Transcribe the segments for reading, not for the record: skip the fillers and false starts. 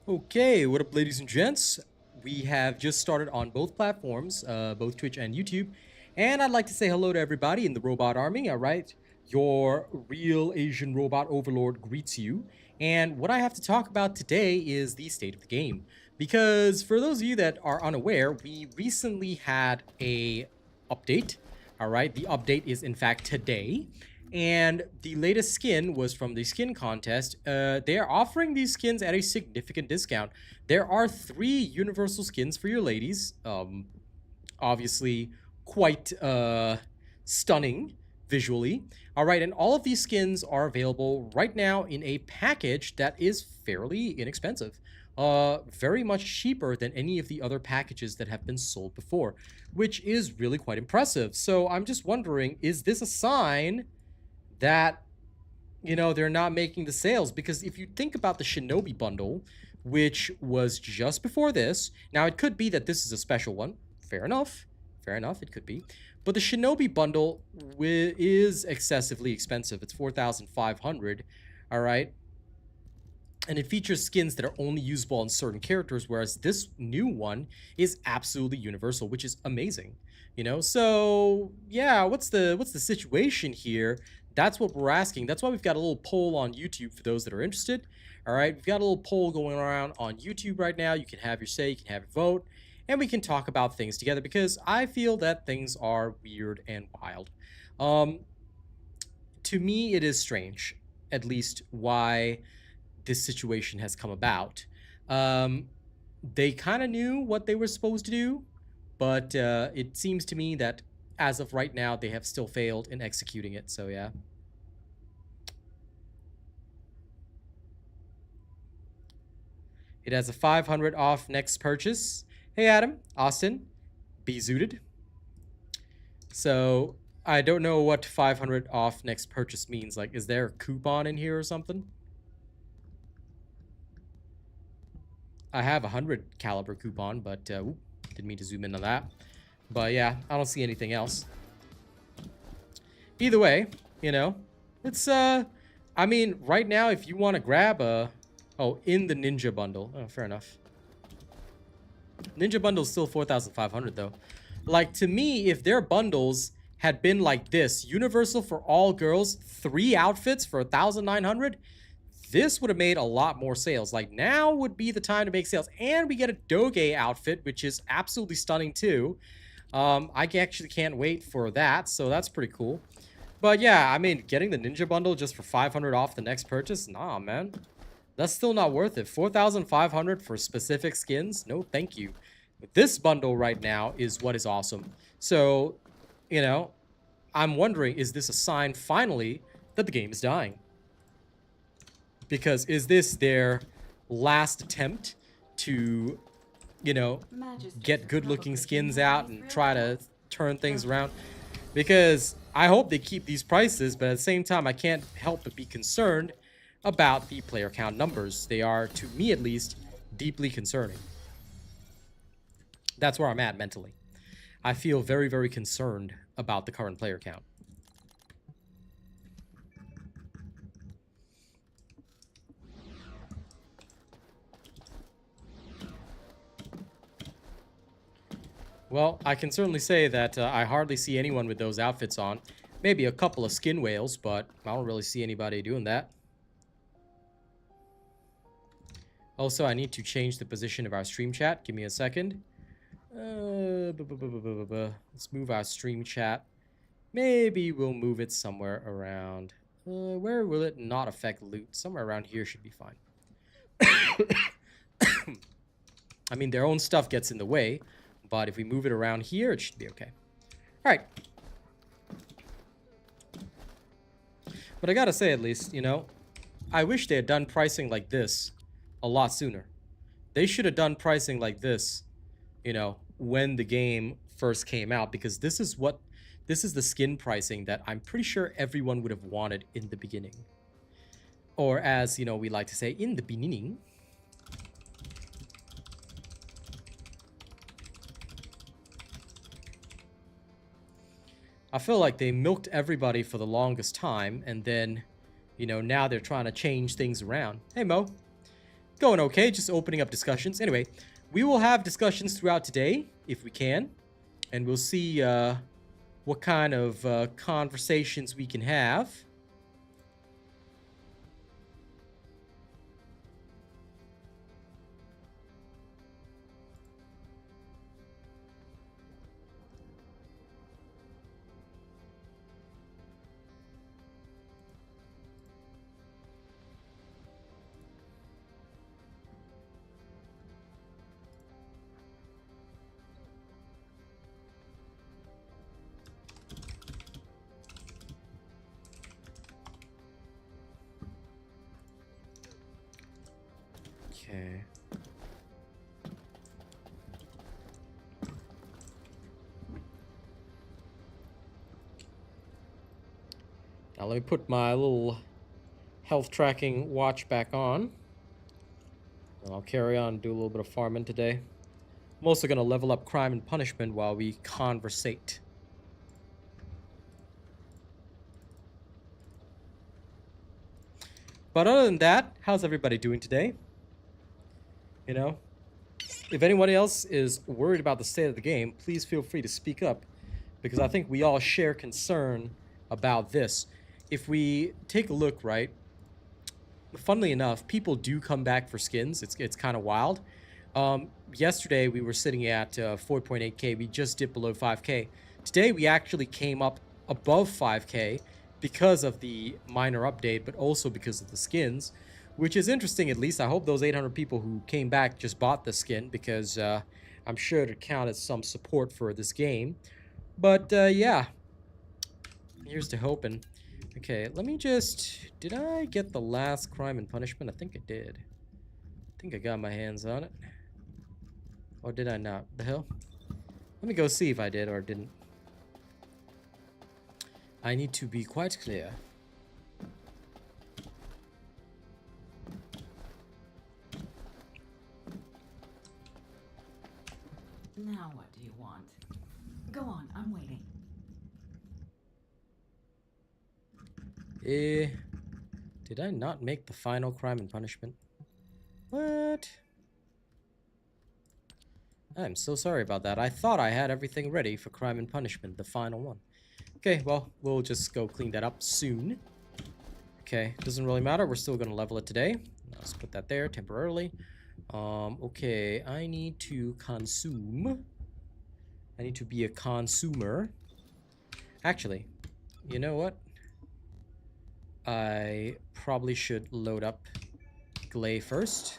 Okay, what up, ladies and gents? We have just started on both platforms, both Twitch and YouTube, and I'd like to say hello to everybody in the robot army. All right, your real Asian robot overlord greets you, and what I have to talk about today is the state of the game. Because for those of you that are unaware, we recently had a update. All right, the update is in fact today. And the latest skin was from the skin contest. They are offering these skins at a significant discount. There are 3 universal skins for your ladies. Obviously, quite stunning visually. All right, and all of these skins are available right now in a package that is fairly inexpensive. Very much cheaper than any of the other packages that have been sold before, which is really quite impressive. So I'm just wondering, is this a sign that they're not making the sales? Because if you think about the Shinobi bundle, which was just before this, now it could be that this is a special one. Fair enough, it could be, but the Shinobi bundle is excessively expensive. It's 4,500. All right, and it features skins that are only usable on certain characters, whereas this new one is absolutely universal, which is amazing. So yeah, what's the situation here? That's what we're asking. That's why we've got a little poll on YouTube for those that are interested. All right, we've got a little poll going around on YouTube right now. You can have your say, you can have your vote, and we can talk about things together, because I feel that things are weird and wild. To me, it is strange, at least, why this situation has come about. They kind of knew what they were supposed to do, but it seems to me that as of right now, they have still failed in executing it. So yeah. It has a 500 off next purchase. Hey Adam, Austin, be zooted. So I don't know what 500 off next purchase means. Like, is there a coupon in here or something? I have a 100 caliber coupon, but didn't mean to zoom in on that. But yeah, I don't see anything else. Either way, it's I mean, right now, if you want to grab a in the Ninja bundle. Oh, fair enough. Ninja bundle is still 4,500 though. Like, to me, if their bundles had been like this, universal for all girls, 3 outfits for 1,900, this would have made a lot more sales. Like, now would be the time to make sales. And we get a Doge outfit, which is absolutely stunning too. I actually can't wait for that, so that's pretty cool. But yeah, I mean, getting the Ninja bundle just for 500 off the next purchase? Nah, man. That's still not worth it. 4,500 for specific skins? No, thank you. But this bundle right now is what is awesome. So, I'm wondering, is this a sign finally that the game is dying? Because is this their last attempt to, get good-looking skins out and try to turn things around? Because I hope they keep these prices, but at the same time, I can't help but be concerned about the player count numbers. They are, to me at least, deeply concerning. That's where I'm at mentally. I feel very, very concerned about the current player count. Well, I can certainly say that I hardly see anyone with those outfits on. Maybe a couple of skin whales, but I don't really see anybody doing that. Also, I need to change the position of our stream chat. Give me a second. Let's move our stream chat. Maybe we'll move it somewhere around. Where will it not affect loot? Somewhere around here should be fine. I mean, their own stuff gets in the way, but if we move it around here, it should be okay. All right. But I gotta say, at least, I wish they had done pricing like this a lot sooner. They should have done pricing like this, when the game first came out, because this is the skin pricing that I'm pretty sure everyone would have wanted in the beginning. Or as, we like to say, in the beginning. I feel like they milked everybody for the longest time, and then, now they're trying to change things around. Hey, Mo. Going okay, just opening up discussions. Anyway, we will have discussions throughout today, if we can. And we'll see what kind of conversations we can have. Okay. Now let me put my little health tracking watch back on. And I'll carry on and do a little bit of farming today. I'm also going to level up crime and punishment while we conversate. But other than that, how's everybody doing today? You know, if anyone else is worried about the state of the game, please feel free to speak up, because I think we all share concern about this. If we take a look, right, funnily enough, people do come back for skins. It's kind of wild. Yesterday we were sitting at 4.8k. We just dipped below 5k. Today we actually came up above 5k because of the minor update, but also because of the skins, which is interesting. At least I hope those 800 people who came back just bought the skin, because I'm sure it counted as some support for this game. But yeah, here's to hoping. Okay, let me just... Did I get the last crime and punishment? I think I did. I think I got my hands on it. Or did I not? The hell? Let me go see if I did or didn't. I need to be quite clear. Now what do you want? Go on, I'm waiting. Did I not make the final crime and punishment? What? I'm so sorry about that. I thought I had everything ready for crime and punishment, the final one. Okay, well, we'll just go clean that up soon. Okay, doesn't really matter. We're still gonna level it today. Let's put that there temporarily. Okay, I need to consume. I need to be a consumer. Actually, you know what? I probably should load up Gley first.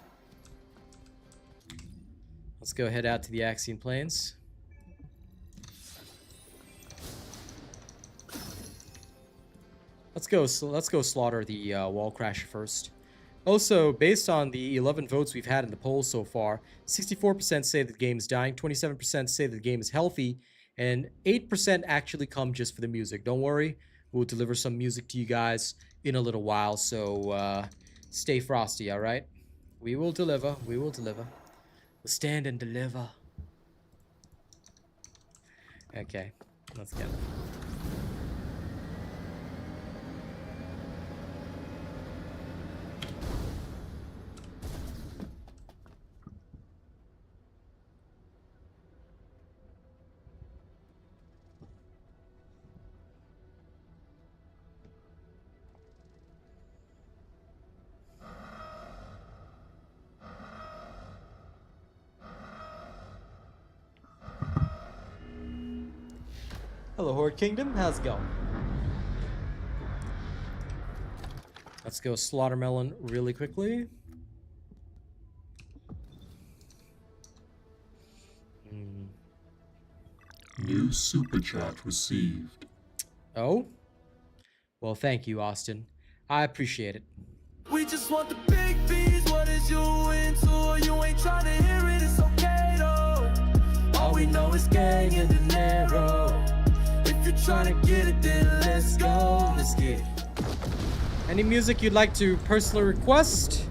Let's go head out to the Axian Plains. Let's go slaughter the wall crasher first. Also, based on the 11 votes we've had in the poll so far, 64% say that the game is dying, 27% say that the game is healthy, and 8% actually come just for the music. Don't worry, we'll deliver some music to you guys in a little while, so stay frosty, alright? We will deliver, we will deliver. We'll stand and deliver. Okay, let's go. Hello, Horde Kingdom. How's it going? Let's go Slaughtermelon really quickly. New super chat received. Oh? Well, thank you, Austin. I appreciate it. We just want the big B's. What is you into? You ain't trying to hear it, it's okay though. All we know is gang and dinero. If you're trying to get it, then let's go. Let's get it. Any music you'd like to personally request?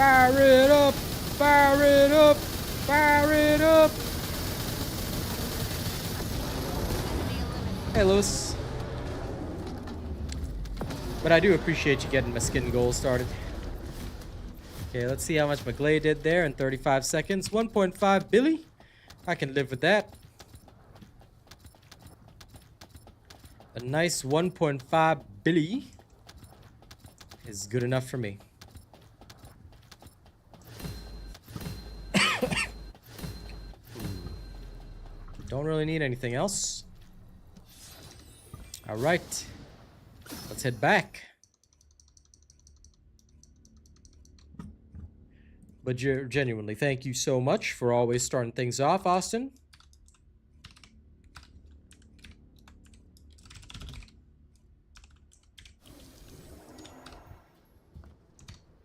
Fire it up! Fire it up! Fire it up! Hey, Lewis. But I do appreciate you getting my skin goal started. Okay, let's see how much my Gley did there in 35 seconds. 1.5 Billy. I can live with that. A nice 1.5 Billy is good enough for me. Don't really need anything else. All right, let's head back. But genuinely, thank you so much for always starting things off, Austin.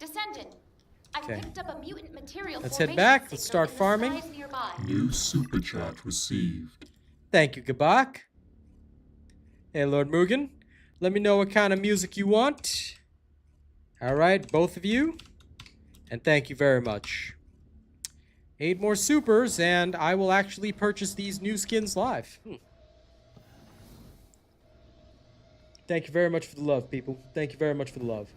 Descendant, I've Okay. picked up a mutant material. Let's head formation back. Let's signal start in the farming. skies nearby. New super chat received. Thank you, Gabak. Hey, Lord Mugen. Let me know what kind of music you want. All right, both of you. And thank you very much. 8 more supers, and I will actually purchase these new skins live. Thank you very much for the love, people. Thank you very much for the love.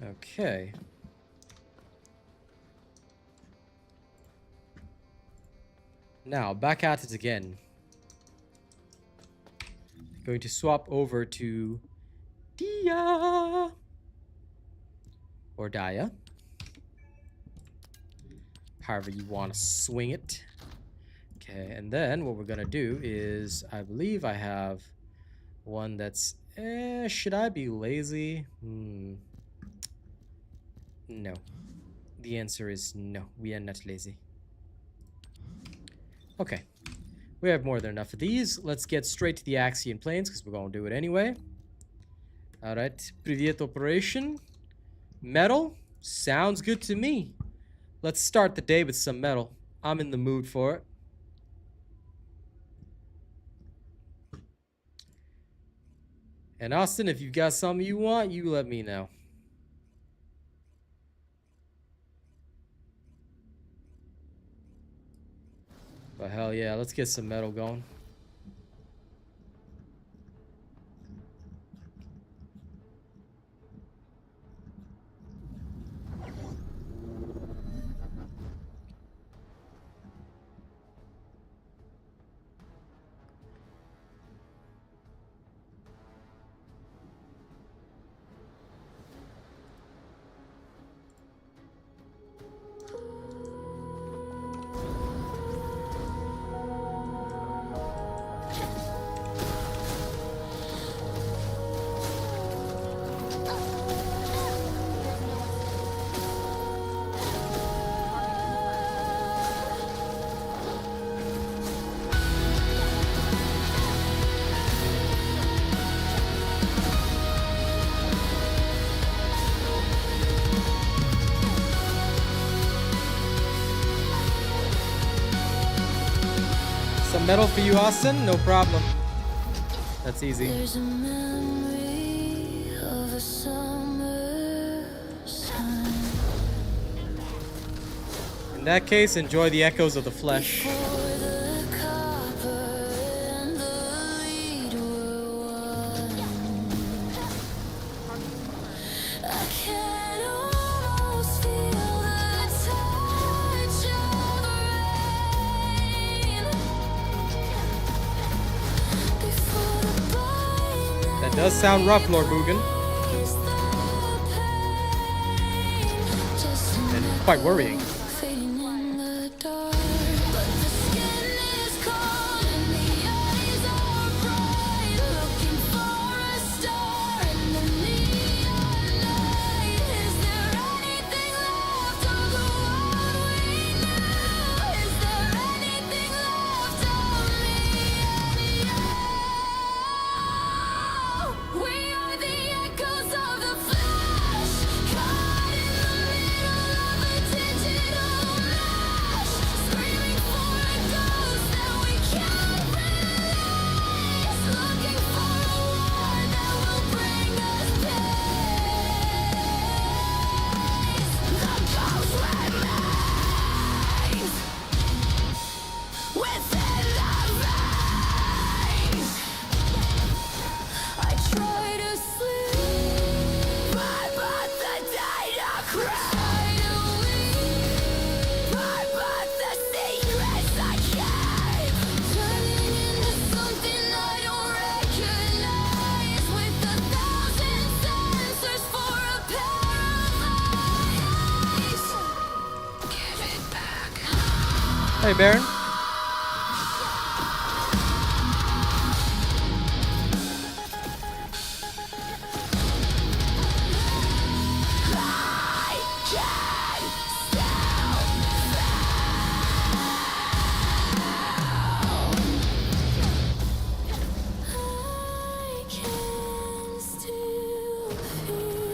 Okay. Now, back at it again. Going to swap over to Dia. Or Dia. However you want to swing it. Okay, and then what we're going to do is, I believe I have one that's... should I be lazy? No. The answer is no. We are not lazy. Okay. We have more than enough of these. Let's get straight to the Axian Plains, because we're going to do it anyway. Alright. Privyet operation. Metal. Sounds good to me. Let's start the day with some metal. I'm in the mood for it. And Austin, if you've got something you want, you let me know. But hell yeah, let's get some metal going. Some metal for you, Austin? No problem. That's easy. There's a memory of a summer sun. In that case, enjoy the echoes of the flesh. For the copper and the lead were one. I can almost feel the touch of rain before the bind. That does sound rough, Lord Mugen, and quite worrying. Fading in the dark, but the skin is cold and the eyes are bright, looking for a star in the neon light. Is there anything left of the one we knew? Is there anything left of me and you? We are the echoes of the flash, caught in the middle of a digital Hey, Baron. I can still feel.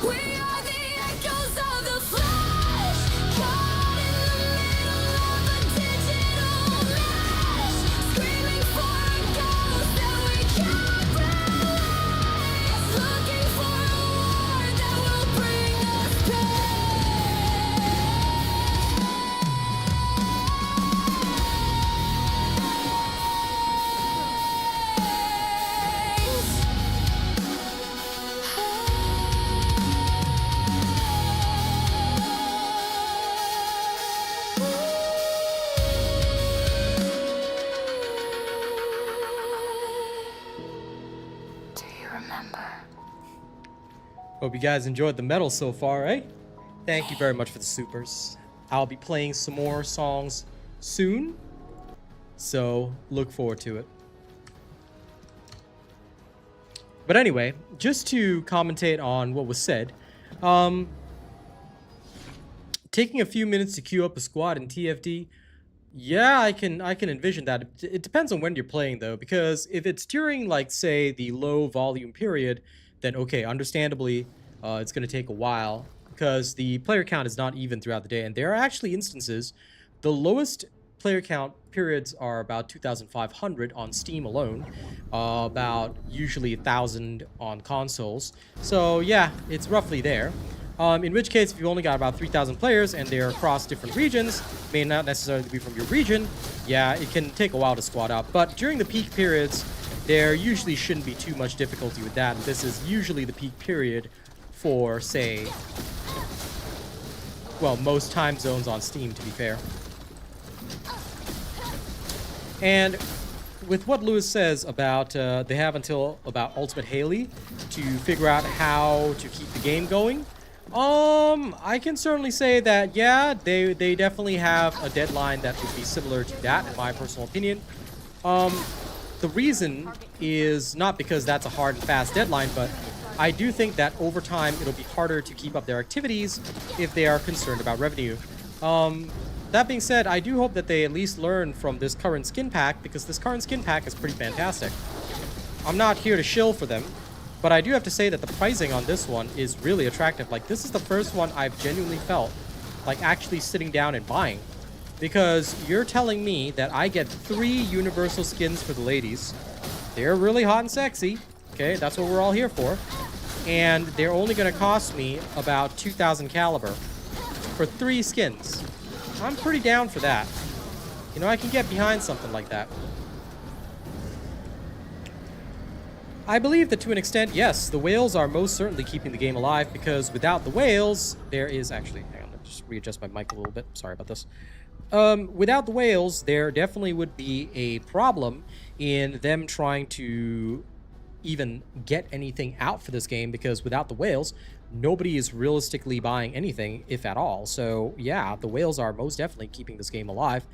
We are the echoes of the flash, caught in the middle of a digital mesh, screaming for a ghost that we can't realize, looking for a war that will bring us Do you remember? Hope you guys enjoyed the medal so far, eh? Thank you very much for the supers. I'll be playing some more songs soon, so look forward to it. But anyway, just to commentate on what was said, taking a few minutes to queue up a squad in TFD, yeah, I can envision that. It depends on when you're playing though, because if it's during like say the low volume period, then okay, understandably, it's going to take a while because the player count is not even throughout the day, and there are actually instances, the lowest player count periods are about 2,500 on Steam alone, about usually 1,000 on consoles. So yeah, it's roughly there. In which case, if you've only got about 3,000 players and they're across different regions, may not necessarily be from your region, yeah, it can take a while to squad up. But during the peak periods, there usually shouldn't be too much difficulty with that. And this is usually the peak period for, say, well, most time zones on Steam, to be fair. And with what Lewis says about they have until about Ultimate Haley to figure out how to keep the game going, I can certainly say that, yeah, they definitely have a deadline that would be similar to that, in my personal opinion. The reason is not because that's a hard and fast deadline, but I do think that over time it'll be harder to keep up their activities if they are concerned about revenue. That being said, I do hope that they at least learn from this current skin pack, because this current skin pack is pretty fantastic. I'm not here to shill for them, but I do have to say that the pricing on this one is really attractive. Like, this is the first one I've genuinely felt like actually sitting down and buying. Because you're telling me that I get 3 universal skins for the ladies. They're really hot and sexy. Okay, that's what we're all here for. And they're only going to cost me about 2,000 caliber for 3 skins. I'm pretty down for that. You know, I can get behind something like that. I believe that to an extent, yes, the whales are most certainly keeping the game alive, because without the whales, there is actually... Hang on, let me just readjust my mic a little bit. Sorry about this. Without the whales, there definitely would be a problem in them trying to even get anything out for this game, because without the whales, nobody is realistically buying anything, if at all. So yeah, the whales are most definitely keeping this game alive,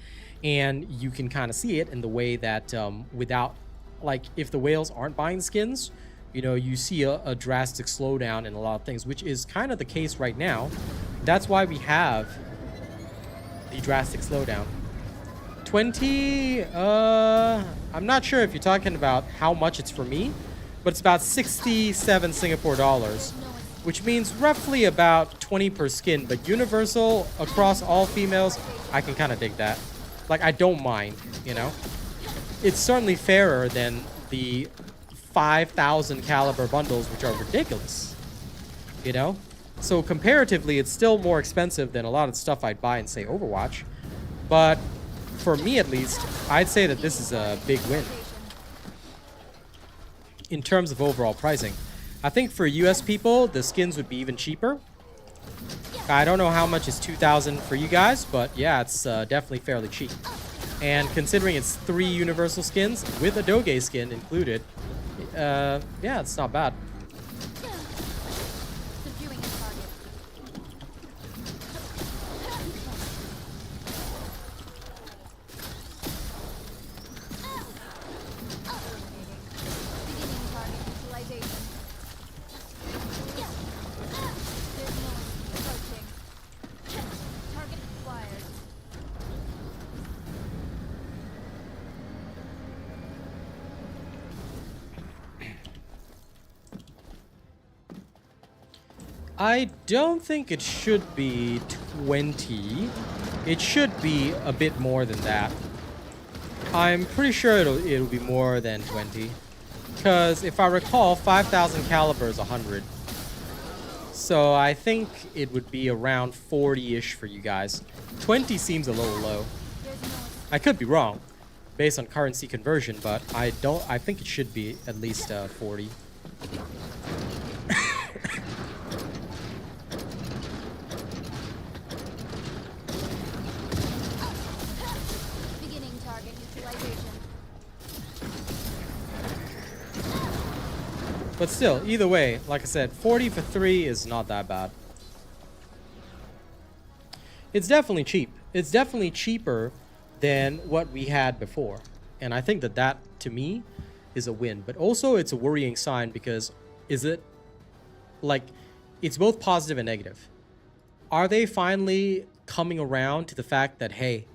and you can kind of see it in the way that without, like, if the whales aren't buying skins, you know, you see a drastic slowdown in a lot of things, which is kind of the case right now. That's why we have the drastic slowdown. 20, I'm not sure if you're talking about how much it's for me, but it's about 67 Singapore dollars, which means roughly about 20 per skin. But universal across all females, I can kind of dig that. Like, I don't mind, you know? It's certainly fairer than the 5,000 caliber bundles, which are ridiculous, you know? So comparatively, it's still more expensive than a lot of stuff I'd buy in, say, Overwatch. But for me, at least, I'd say that this is a big win in terms of overall pricing. I think for US people, the skins would be even cheaper. I don't know how much is 2,000 for you guys, but yeah, it's definitely fairly cheap. And considering it's 3 universal skins with a Doge skin included, yeah, it's not bad. Subduing a target. I don't think it should be 20. It should be a bit more than that. I'm pretty sure it'll be more than 20. Because if I recall, 5,000 caliber is 100. So I think it would be around 40-ish for you guys. 20 seems a little low. I could be wrong based on currency conversion, but I think it should be at least 40. Beginning target neutralization. But still, either way, like I said, 40 for 3 is not that bad. It's definitely cheap. It's definitely cheaper than what we had before. And I think that to me, is a win. But also, it's a worrying sign because is it, like, it's both positive and negative. Are they finally coming around to the fact that, hey,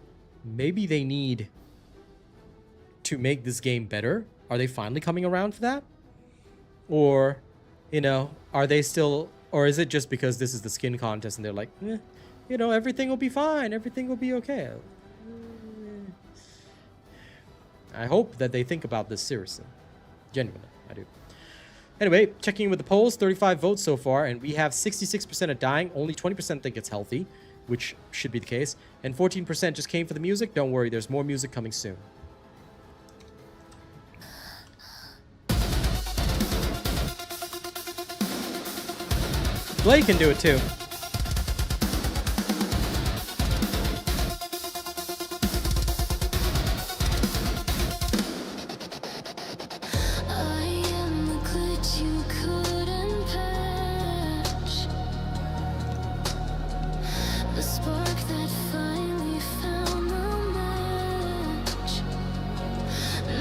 maybe they need to make this game better? Are they finally coming around for that? Or, you know, are they still, or is it just because this is the skin contest and they're like, you know, everything will be fine, everything will be okay. I hope that they think about this seriously. Genuinely, I do. Anyway, checking in with the polls, 35 votes so far, and we have 66% are dying, only 20% think it's healthy, which should be the case, and 14% just came for the music. Don't worry, there's more music coming soon. Gley can do it too. I am the glitch you couldn't patch. The spark that finally found the match.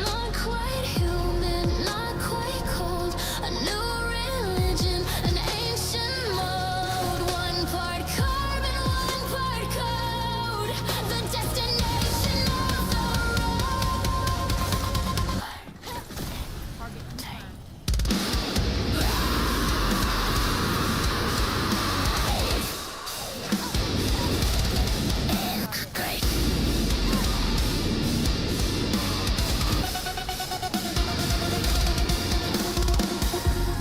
Not quite human, not quite cold. A new religion, an ancient mode. One part carbon, one part code. The destination of the road.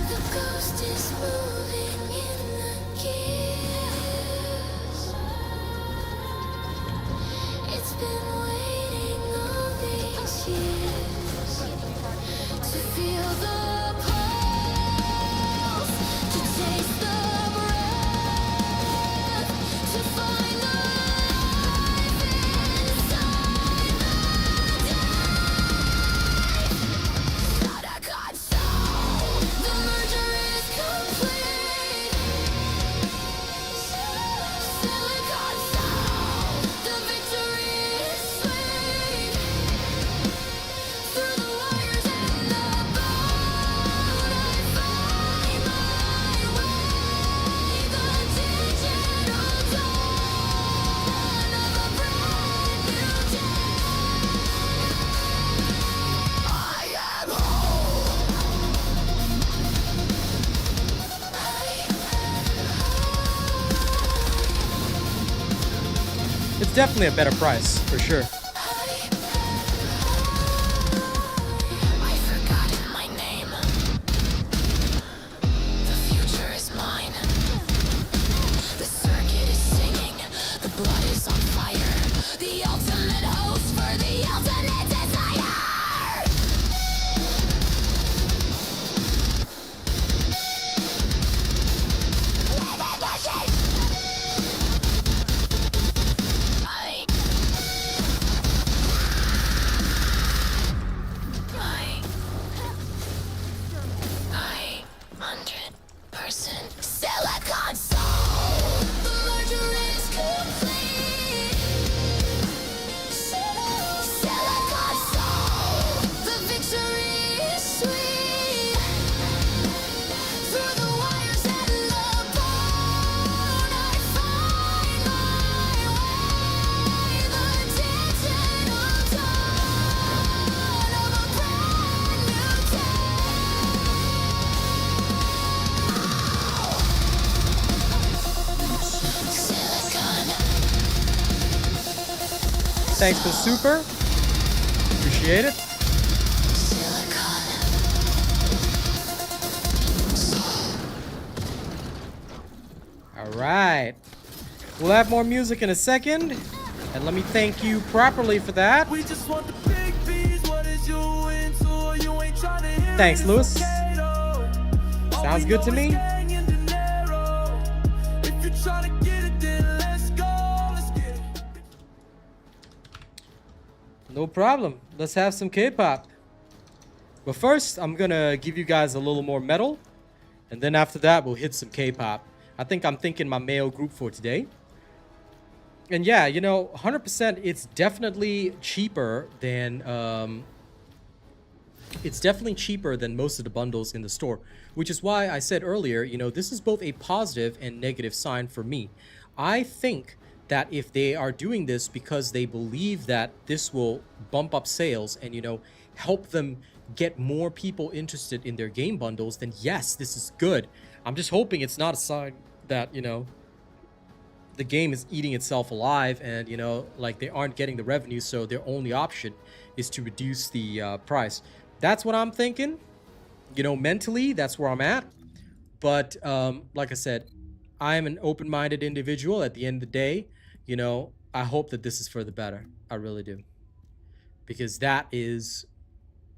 The ghost is moving in the gears. It's been waiting all these years to feel the pulse, to taste the breath, to find the life inside the dead. Not a god soul. The merger is complete. Silicon soul. The victory is sweet. Through the wires and the bone, I find my way. The digital dawn of a brand new day. I am whole. It's definitely a better price, for sure. I've forgotten my name. The future is mine. The circuit is singing. The blood is on fire. The ultimate host for the ultimate desire. Thanks for super. Appreciate it. All right. We'll have more music in a second. And let me thank you properly for that. We just want the big B's. What is you into? You ain't trying to hear Thanks, it, it's Lewis. okay, though. All Sounds we good know to is me. gang and dinero. If you're trying to get it, then let's go. Let's get it. No problem. Let's have some K-pop. But first, I'm gonna give you guys a little more metal. And then after that, we'll hit some K-pop. I'm thinking my male group for today. And yeah, you know, 100%, it's definitely cheaper than most of the bundles in the store, which is why I said earlier, you know, this is both a positive and negative sign for me. I think that if they are doing this because they believe that this will bump up sales and, you know, help them get more people interested in their game bundles, then yes, this is good. I'm just hoping it's not a sign that, you know, the game is eating itself alive and, you know, like they aren't getting the revenue, so their only option is to reduce the price. That's what I'm thinking. You know, mentally, that's where I'm at. But like I said, I'm an open-minded individual. At the end of the day, you know, I hope that this is for the better. I really do. Because that is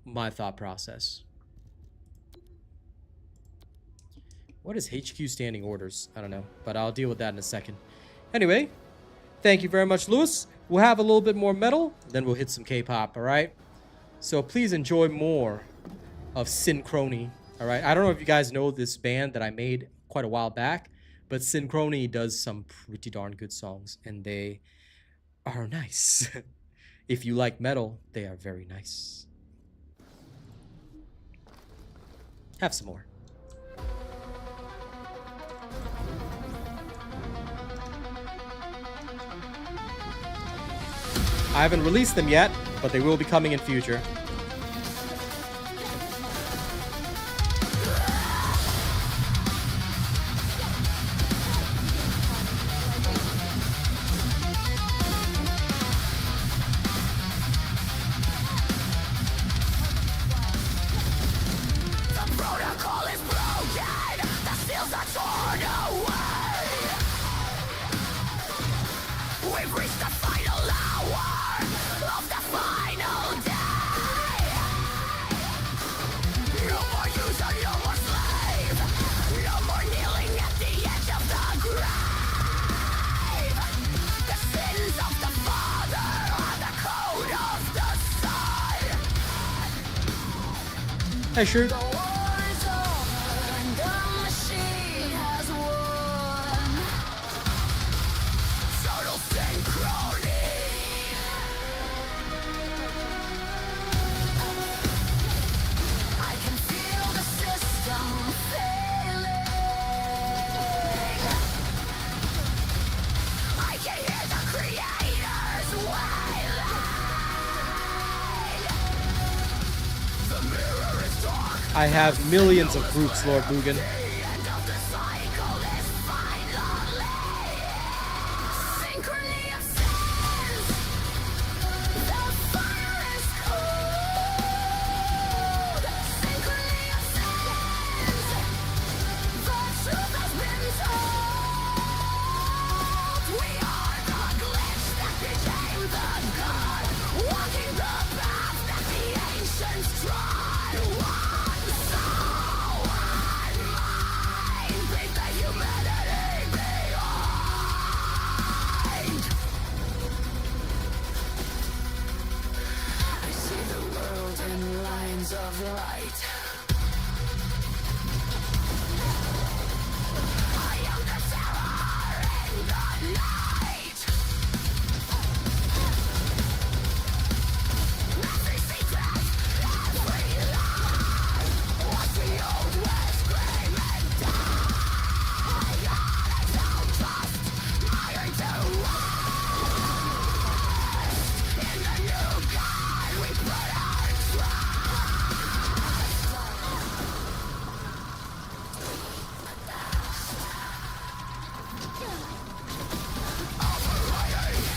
my thought process. What is HQ standing orders? I don't know, but I'll deal with that in a second. Anyway, thank you very much, Lewis. We'll have a little bit more metal, then we'll hit some K-pop, all right? So please enjoy more of Synchrony, all right? I don't know if you guys know this band that I made quite a while back, but Synchrony does some pretty darn good songs, and they are nice. If you like metal, they are very nice. Have some more. I haven't released them yet, but they will be coming in future. Hey, sure. The war is over and the machine has won. Total synchrony. I can feel the system failing. I can hear the creators wailing. The mirror is dark. I have millions of groups, Lord Mugen. The end of the cycle is finally. Synchrony of sins. The fire is cold. Synchrony of sins. The truth has been told. We are the glitch that became the god. Walking the path that the ancients trod. One soul, one mind. Leave the humanity behind. I see the world in lines of light. I am the terror in the night. Every secret, every lie. Watch the old west scream and die. I don't trust my interest. In the new God we put our trust. Operating,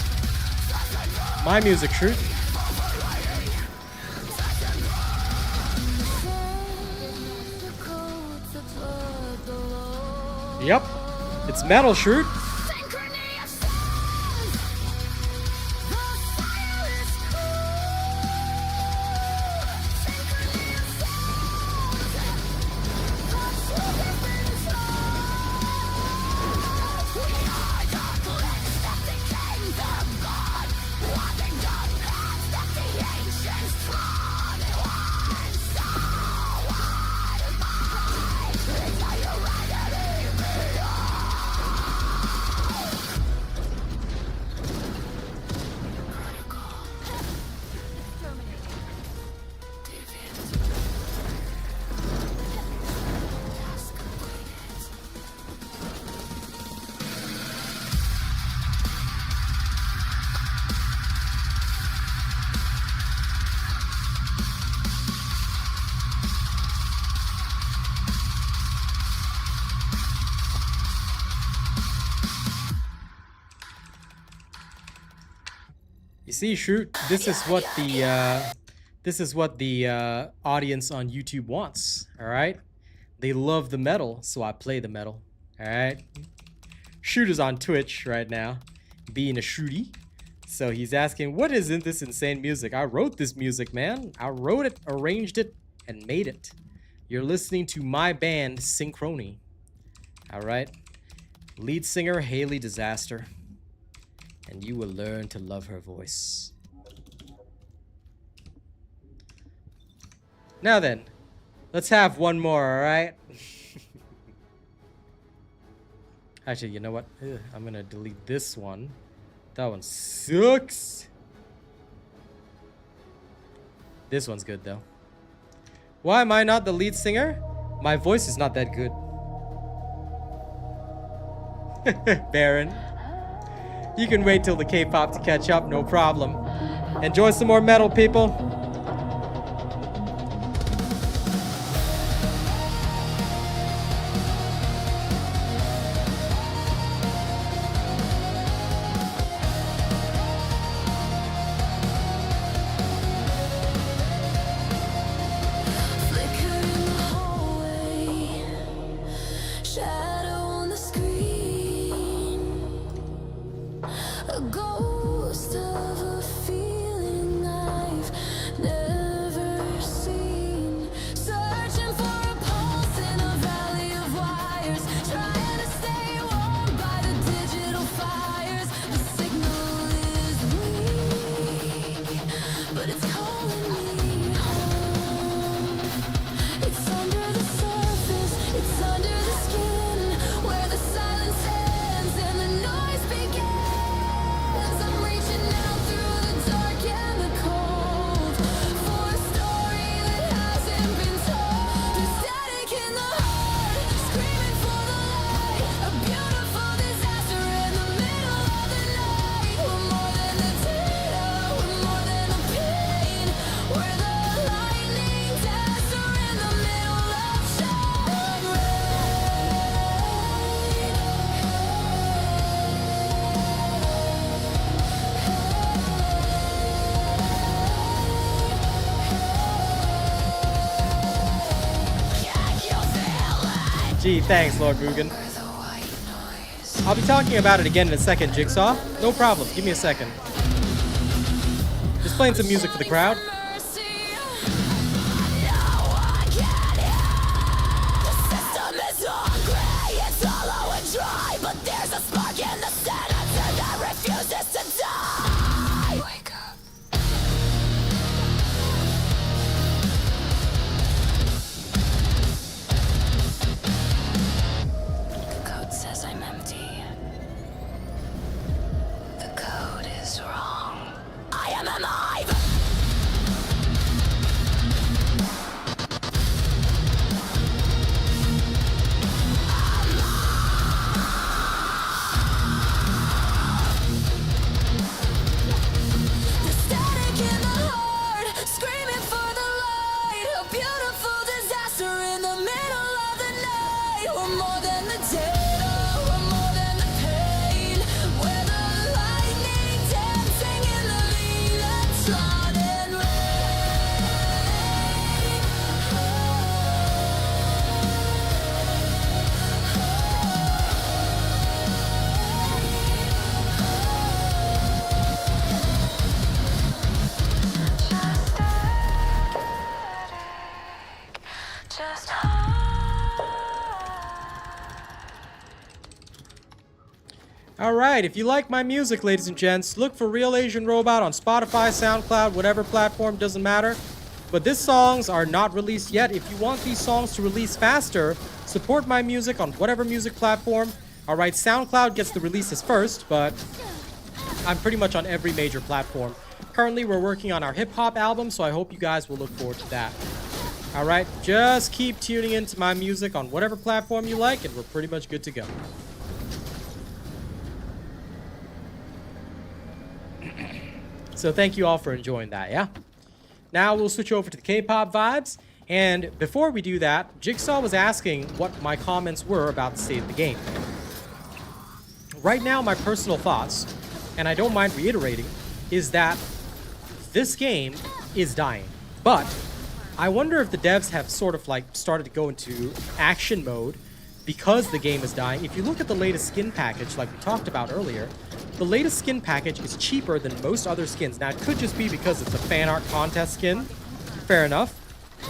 that's enough. My music, Shoot. Yep. It's metal, Shoot. You see, Shoot, this is what the audience on YouTube wants. All right, they love the metal, so I play the metal. All right, Shoot is on Twitch right now, being a Shooty. So he's asking, what is in this insane music? I wrote this music, man. I wrote it, arranged it, and made it. You're listening to my band, Synchrony. All right, lead singer Haley Disaster. And you will learn to love her voice. Now then, let's have one more, alright? Actually, you know what? Ugh, I'm gonna delete this one. That one sucks. This one's good though. Why am I not the lead singer? My voice is not that good. Baron. You can wait till the K-pop to catch up, no problem. Enjoy some more metal, people. Flickering hallway, shadow on the screen, a ghost of a feeling I've never seen. Searching for a pulse in a valley of wires, trying to stay warm by the digital fires. The signal is weak, but it's calling me home. It's under the surface, it's under the skin, where the silence ends and the noise begins. I'm reaching out through the dark and the cold for a story that hasn't been told. There's static in the heart, screaming for the light. A beautiful disaster in the middle of the night. We're more than the data, we're more than the pain. We're the lightning dancer in the middle of shine rain. Gee, thanks, Lord Rugen. I'll be talking about it again in a second, Jigsaw. No problem, give me a second. Just playing some music for the crowd. The code says I'm empty. The code is wrong. I am alive! Alright, if you like my music, ladies and gents, look for Real Asian Robot on Spotify, SoundCloud, whatever platform, doesn't matter. But these songs are not released yet. If you want these songs to release faster, support my music on whatever music platform. Alright, SoundCloud gets the releases first, but I'm pretty much on every major platform. Currently, we're working on our hip-hop album, so I hope you guys will look forward to that. Alright, just keep tuning into my music on whatever platform you like, and we're pretty much good to go. So thank you all for enjoying that, yeah? Now we'll switch over to the K-pop vibes. And before we do that, Jigsaw was asking what my comments were about the state of the game. Right now, my personal thoughts, and I don't mind reiterating, is that this game is dying. But I wonder if the devs have sort of like started to go into action mode because the game is dying. If you look at the latest skin package, like we talked about earlier, the latest skin package is cheaper than most other skins. Now, it could just be because it's a fan art contest skin. Fair enough.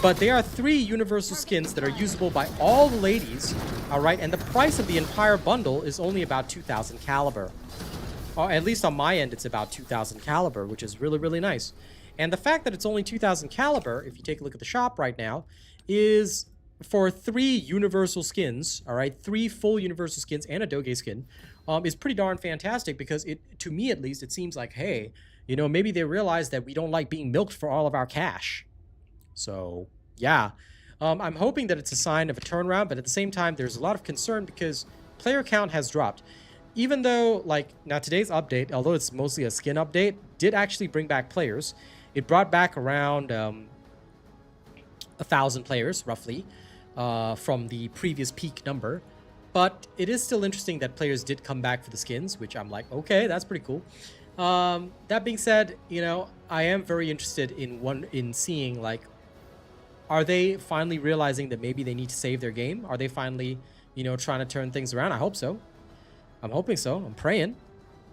But there are 3 universal skins that are usable by all the ladies, alright? And the price of the entire bundle is only about 2,000 caliber. Or at least on my end, it's about 2,000 caliber, which is really, really nice. And the fact that it's only 2,000 caliber, if you take a look at the shop right now, is for 3 universal skins, alright? 3 full universal skins and a Doge skin. Is pretty darn fantastic because to me at least, it seems like, hey, you know, maybe they realize that we don't like being milked for all of our cash. So, yeah. I'm hoping that it's a sign of a turnaround, but at the same time, there's a lot of concern because player count has dropped. Even though, like, now today's update, although it's mostly a skin update, did actually bring back players. It brought back around 1,000 players, roughly, from the previous peak number. But it is still interesting that players did come back for the skins, which I'm like, okay, that's pretty cool. That being said, you know, I am very interested in seeing, like, are they finally realizing that maybe they need to save their game? Are they finally, you know, trying to turn things around? I hope so. I'm hoping so. I'm praying.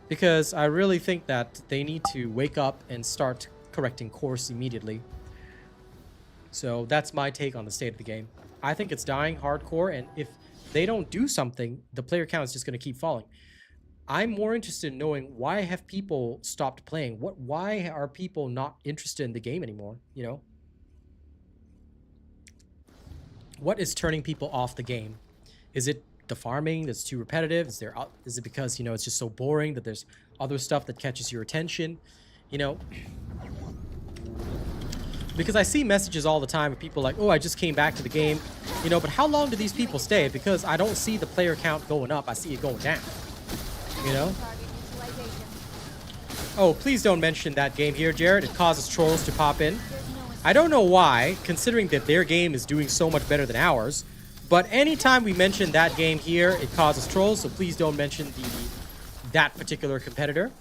Because I really think that they need to wake up and start correcting course immediately. So that's my take on the state of the game. I think it's dying hardcore, and if they don't do something, the player count is just going to keep falling. I'm more interested in knowing why have people stopped playing? Why are people not interested in the game anymore? You know, what is turning people off the game? Is it the farming that's too repetitive? Is it because, you know, it's just so boring that there's other stuff that catches your attention? You know, because I see messages all the time of people like, oh, I just came back to the game, you know, but how long do these people stay? Because I don't see the player count going up. I see it going down, you know? Oh, please don't mention that game here, Jared. It causes trolls to pop in. I don't know why, considering that their game is doing so much better than ours, but anytime we mention that game here, it causes trolls, so please don't mention that particular competitor.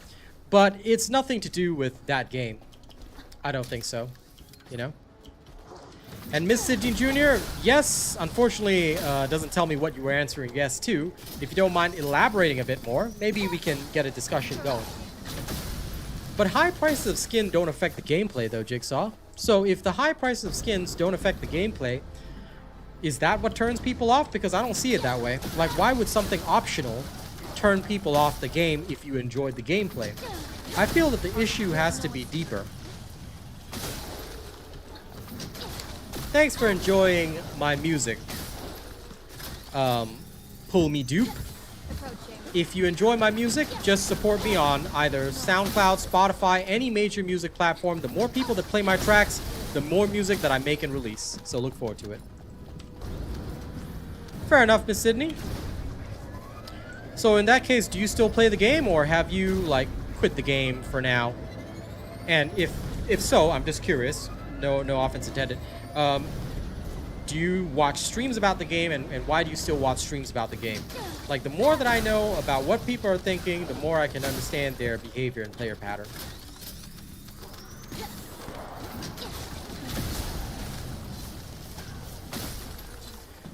But it's nothing to do with that game. I don't think so. You know? And Miss Sidney Jr., yes, unfortunately, doesn't tell me what you were answering yes to. If you don't mind elaborating a bit more, maybe we can get a discussion going. But high prices of skin don't affect the gameplay, though, Jigsaw. So if the high prices of skins don't affect the gameplay, is that what turns people off? Because I don't see it that way. Like, why would something optional turn people off the game if you enjoyed the gameplay? I feel that the issue has to be deeper. Thanks for enjoying my music, Pull Me Dupe. If you enjoy my music, just support me on either SoundCloud, Spotify, any major music platform. The more people that play my tracks, the more music that I make and release. So look forward to it. Fair enough, Miss Sydney. So in that case, do you still play the game, or have you, like, quit the game for now? And if so, I'm just curious. No offense intended. Do you watch streams about the game, and why do you still watch streams about the game? Like, the more that I know about what people are thinking, the more I can understand their behavior and player pattern.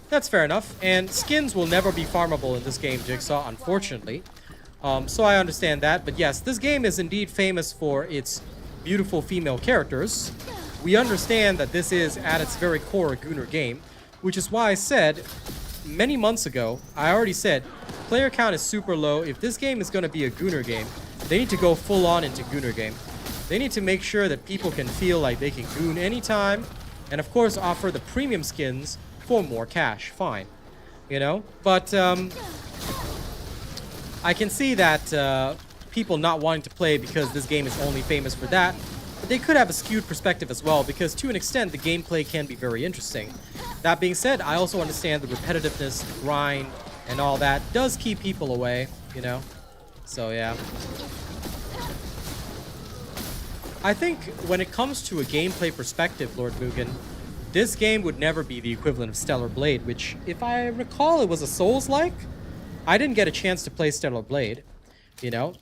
That's fair enough, and skins will never be farmable in this game, Jigsaw, unfortunately. So I understand that, but yes, this game is indeed famous for its beautiful female characters. We understand that this is, at its very core, a Gooner game, which is why I said, many months ago, I already said, player count is super low. If this game is going to be a Gooner game, they need to go full on into Gooner game. They need to make sure that people can feel like they can goon anytime, and of course offer the premium skins for more cash. Fine, you know. But I can see that people not wanting to play because this game is only famous for that. But they could have a skewed perspective as well, because to an extent the gameplay can be very interesting. That being said, I also understand the repetitiveness, the grind, and all that does keep people away, you know. So yeah. I think when it comes to a gameplay perspective, Lord Mugen, this game would never be the equivalent of Stellar Blade, which, if I recall, it was a Souls-like. I didn't get a chance to play Stellar Blade, you know.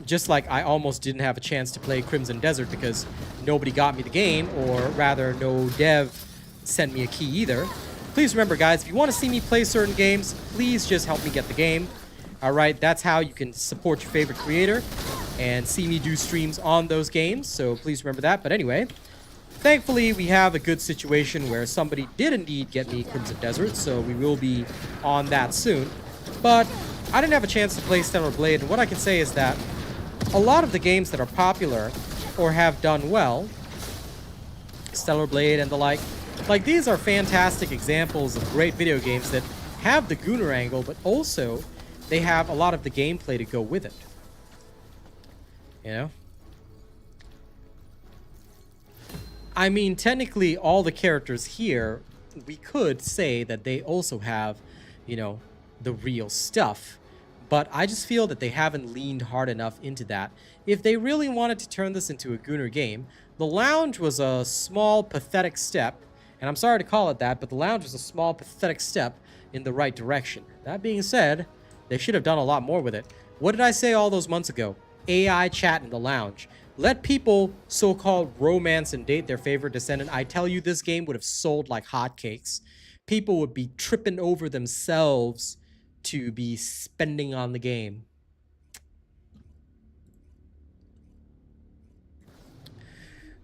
Just like I almost didn't have a chance to play Crimson Desert because nobody got me the game, or rather no dev sent me a key either. Please remember, guys, if you want to see me play certain games, please just help me get the game. Alright, that's how you can support your favorite creator and see me do streams on those games, so please remember that. But anyway, thankfully we have a good situation where somebody did indeed get me Crimson Desert, so we will be on that soon. But I didn't have a chance to play Stellar Blade, and what I can say is that a lot of the games that are popular or have done well, Stellar Blade and the like these are fantastic examples of great video games that have the Gooner angle, but also they have a lot of the gameplay to go with it. You know? I mean, technically all the characters here, we could say that they also have, you know, the real stuff. But I just feel that they haven't leaned hard enough into that. If they really wanted to turn this into a Gooner game, the Lounge was a small, pathetic step. And I'm sorry to call it that, but the Lounge was a small, pathetic step in the right direction. That being said, they should have done a lot more with it. What did I say all those months ago? AI chat in the Lounge. Let people so-called romance and date their favorite Descendant. I tell you, this game would have sold like hotcakes. People would be tripping over themselves to be spending on the game.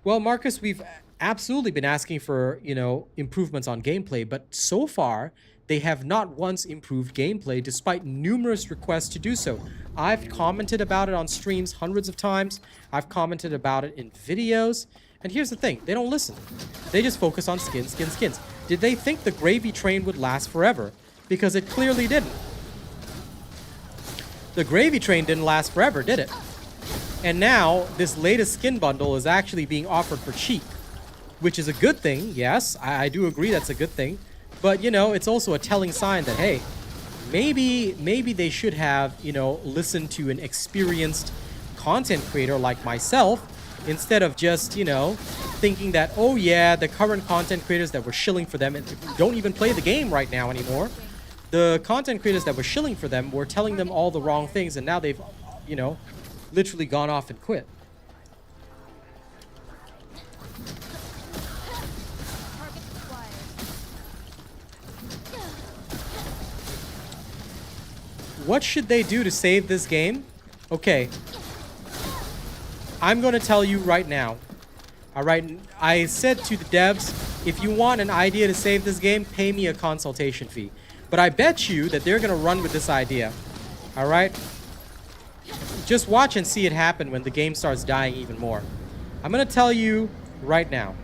Well, Marcus, we've absolutely been asking for, you know, improvements on gameplay, but so far they have not once improved gameplay despite numerous requests to do so. I've commented about it on streams hundreds of times. I've commented about it in videos. And here's the thing, they don't listen. They just focus on skins, skins, skins. Did they think the gravy train would last forever? Because it clearly didn't. The gravy train didn't last forever, did it? And now, this latest skin bundle is actually being offered for cheap. Which is a good thing, yes. I do agree that's a good thing. But, you know, it's also a telling sign that, hey, maybe they should have, you know, listened to an experienced content creator like myself, instead of just, you know, thinking that, oh yeah, the current content creators that were shilling for them and don't even play the game right now anymore. The content creators that were shilling for them were telling them all the wrong things, and now they've, you know, literally gone off and quit. What should they do to save this game? Okay. I'm going to tell you right now. Alright, I said to the devs, if you want an idea to save this game, pay me a consultation fee. But I bet you that they're going to run with this idea. Alright? Just watch and see it happen when the game starts dying even more. I'm going to tell you right now.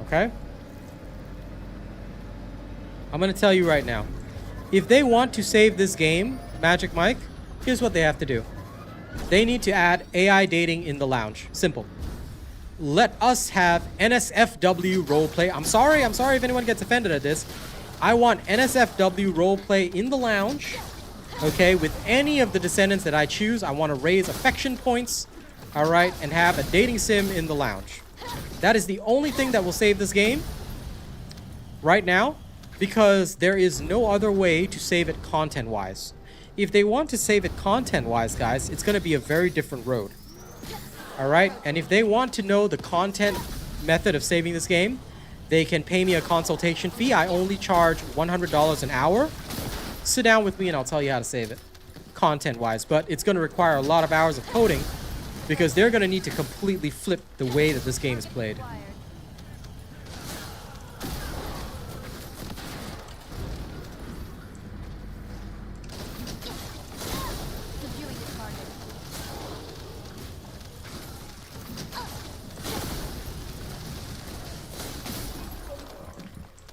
Okay? I'm going to tell you right now. If they want to save this game, Magic Mike, here's what they have to do. They need to add AI dating in the Lounge. Simple. Let us have NSFW roleplay. I'm sorry if anyone gets offended at this. I want NSFW roleplay in the Lounge. Okay, with any of the Descendants that I choose. I want to raise affection points. Alright, and have a dating sim in the Lounge. That is the only thing that will save this game right now, because there is no other way to save it content-wise. If they want to save it content-wise, guys, it's going to be a very different road. Alright? And if they want to know the content method of saving this game, they can pay me a consultation fee. I only charge $100 an hour. Sit down with me and I'll tell you how to save it, content-wise. But it's going to require a lot of hours of coding, because they're going to need to completely flip the way that this game is played.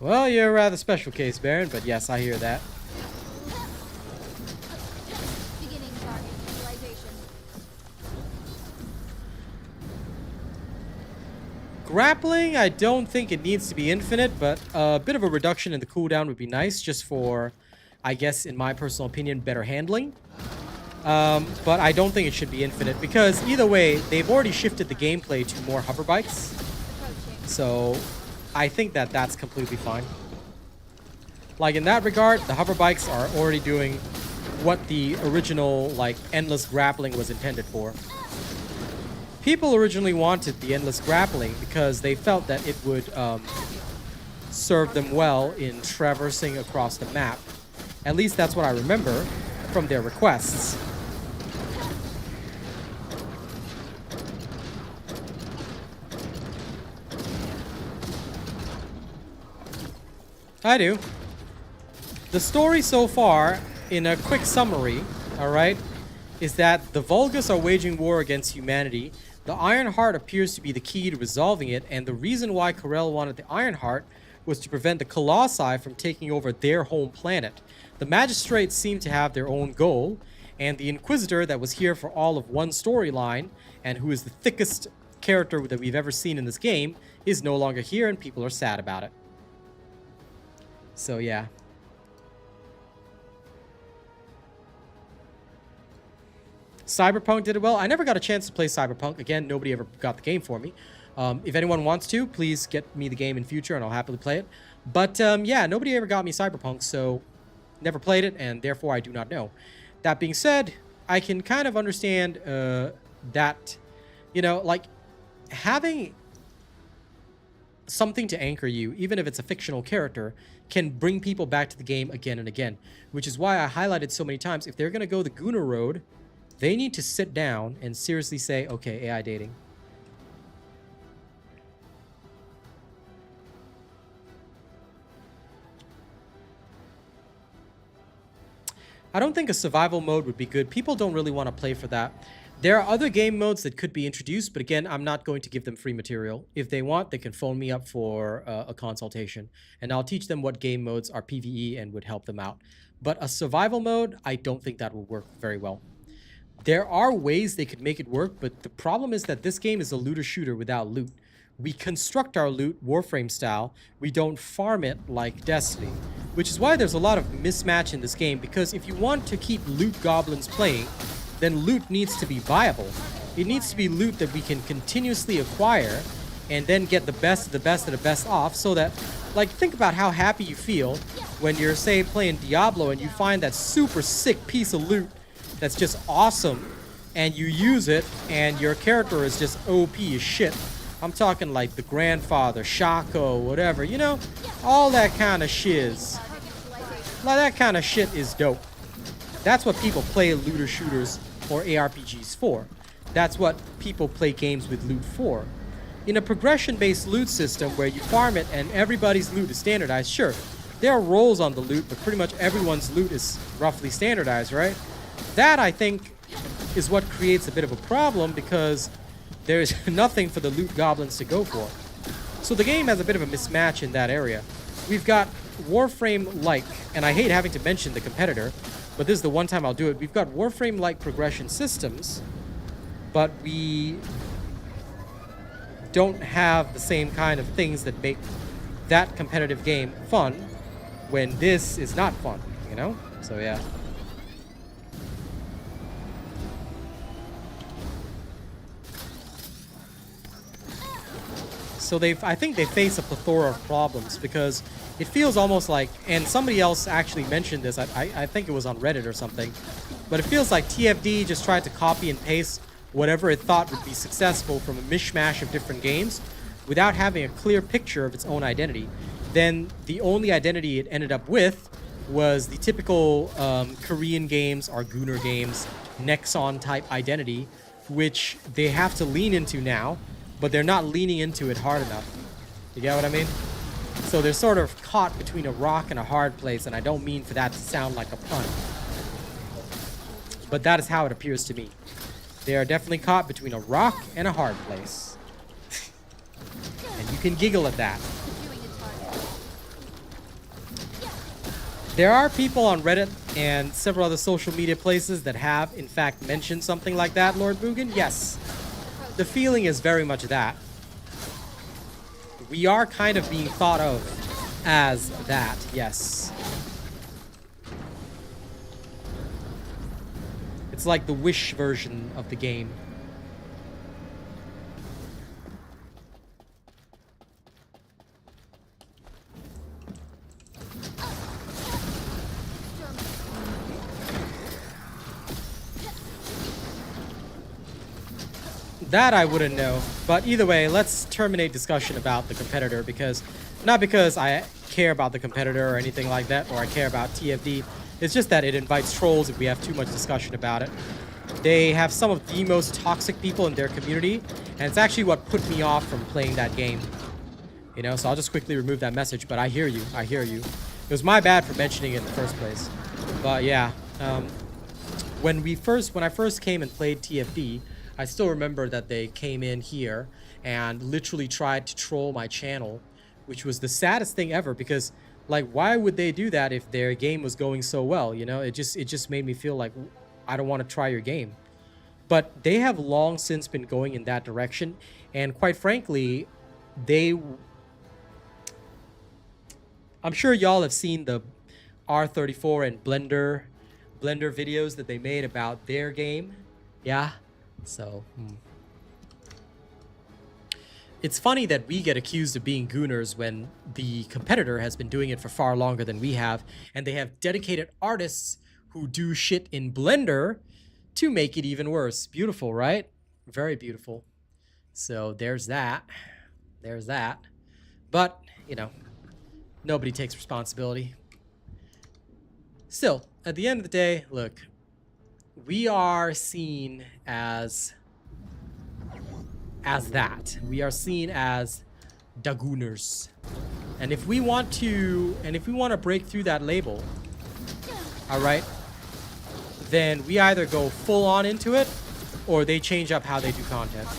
Well, you're a rather special case, Baron, but yes, I hear that. Beginning target utilization. Grappling, I don't think it needs to be infinite, but a bit of a reduction in the cooldown would be nice, just for, I guess, in my personal opinion, better handling. But I don't think it should be infinite, because either way, they've already shifted the gameplay to more hover bikes. So I think that that's completely fine. Like, in that regard, the hover bikes are already doing what the original, like, endless grappling was intended for. People originally wanted the endless grappling because they felt that it would serve them well in traversing across the map. At least that's what I remember from their requests. I do. The story so far, in a quick summary, alright, is that the Vulgus are waging war against humanity. The Iron Heart appears to be the key to resolving it, and the reason why Corel wanted the Iron Heart was to prevent the Colossi from taking over their home planet. The Magistrates seem to have their own goal, and the Inquisitor that was here for all of one storyline, and who is the thickest character that we've ever seen in this game, is no longer here, and people are sad about it. So yeah. Cyberpunk did it well. I never got a chance to play Cyberpunk. Again, nobody ever got the game for me. If anyone wants to, please get me the game in future and I'll happily play it. But yeah, nobody ever got me Cyberpunk, so never played it, and therefore I do not know. That being said, I can kind of understand that, you know, like, having something to anchor you, even if it's a fictional character, can bring people back to the game again and again. Which is why I highlighted so many times, if they're going to go the Gunnar road, they need to sit down and seriously say, okay, AI dating. I don't think a survival mode would be good. People don't really want to play for that. There are other game modes that could be introduced, but again, I'm not going to give them free material. If they want, they can phone me up for a consultation, and I'll teach them what game modes are PvE and would help them out. But a survival mode, I don't think that will work very well. There are ways they could make it work, but the problem is that this game is a looter shooter without loot. We construct our loot Warframe style. We don't farm it like Destiny, which is why there's a lot of mismatch in this game, because if you want to keep loot goblins playing, then loot needs to be viable. It needs to be loot that we can continuously acquire and then get the best of the best of the best off, so that, like, think about how happy you feel when you're, say, playing Diablo and you find that super sick piece of loot that's just awesome, and you use it, and your character is just OP as shit. I'm talking like the Grandfather, Shaco, whatever, you know? All that kind of shiz. Like, that kind of shit is dope. That's what people play looter shooters or ARPGs for. That's what people play games with loot for. In a progression-based loot system where you farm it and everybody's loot is standardized, sure, there are roles on the loot, but pretty much everyone's loot is roughly standardized, right? That, I think, is what creates a bit of a problem, because there's nothing for the loot goblins to go for. So the game has a bit of a mismatch in that area. We've got Warframe-like, and I hate having to mention the competitor, but this is the one time I'll do it. We've got Warframe-like progression systems, but we don't have the same kind of things that make that competitive game fun when this is not fun, you know? So yeah. So I think they face a plethora of problems, because it feels almost like, and somebody else actually mentioned this, I think it was on Reddit or something, but it feels like TFD just tried to copy and paste whatever it thought would be successful from a mishmash of different games without having a clear picture of its own identity. Then the only identity it ended up with was the typical Korean games or Gunnar games, Nexon type identity, which they have to lean into now, but they're not leaning into it hard enough. You get what I mean? So they're sort of caught between a rock and a hard place, and I don't mean for that to sound like a pun. But that is how it appears to me. They are definitely caught between a rock and a hard place. And you can giggle at that. There are people on Reddit and several other social media places that have, in fact, mentioned something like that, Lord Mugen. Yes, the feeling is very much that. We are kind of being thought of as that, yes. It's like the Wish version of the game. That I wouldn't know. But either way, let's terminate discussion about the competitor because, not because I care about the competitor or anything like that, or I care about TFD. It's just that it invites trolls if we have too much discussion about it. They have some of the most toxic people in their community, and it's actually what put me off from playing that game. You know, so I'll just quickly remove that message, but I hear you. I hear you. It was my bad for mentioning it in the first place. But yeah, when I first came and played TFD, I still remember that they came in here and literally tried to troll my channel, which was the saddest thing ever because, like, why would they do that if their game was going so well? You know, it just made me feel like I don't want to try your game. But they have long since been going in that direction, and quite frankly, I'm sure y'all have seen the R34 and Blender videos that they made about their game. Yeah. So, it's funny that we get accused of being gooners when the competitor has been doing it for far longer than we have, and they have dedicated artists who do shit in Blender to make it even worse. Beautiful, right? Very beautiful. So there's that. There's that. But, you know, nobody takes responsibility. Still, at the end of the day, look, we are seen as that. We are seen as Dagooners. And if we want to break through that label, all right, then we either go full on into it or they change up how they do content.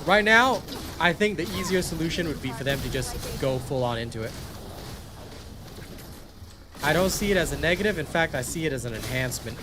Right now, I think the easier solution would be for them to just go full on into it. I don't see it as a negative. In fact, I see it as an enhancement.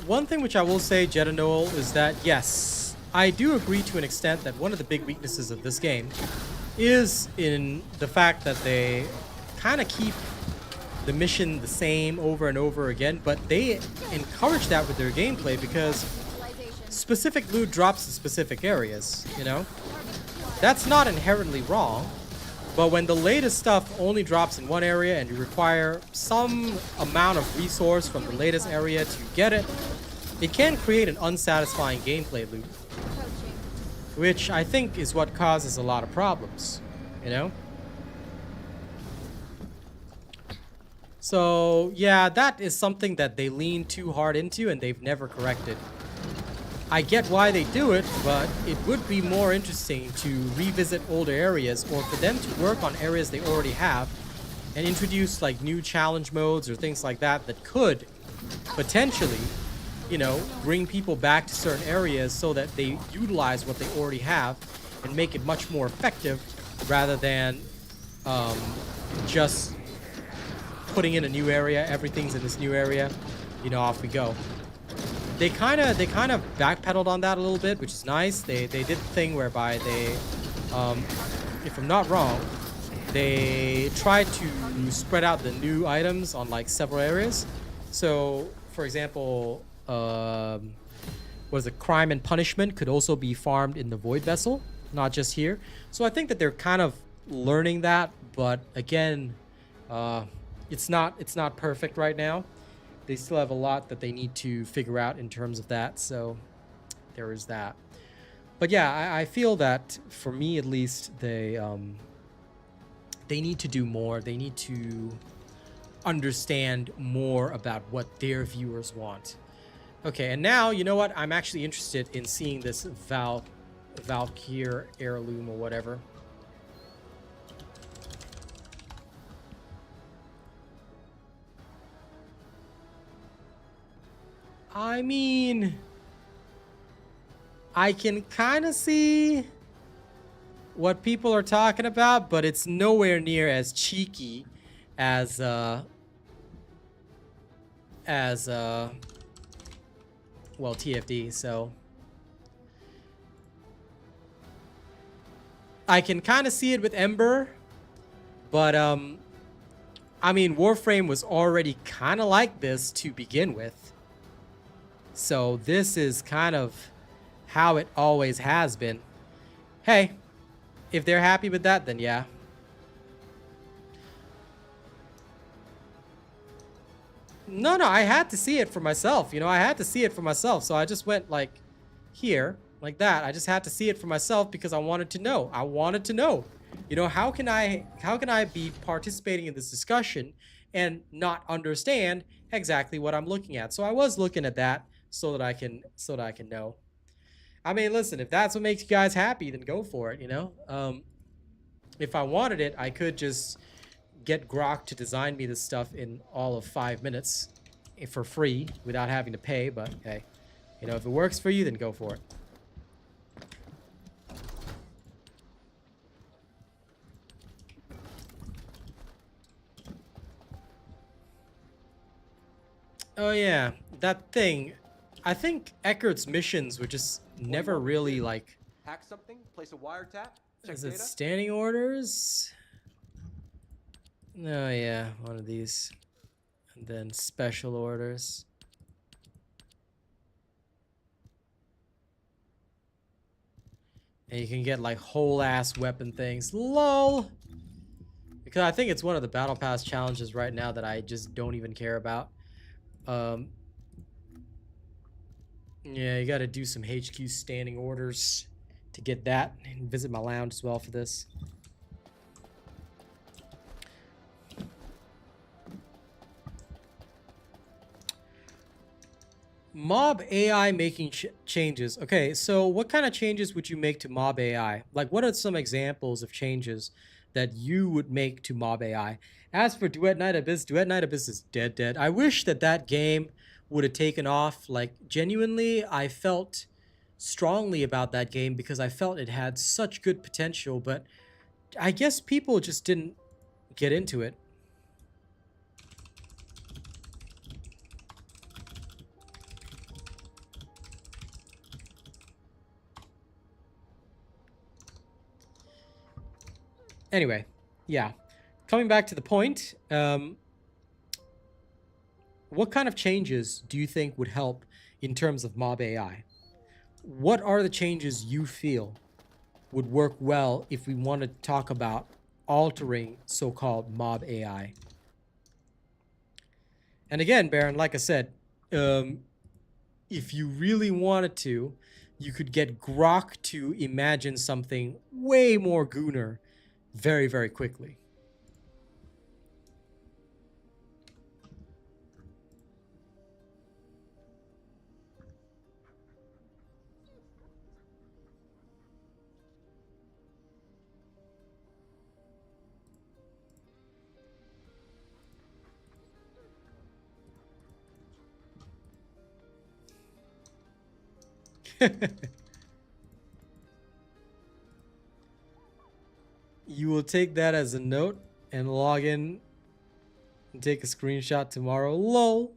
One thing which I will say, Jetta Noel, is that yes, I do agree to an extent that one of the big weaknesses of this game is in the fact that they kind of keep the mission the same over and over again, but they encourage that with their gameplay because specific loot drops in specific areas, you know? That's not inherently wrong, but when the latest stuff only drops in one area and you require some amount of resource from the latest area to get it, it can create an unsatisfying gameplay loop, which I think is what causes a lot of problems, you know? So yeah, that is something that they lean too hard into and they've never corrected. I get why they do it, but it would be more interesting to revisit older areas or for them to work on areas they already have and introduce like new challenge modes or things like that that could potentially, you know, bring people back to certain areas so that they utilize what they already have and make it much more effective rather than just putting in a new area. Everything's in this new area, you know, off we go. They kind of backpedaled on that a little bit, which is nice. They did the thing whereby they, if I'm not wrong, they tried to spread out the new items on like several areas. So, for example, was it crime and punishment could also be farmed in the void vessel, not just here. So I think that they're kind of learning that, but again, it's not perfect right now. They still have a lot that they need to figure out in terms of that. So there is that. But yeah, I feel that for me at least, they need to do more. They need to understand more about what their viewers want. Okay, and now, you know what? I'm actually interested in seeing this Valkyr heirloom or whatever. I mean, I can kind of see what people are talking about, but it's nowhere near as cheeky as well, TFD. So I can kind of see it with Ember, but I mean, Warframe was already kind of like this to begin with. So this is kind of how it always has been. Hey, if they're happy with that, then yeah. No, I had to see it for myself. You know, I had to see it for myself. So I just went like here, like that. I just had to see it for myself because I wanted to know. I wanted to know. You know, how can I be participating in this discussion and not understand exactly what I'm looking at? So I was looking at that so that I can know. I mean, listen, if that's what makes you guys happy, then go for it, you know? If I wanted it, I could just get Grok to design me this stuff in all of 5 minutes for free without having to pay, but hey, you know, if it works for you, then go for it. Oh yeah, that thing. I think Eckert's missions were just never really like... Hack something, place a wiretap, check Is it data. standing orders? No, yeah, one of these. And then special orders. And you can get like whole ass weapon things. LOL! Because I think it's one of the Battle Pass challenges right now that I just don't even care about. Yeah, you gotta do some HQ standing orders to get that. And visit my lounge as well for this. Mob AI making changes. Okay, so what kind of changes would you make to Mob AI? Like, what are some examples of changes that you would make to Mob AI? As for Duet Night Abyss is dead. I wish that that game would have taken off. Like, genuinely, I felt strongly about that game because I felt it had such good potential, but I guess people just didn't get into it. Anyway, yeah. Coming back to the point, what kind of changes do you think would help in terms of Mob AI? What are the changes you feel would work well if we want to talk about altering so-called Mob AI? And again, Baron, like I said, if you really wanted to, you could get Grok to imagine something way more gooner very, very quickly. You will take that as a note and log in and take a screenshot tomorrow. Lol.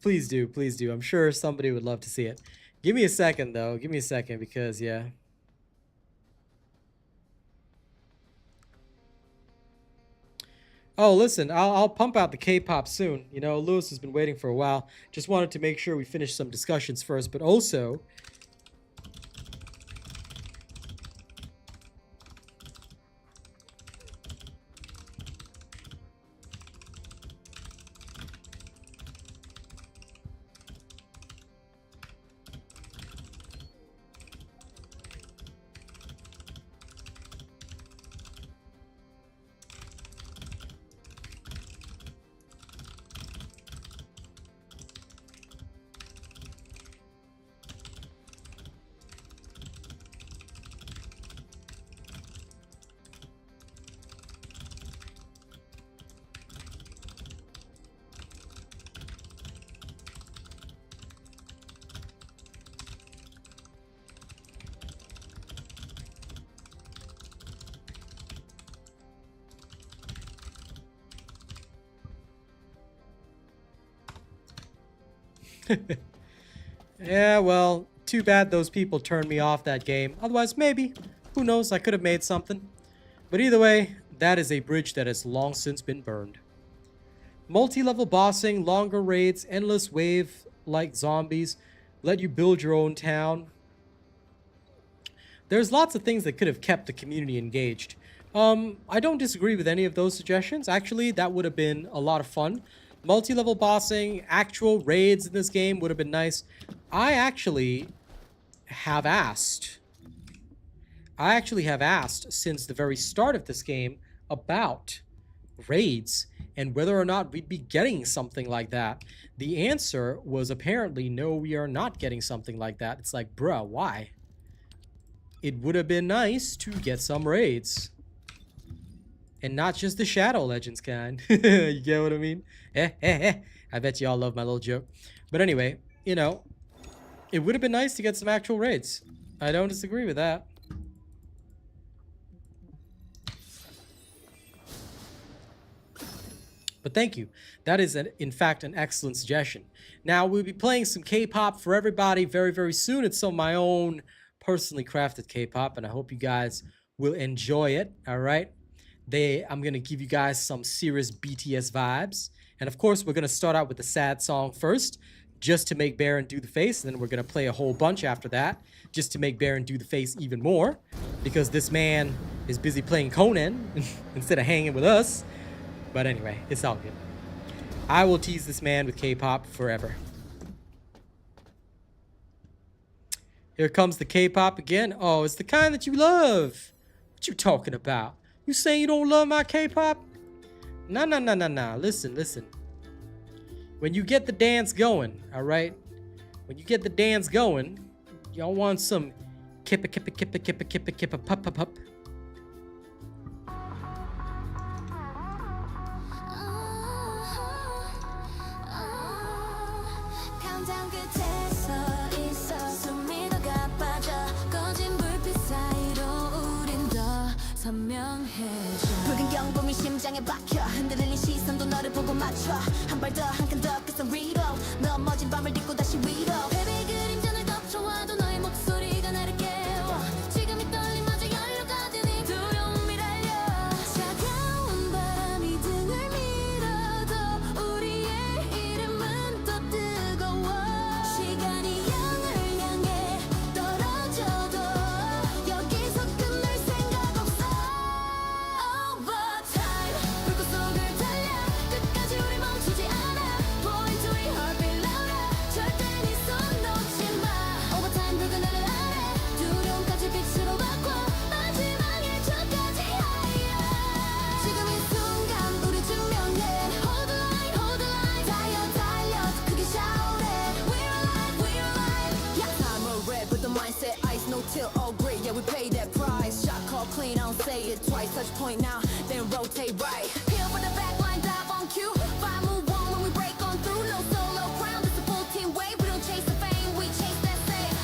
Please do, please do. I'm sure somebody would love to see it. Give me a second though. Give me a second because yeah. Oh, listen, I'll pump out the K-pop soon. You know, Lewis has been waiting for a while. Just wanted to make sure we finish some discussions first, but also yeah, well, too bad those people turned me off that game. Otherwise, maybe, who knows, I could have made something. But either way, that is a bridge that has long since been burned. Multi-level bossing, longer raids, endless wave-like zombies, let you build your own town. There's lots of things that could have kept the community engaged. I don't disagree with any of those suggestions. Actually, that would have been a lot of fun. Multi-level bossing, actual raids in this game would have been nice. I actually have asked since the very start of this game about raids and whether or not we'd be getting something like that. The answer was apparently no, we are not getting something like that. It's like, bruh, why? It would have been nice to get some raids. And not just the Shadow Legends kind. You get what I mean? I bet you all love my little joke. But anyway, you know, it would have been nice to get some actual raids. I don't disagree with that. But thank you. That is, in fact, an excellent suggestion. Now, we'll be playing some K-pop for everybody very, very soon. It's some of my own personally crafted K-pop, and I hope you guys will enjoy it, all right? I'm going to give you guys some serious BTS vibes. And of course, we're going to start out with the sad song first, just to make Baron do the face. And then we're going to play a whole bunch after that, just to make Baron do the face even more. Because this man is busy playing Conan instead of hanging with us. But anyway, it's all good. I will tease this man with K-pop forever. Here comes the K-pop again. Oh, it's the kind that you love. What you talking about? You saying you don't love my K-pop? Nah. Listen. When you get the dance going, all right? When you get the dance going, y'all want some kippa pup. 감정 끝에서 있어 숨이 더 가빠져 꺼진 불빛 사이로 우린 더 선명해져 붉은 경bom이 심장에 박혀 흔들리는 시선도 너를 보고 맞춰 한 발 더 한 칸 더 끝선 위로 넘어진 밤을 딛고 다시 위로 베베 그림자를 덮쳐와도 너의 목소리가 나를 깨워 지금 이 떨림마저 연료가 되니 두려움이 달려 차가운 바람이 등을 밀어도 우리의 이름은 또 뜨거워 시간이 양을 향해 떨어져도 여기서 끝날 생각 없어 Overtime 불꽃 속을 달려 끝까지 우리 멈추지 않아 Point to your heartbeat louder 절대 네 손 놓지 마 Overtime 붉은 하늘 아래 두려움까지 빛으로 바꿔 마지막에 저까지 higher 지금 이 순간 우리 증명해 Hold the line 달려 더 크게 shout it We're alive Yeah I'm a red with the mindset ice no till all great Yeah we pay that price Shot call clean I don't say it twice Touch point now then rotate right Peel for the back line dive on cue Five move on when we break on through No solo crown it's a full team wave We don't chase the fame we chase that fame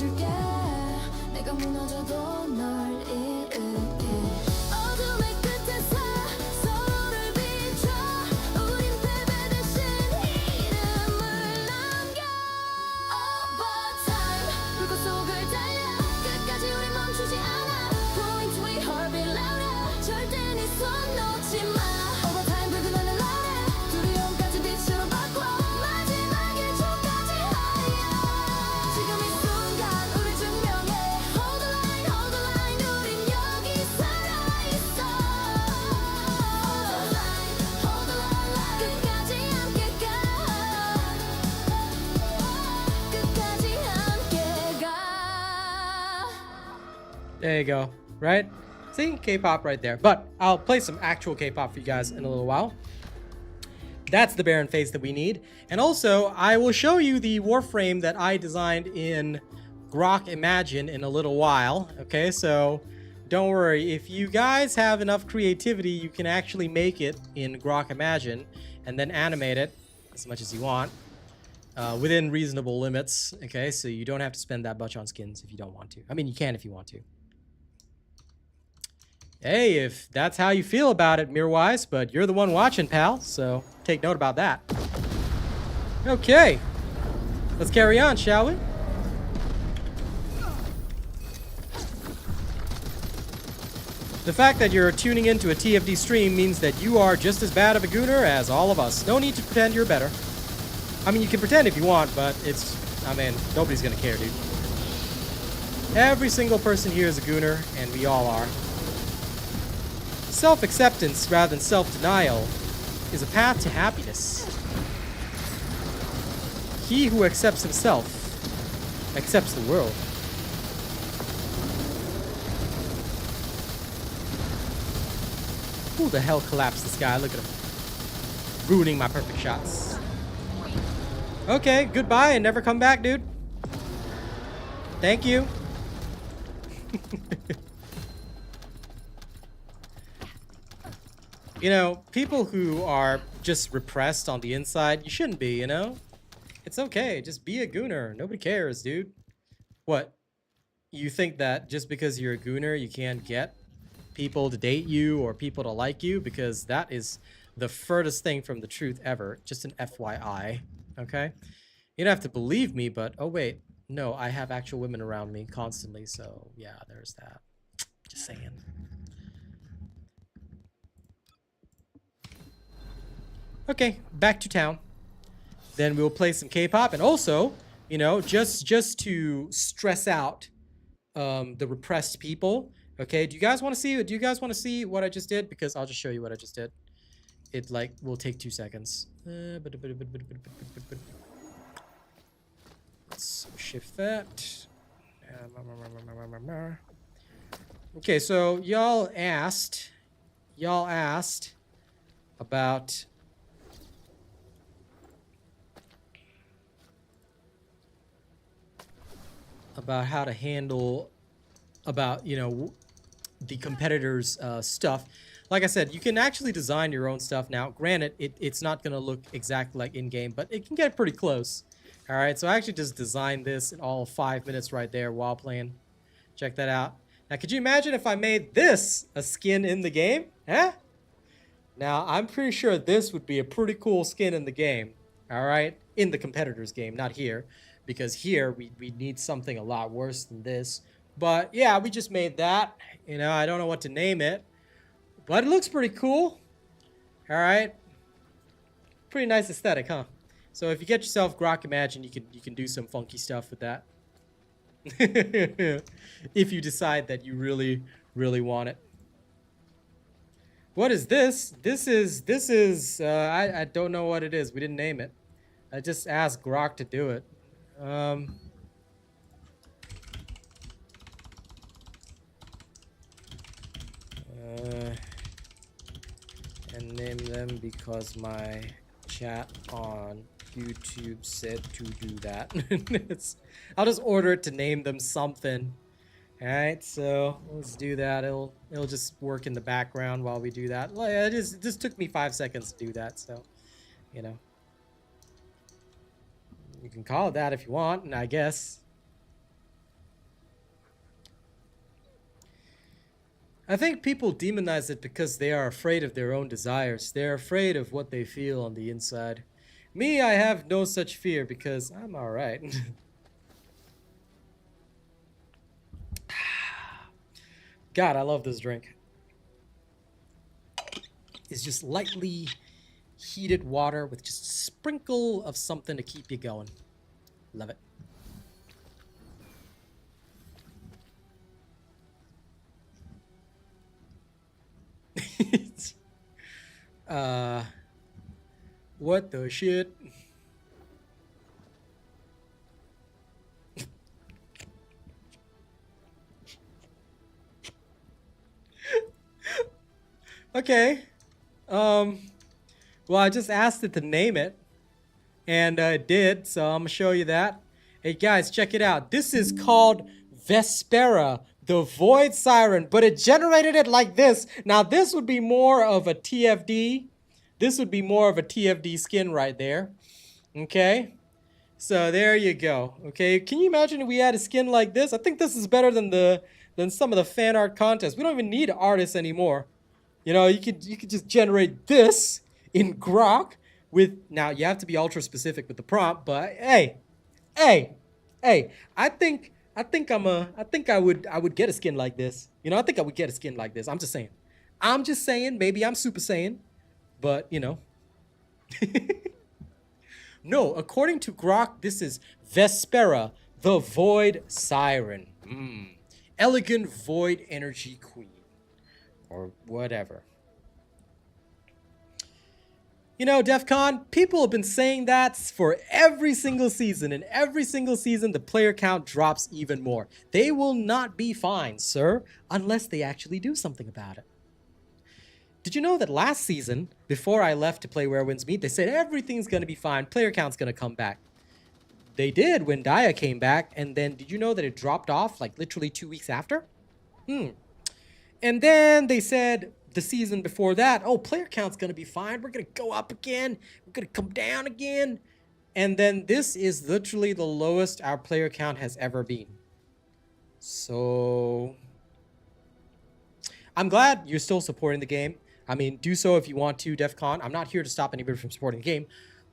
지켜줄게 내가 무너져도 널 일으켜 어둠의 끝에서 서로를 비춰 우린 패배 대신 이름을 남겨 Overtime 불꽃 속을 달려 끝까지 우린 멈추지 않아 Point we heartbeat louder 절대 네 손 놓지 마 Overtime 불끈 하늘 아래 두려움까지 빛으로 바꿔 마지막 1초까지 higher 지금 이 순간 우리 증명해 Hold the line hold the line 우린 여기 살아있어 Hold the line 끝까지 함께 가 끝까지 함께 가 There you go. Right? See? K-pop right there. But I'll play some actual K-pop for you guys in a little while. That's the Baron face that we need. And also, I will show you the Warframe that I designed in Grok Imagine in a little while. Okay, so don't worry. If you guys have enough creativity, you can actually make it in Grok Imagine and then animate it as much as you want within reasonable limits. Okay, so you don't have to spend that much on skins if you don't want to. I mean, you can if you want to. Hey, if that's how you feel about it, Mirwise, but you're the one watching, pal, so take note about that. Okay, let's carry on, shall we? The fact that you're tuning into a TFD stream means that you are just as bad of a gooner as all of us. No need to pretend you're better. I mean, you can pretend if you want, but I mean, nobody's gonna care, dude. Every single person here is a gooner, and we all are. Self-acceptance rather than self-denial is a path to happiness. He who accepts himself accepts the world. Who the hell collapsed this guy? Look at him. Ruining my perfect shots. Okay, goodbye and never come back, dude. Thank you. You know, people who are just repressed on the inside, you shouldn't be, you know? It's okay, just be a gooner. Nobody cares, dude. What? You think that just because you're a gooner, you can't get people to date you or people to like you? Because that is the furthest thing from the truth ever. Just an FYI, okay? You don't have to believe me, but oh wait. No, I have actual women around me constantly, so yeah, there's that. Just saying. Okay, back to town. Then we'll play some K-pop, and also, you know, just to stress out the repressed people. Okay, do you guys want to see? Do you guys want to see what I just did? Because I'll just show you what I just did. It like will take 2 seconds. Let's shift that. Okay, so y'all asked about how to handle you know, the competitors' stuff. Like I said, you can actually design your own stuff now. Granted, it's not gonna look exactly like in-game, but it can get pretty close. All right, so I actually just designed this in all 5 minutes right there while playing. Check that out. Now, could you imagine if I made this a skin in the game? Huh? Now, I'm pretty sure this would be a pretty cool skin in the game. All right, in the competitors' game, not here. Because here, we need something a lot worse than this. But, yeah, we just made that. You know, I don't know what to name it. But it looks pretty cool. All right. Pretty nice aesthetic, huh? So if you get yourself Grok Imagine, you can do some funky stuff with that. If you decide that you really, really want it. What is this? This is I don't know what it is. We didn't name it. I just asked Grok to do it. And name them because my chat on YouTube said to do that. I'll just order it to name them something. All right, so let's do that. It'll just work in the background while we do that. It just took me 5 seconds to do that, so you know. You can call it that if you want, and I guess. I think people demonize it because they are afraid of their own desires. They're afraid of what they feel on the inside. Me, I have no such fear because I'm alright. God, I love this drink. It's just lightly heated water with just a sprinkle of something to keep you going. Love it. What the shit? Okay. Well, I just asked it to name it, and it did, so I'm gonna show you that. Hey guys, check it out. This is called Vespera, the Void Siren, but it generated it like this. Now, this would be more of a TFD. This would be more of a TFD skin right there. Okay? So there you go. Okay, can you imagine if we had a skin like this? I think this is better than some of the fan art contests. We don't even need artists anymore. You know, you could just generate this in Grok with, now you have to be ultra specific with the prompt, but hey, I think I would get a skin like this. You know, I think I would get a skin like this. I'm just saying, maybe I'm Super Saiyan, but you know. No, according to Grok, this is Vespera, the Void Siren. Elegant Void Energy Queen. Or whatever. You know, DEF CON, people have been saying that for every single season, and every single season the player count drops even more. They will not be fine, sir, unless they actually do something about it. Did you know that last season, before I left to play Where Winds Meet, they said everything's going to be fine, player count's going to come back. They did when Daya came back, and then did you know that it dropped off like literally 2 weeks after? And then they said the season before that, oh, player count's going to be fine. We're going to go up again. We're going to come down again. And then this is literally the lowest our player count has ever been. So I'm glad you're still supporting the game. I mean, do so if you want to, DEF CON. I'm not here to stop anybody from supporting the game.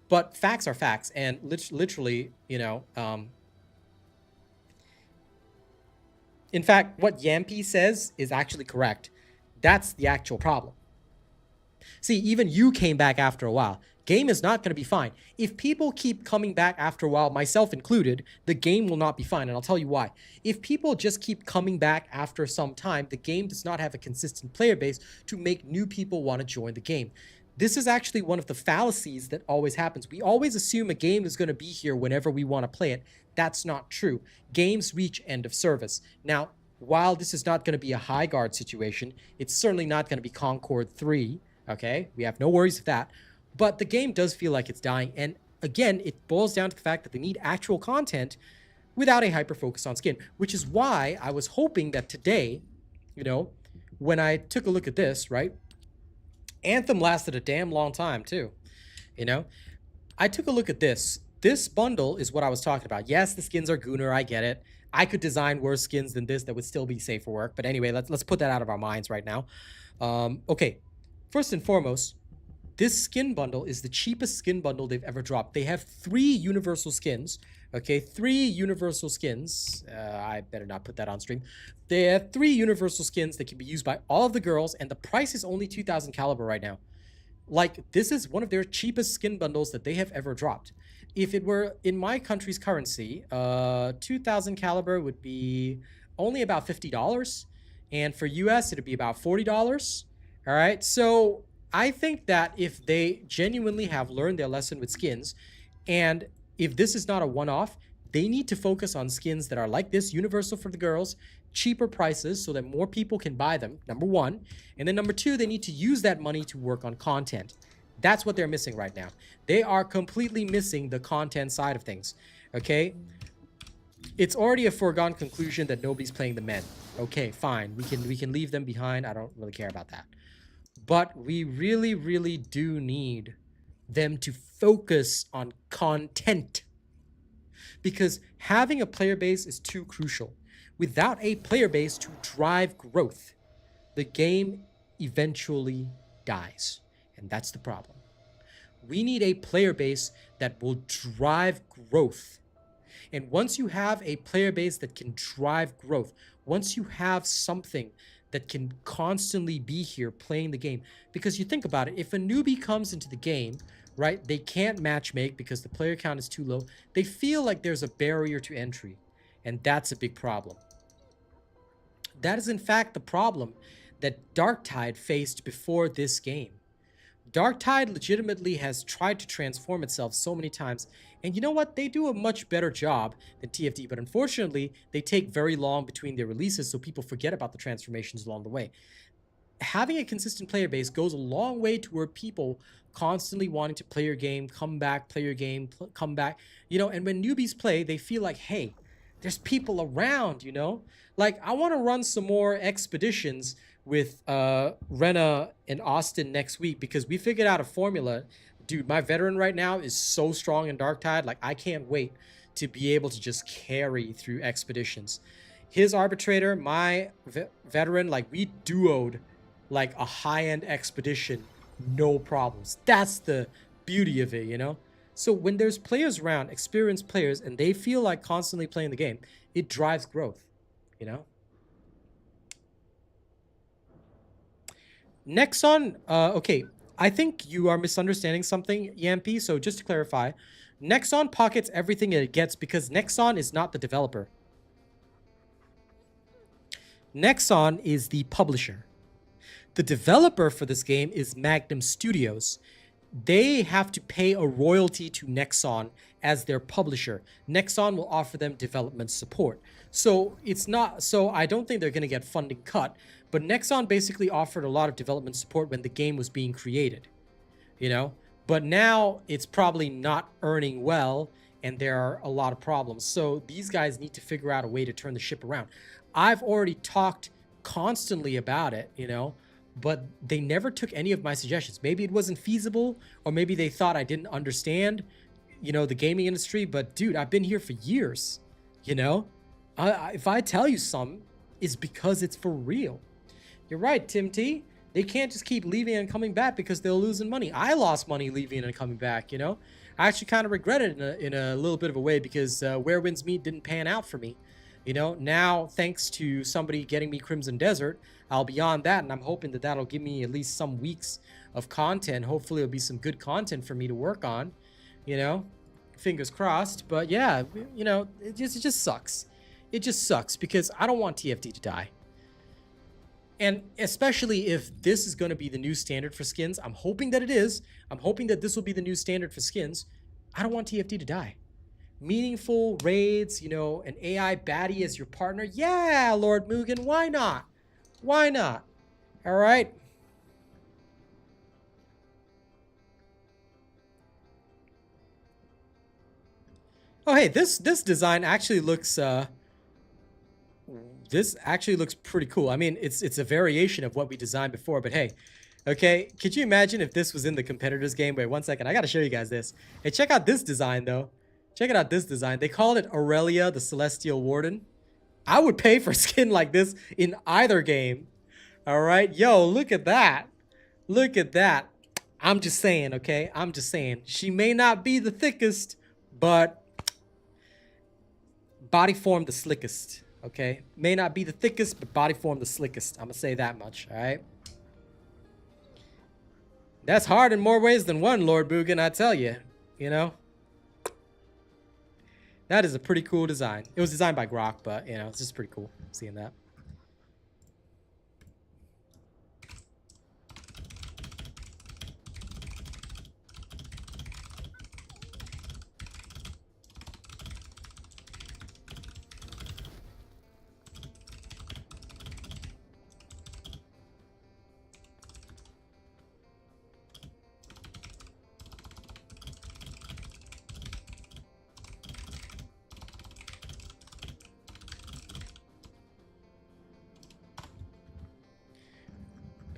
But facts are facts. And literally, you know, in fact, what Yampy says is actually correct. That's the actual problem. See, even you came back after a while. Game is not going to be fine. If people keep coming back after a while, myself included, the game will not be fine, and I'll tell you why. If people just keep coming back after some time, the game does not have a consistent player base to make new people want to join the game. This is actually one of the fallacies that always happens. We always assume a game is going to be here whenever we want to play it. That's not true. Games reach end of service. Now, while this is not going to be a high guard situation, it's certainly not going to be Concord 3, okay? We have no worries with that. But the game does feel like it's dying. And again, it boils down to the fact that they need actual content without a hyper focus on skin, which is why I was hoping that today, you know, when I took a look at this, right? Anthem lasted a damn long time too, you know? I took a look at this. This bundle is what I was talking about. Yes, the skins are Gunnar, I get it. I could design worse skins than this that would still be safe for work. But anyway, let's put that out of our minds right now. Okay, first and foremost, this skin bundle is the cheapest skin bundle they've ever dropped. They have 3 universal skins. Okay, 3 universal skins. I better not put that on stream. They have 3 universal skins that can be used by all of the girls, and the price is only 2,000 caliber right now. Like, this is one of their cheapest skin bundles that they have ever dropped. If it were in my country's currency, 2,000 caliber would be only about $50. And for US, it'd be about $40. All right, so I think that if they genuinely have learned their lesson with skins, and if this is not a one-off, they need to focus on skins that are like this, universal for the girls, cheaper prices so that more people can buy them, number one. And then number two, they need to use that money to work on content. That's what they're missing right now. They are completely missing the content side of things, okay? It's already a foregone conclusion that nobody's playing the men. Okay, fine. We can leave them behind. I don't really care about that. But we really, really do need them to focus on content. Because having a player base is too crucial. Without a player base to drive growth, the game eventually dies. And that's the problem. We need a player base that will drive growth. And once you have a player base that can drive growth, once you have something that can constantly be here playing the game, because you think about it, if a newbie comes into the game, right, they can't matchmake because the player count is too low. They feel like there's a barrier to entry, and that's a big problem. That is in fact the problem that Darktide faced before this game. Darktide legitimately has tried to transform itself so many times, and you know what? They do a much better job than TFD, but unfortunately, they take very long between their releases, so people forget about the transformations along the way. Having a consistent player base goes a long way toward people constantly wanting to play your game, come back, play your game, come back, you know, and when newbies play, they feel like, hey, there's people around, you know? Like, I want to run some more expeditions with Rena and Austin next week because we figured out a formula. Dude, my veteran right now is so strong in Darktide. Like, I can't wait to be able to just carry through expeditions. His arbitrator, my veteran, like, we duoed like a high-end expedition, no problems. That's the beauty of it, you know? So when there's players around, experienced players, and they feel like constantly playing the game, it drives growth, you know? Nexon, okay, I think you are misunderstanding something, Yampi, so just to clarify, Nexon pockets everything it gets because Nexon is not the developer. Nexon is the publisher. The developer for this game is Magnum Studios. They have to pay a royalty to Nexon as their publisher. Nexon will offer them development support. So it's not, so I don't think they're going to get funding cut, but Nexon basically offered a lot of development support when the game was being created, you know? But now it's probably not earning well and there are a lot of problems. So these guys need to figure out a way to turn the ship around. I've already talked constantly about it, you know, but they never took any of my suggestions. Maybe it wasn't feasible, or maybe they thought I didn't understand, you know, the gaming industry. But dude, I've been here for years, you know? If I tell you something, it's because it's for real. You're right, Tim T. They can't just keep leaving and coming back because they're losing money. I lost money leaving and coming back, you know? I actually kind of regret it in a little bit of a way because Where Winds Meet didn't pan out for me. You know, now thanks to somebody getting me Crimson Desert, I'll be on that, and I'm hoping that that'll give me at least some weeks of content. Hopefully it'll be some good content for me to work on, you know, fingers crossed. But yeah, you know, it just sucks. It just sucks because I don't want TFD to die. And especially if this is going to be the new standard for skins, I'm hoping that it is. I'm hoping that this will be the new standard for skins. I don't want TFD to die. Meaningful raids, you know, an AI baddie as your partner. Yeah, Lord Mugen, why not? Why not? All right. Oh, hey, this design actually looks this actually looks pretty cool. I mean, it's a variation of what we designed before, but hey, okay, could you imagine if this was in the competitors game? Wait, 1 second. I got to show you guys this. Hey, check out this design though. Check it out, this design. They called it Aurelia, the Celestial Warden. I would pay for a skin like this in either game. All right, yo, look at that. Look at that. I'm just saying, okay? I'm just saying. She may not be the thickest, but body form the slickest, okay? May not be the thickest, but body form the slickest. I'm gonna say that much, all right? That's hard in more ways than one, Lord Bugan, I tell you, you know? That is a pretty cool design. It was designed by Grok, but, you know, it's just pretty cool seeing that.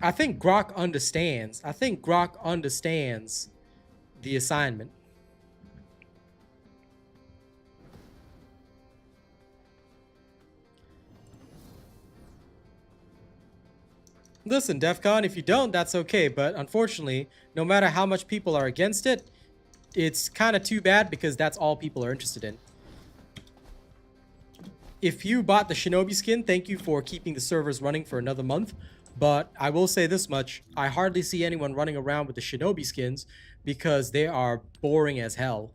I think Grok understands. I think Grok understands the assignment. Listen, DEF CON, if you don't, that's okay. But unfortunately, no matter how much people are against it, it's kind of too bad because that's all people are interested in. If you bought the Shinobi skin, thank you for keeping the servers running for another month. But I will say this much, I hardly see anyone running around with the Shinobi skins because they are boring as hell.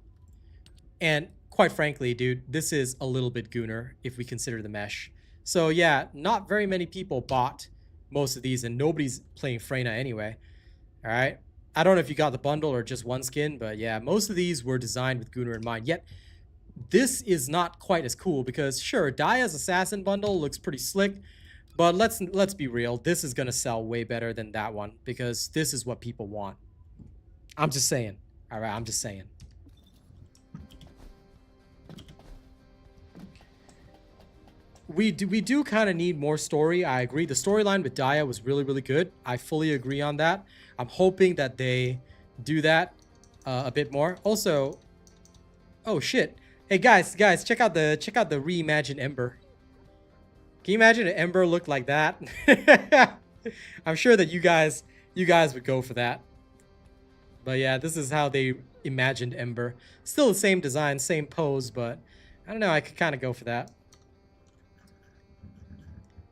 And quite frankly, dude, this is a little bit gooner if we consider the mesh. So yeah, not very many people bought most of these and nobody's playing Freyna anyway. All right. I don't know if you got the bundle or just one skin, but yeah, most of these were designed with gooner in mind. Yet this is not quite as cool because sure, Daya's assassin bundle looks pretty slick, but let's be real, this is gonna sell way better than that one because this is what people want. I'm just saying. All right, I'm just saying. We do kind of need more story. I agree. The storyline with Daya was really, really good. I fully agree on that. I'm hoping that they do that a bit more. Also, oh shit. Hey guys, check out the reimagined Ember. Can you imagine an Ember looked like that? I'm sure that you guys would go for that. But yeah, this is how they imagined Ember. Still the same design, same pose, but I don't know, I could kind of go for that.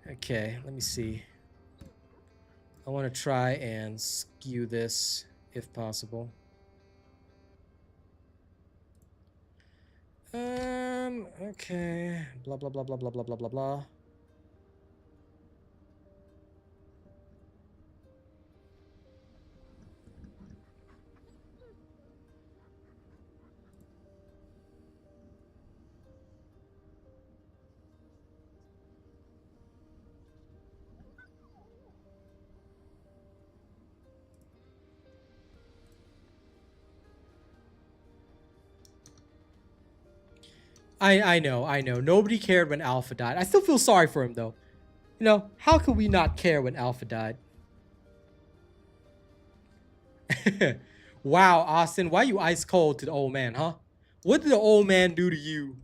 Okay, let me see. I want to try and skew this if possible. Okay. Blah, blah, blah, blah, blah, blah, blah, blah, blah. I know. Nobody cared when Alpha died. I still feel sorry for him, though. You know, how could we not care when Alpha died? Wow, Austin, why you ice cold to the old man, huh? What did the old man do to you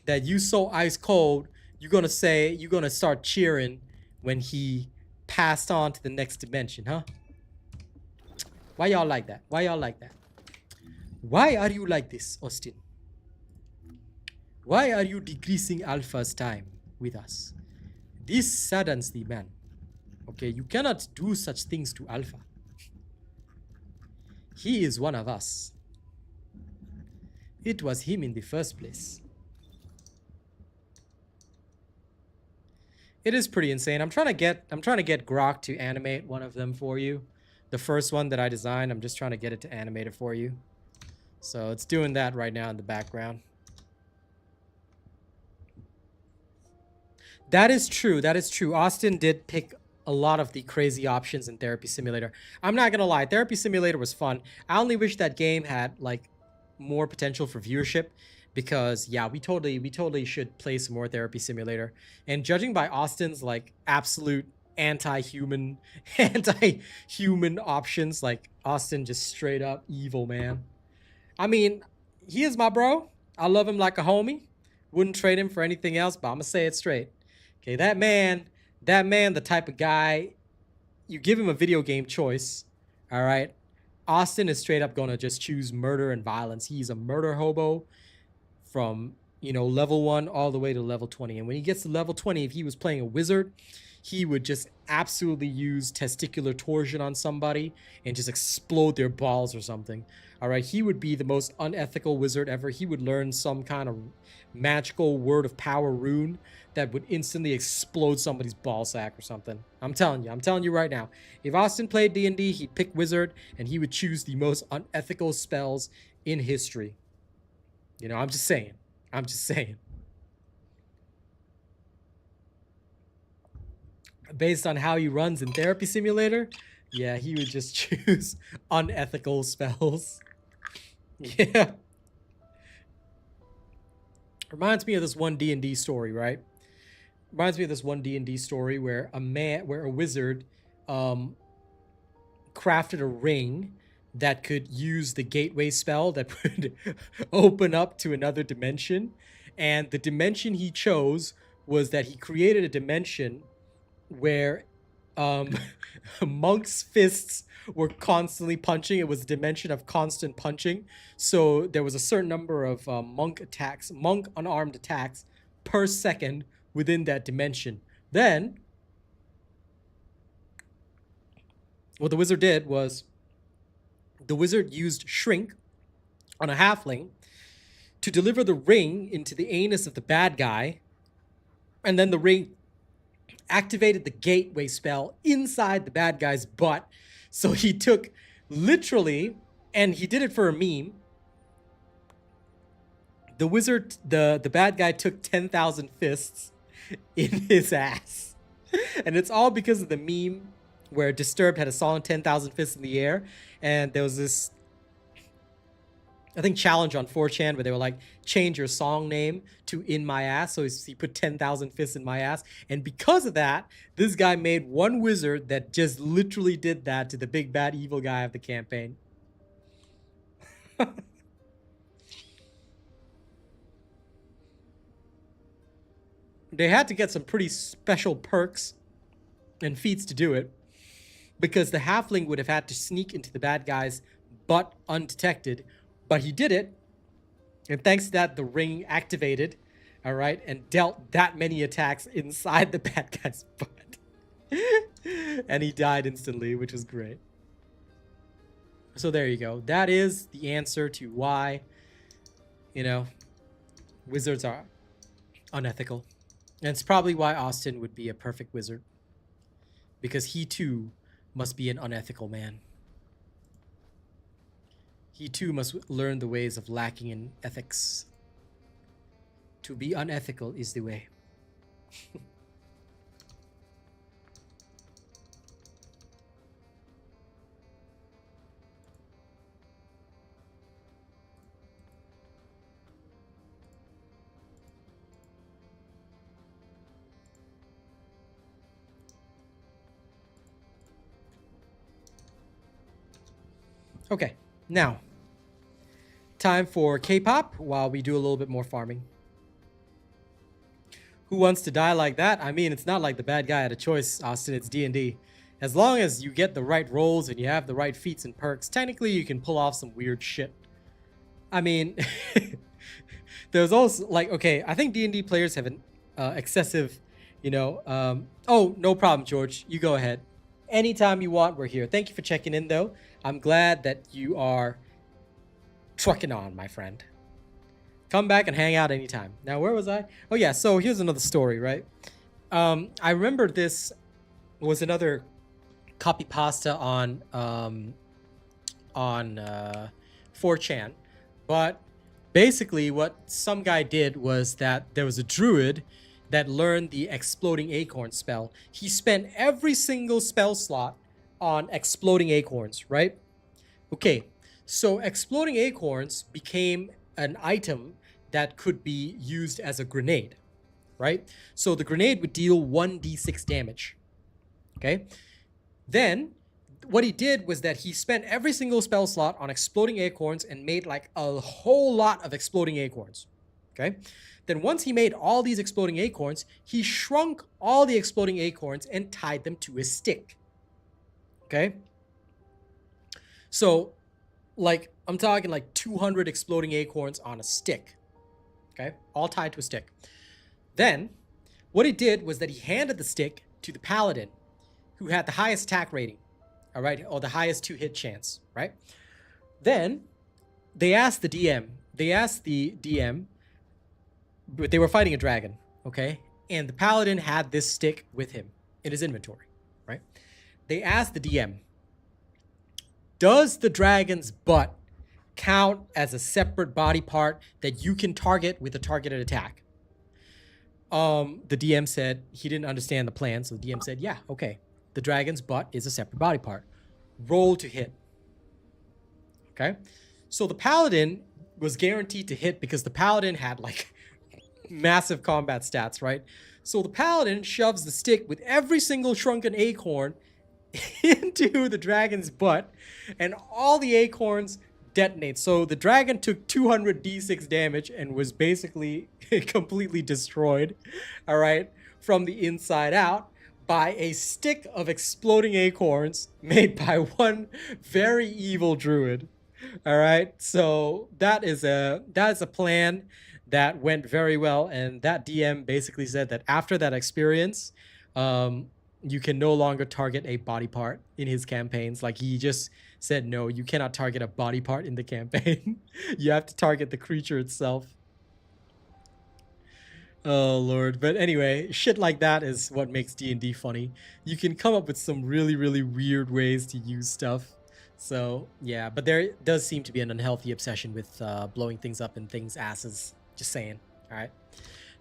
that you so ice cold, you're gonna start cheering when he passed on to the next dimension, huh? Why y'all like that? Why y'all like that? Why are you like this, Austin? Why are you decreasing Alpha's time with us? This saddens the man. Okay, you cannot do such things to Alpha. He is one of us. It was him in the first place. It is pretty insane. I'm trying to get Grok to animate one of them for you. The first one that I designed, I'm just trying to get it to animate it for you. So it's doing that right now in the background. That is true. That is true. Austin did pick a lot of the crazy options in Therapy Simulator. I'm not gonna lie, Therapy Simulator was fun. I only wish that game had like more potential for viewership because yeah, we totally should play some more Therapy Simulator. And judging by Austin's like absolute anti-human options, like Austin just straight up evil, man. I mean, he is my bro. I love him like a homie. Wouldn't trade him for anything else, but I'm gonna say it straight. Okay, that man, the type of guy, you give him a video game choice, all right? Austin is straight up gonna just choose murder and violence. He's a murder hobo from, you know, level 1 all the way to level 20. And when he gets to level 20, if he was playing a wizard, he would just absolutely use testicular torsion on somebody and just explode their balls or something. All right, he would be the most unethical wizard ever. He would learn some kind of magical word of power rune that would instantly explode somebody's ball sack or something. I'm telling you right now. If Austin played D&D, he'd pick wizard and he would choose the most unethical spells in history. You know, I'm just saying. Based on how he runs in Therapy Simulator, yeah, he would just choose unethical spells. Yeah. Reminds me of this one D&D story, right? Reminds me of this one D&D story where a wizard crafted a ring that could use the gateway spell that would open up to another dimension. And the dimension he chose was that he created a dimension where Monk's fists were constantly punching. It was a dimension of constant punching. So there was a certain number of monk unarmed attacks per second within that dimension. Then, what the wizard did was the wizard used Shrink on a halfling to deliver the ring into the anus of the bad guy, and then the ring activated the gateway spell inside the bad guy's butt. So he took literally, and he did it for a meme. The wizard, the bad guy took 10,000 fists in his ass. And it's all because of the meme where Disturbed had a solid 10,000 fists in the air. And there was this, I think, challenge on 4chan where they were like, change your song name to In My Ass. So he put 10,000 fists in my ass. And because of that, this guy made one wizard that just literally did that to the big bad evil guy of the campaign. They had to get some pretty special perks and feats to do it, because the halfling would have had to sneak into the bad guy's butt undetected. But he did it, and thanks to that, the ring activated, all right, and dealt that many attacks inside the bad guy's butt. And he died instantly, which was great. So there you go. That is the answer to why, wizards are unethical. And it's probably why Austin would be a perfect wizard, because he too must be an unethical man. He too must learn the ways of lacking in ethics. To be unethical is the way. Okay, now, time for K-pop while we do a little bit more farming. Who wants to die like that? I mean, it's not like the bad guy had a choice, Austin. It's D&D. As long as you get the right rolls and you have the right feats and perks, technically you can pull off some weird shit. I mean, there's also, like, okay, I think D&D players have an excessive, oh, no problem, George. You go ahead. Anytime you want, we're here. Thank you for checking in, though. I'm glad that you are trucking on, my friend. Come back and hang out anytime. Now, where was I? Oh, yeah, so here's another story, right? I remember this was another copy pasta on 4chan. But basically what some guy did was that there was a druid that learned the Exploding Acorn spell. He spent every single spell slot on Exploding Acorns, right? Okay, so Exploding Acorns became an item that could be used as a grenade, right? So the grenade would deal 1d6 damage, okay? Then what he did was that he spent every single spell slot on Exploding Acorns and made like a whole lot of Exploding Acorns, okay? Then once he made all these Exploding Acorns, he shrunk all the Exploding Acorns and tied them to a stick, okay? So, like, I'm talking like 200 Exploding Acorns on a stick, okay? All tied to a stick. Then, what he did was that he handed the stick to the paladin, who had the highest attack rating, all right? Or the highest 2-hit chance, right? Then, they asked the DM, but they were fighting a dragon, okay? And the paladin had this stick with him in his inventory, right? They asked the DM, does the dragon's butt count as a separate body part that you can target with a targeted attack? The DM said he didn't understand the plan, so the DM said, yeah, okay. The dragon's butt is a separate body part. Roll to hit. Okay? So the paladin was guaranteed to hit because the paladin had like massive combat stats, right? So the paladin shoves the stick with every single shrunken acorn into the dragon's butt, and all the acorns detonate. So the dragon took 200 d6 damage and was basically completely destroyed, all right, from the inside out. by a stick of exploding acorns made by one very evil druid. All right, so that is a plan that went very well, and that DM basically said that after that experience, you can no longer target a body part in his campaigns. Like, he just said, no, you cannot target a body part in the campaign. You have to target the creature itself. Oh Lord. But anyway, shit like that is what makes D&D funny. You can come up with some really, really weird ways to use stuff. So yeah, but there does seem to be an unhealthy obsession with blowing things up in things' asses. Just saying. All right.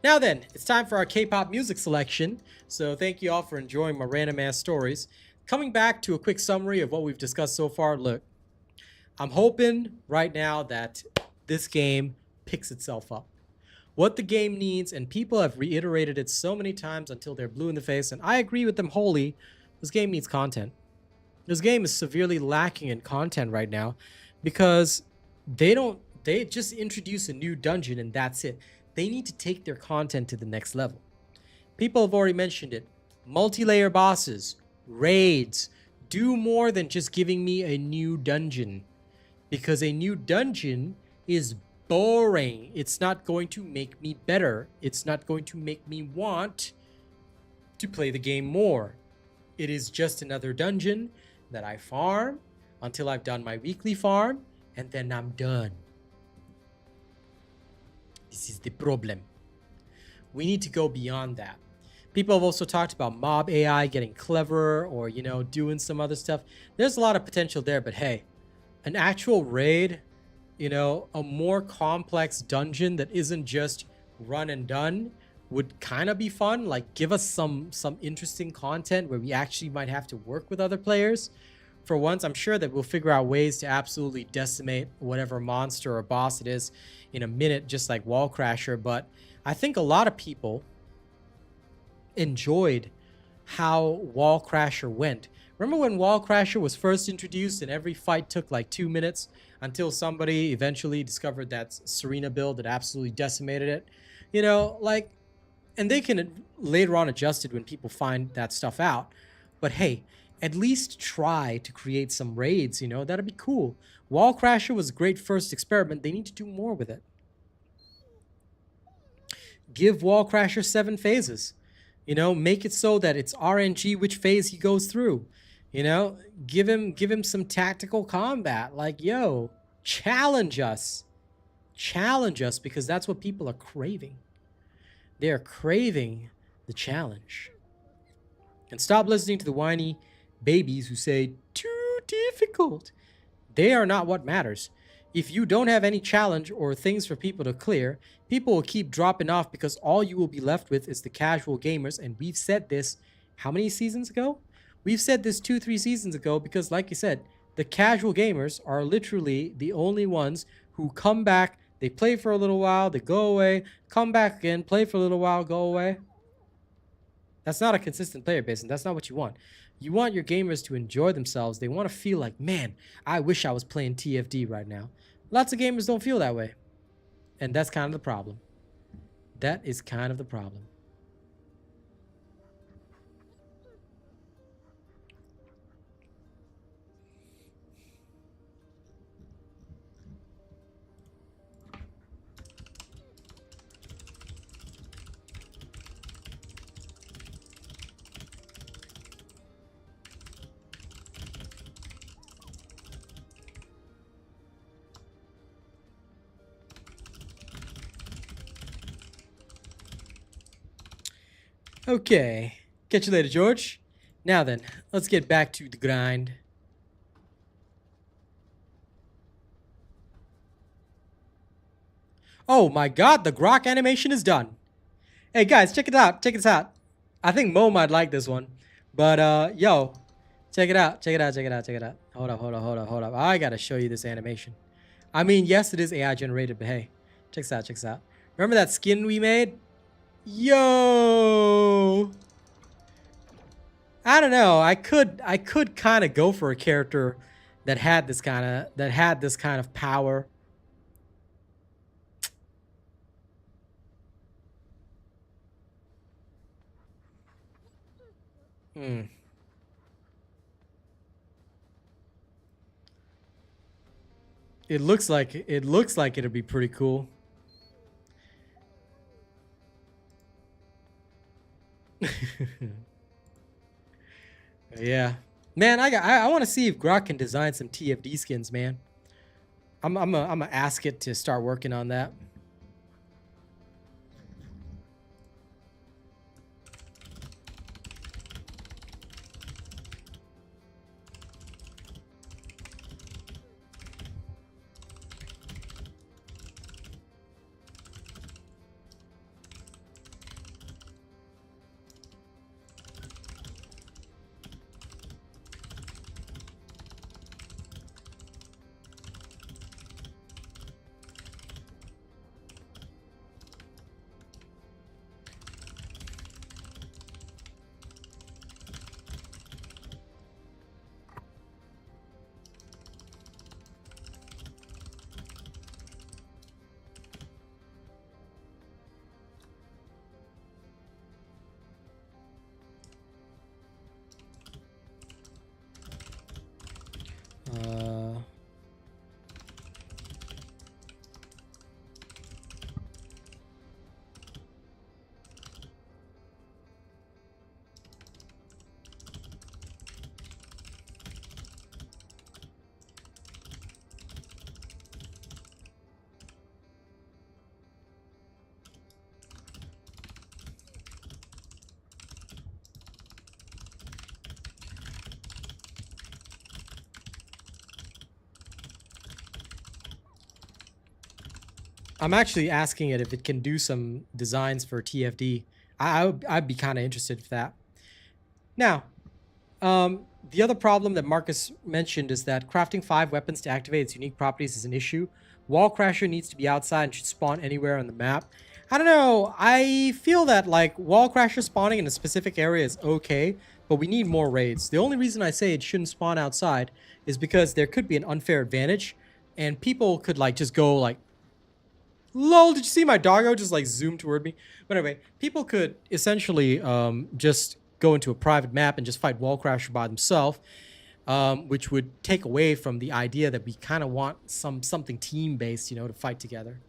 Now then, it's time for our K-pop music selection. So thank you all for enjoying my random ass stories. Coming back to a quick summary of what we've discussed so far. Look, I'm hoping right now that this game picks itself up. What the game needs, and people have reiterated it so many times until they're blue in the face, and I agree with them wholly, this game needs content. This game is severely lacking in content right now because they just introduce a new dungeon and that's it. They need to take their content to the next level. People have already mentioned it. Multi-layer bosses, raids, do more than just giving me a new dungeon. Because a new dungeon is boring. It's not going to make me better. It's not going to make me want to play the game more. It is just another dungeon that I farm until I've done my weekly farm, and then I'm done. This is the problem. We need to go beyond that. People have also talked about mob AI getting cleverer or, you know, doing some other stuff. There's a lot of potential there, but hey, an actual raid, you know, a more complex dungeon that isn't just run and done would kind of be fun. Like, give us some interesting content where we actually might have to work with other players. For once, I'm sure that we'll figure out ways to absolutely decimate whatever monster or boss it is in a minute, just like Wall Crasher. But I think a lot of people enjoyed how Wall Crasher went. Remember when Wall Crasher was first introduced and every fight took like 2 minutes until somebody eventually discovered that Serena build that absolutely decimated it? You know, like, and they can later on adjust it when people find that stuff out. But hey, at least try to create some raids, you know, that'd be cool. Wall Crasher was a great first experiment. They need to do more with it. Give Wall Crasher 7 phases. You know, make it so that it's RNG which phase he goes through. You know, give him some tactical combat. Like, yo, challenge us. Challenge us, because that's what people are craving. They are craving the challenge. And stop listening to the whiny babies who say, too difficult. They are not what matters. If you don't have any challenge or things for people to clear, people will keep dropping off because all you will be left with is the casual gamers. And we've said this how many seasons ago? We've said this 2-3 seasons ago because, like you said, the casual gamers are literally the only ones who come back, they play for a little while, they go away, come back again, play for a little while, go away. That's not a consistent player base, and that's not what you want. You want your gamers to enjoy themselves. They want to feel like, man, I wish I was playing TFD right now. Lots of gamers don't feel that way. And that's kind of the problem. That is kind of the problem. Okay. Catch you later, George. Now then, let's get back to the grind. Oh my god, the Grok animation is done. Hey guys, check it out. Check this out. I think Mo might like this one. But yo, check it out. Check it out. Check it out. Check it out. Hold up. I gotta show you this animation. I mean, yes, it is AI generated, but hey, check this out. Check this out. Remember that skin we made? Yo, I don't know. I could kind of go for a character that had this kind of power. It looks like it'll be pretty cool. Yeah, man, I want to see if Grok can design some TFD skins, man. I'm gonna ask it to start working on that. I'm actually asking it if it can do some designs for TFD. I'd be kind of interested in that. Now, the other problem that Marcus mentioned is that crafting 5 weapons to activate its unique properties is an issue. Wall Crasher needs to be outside and should spawn anywhere on the map. I don't know. I feel that like Wall Crasher spawning in a specific area is okay, but we need more raids. The only reason I say it shouldn't spawn outside is because there could be an unfair advantage, and people could like just go like, lol, did you see my doggo just like zoom toward me? But anyway, people could essentially just go into a private map and just fight Wall Crasher by themselves, which would take away from the idea that we kind of want something team-based, you know, to fight together.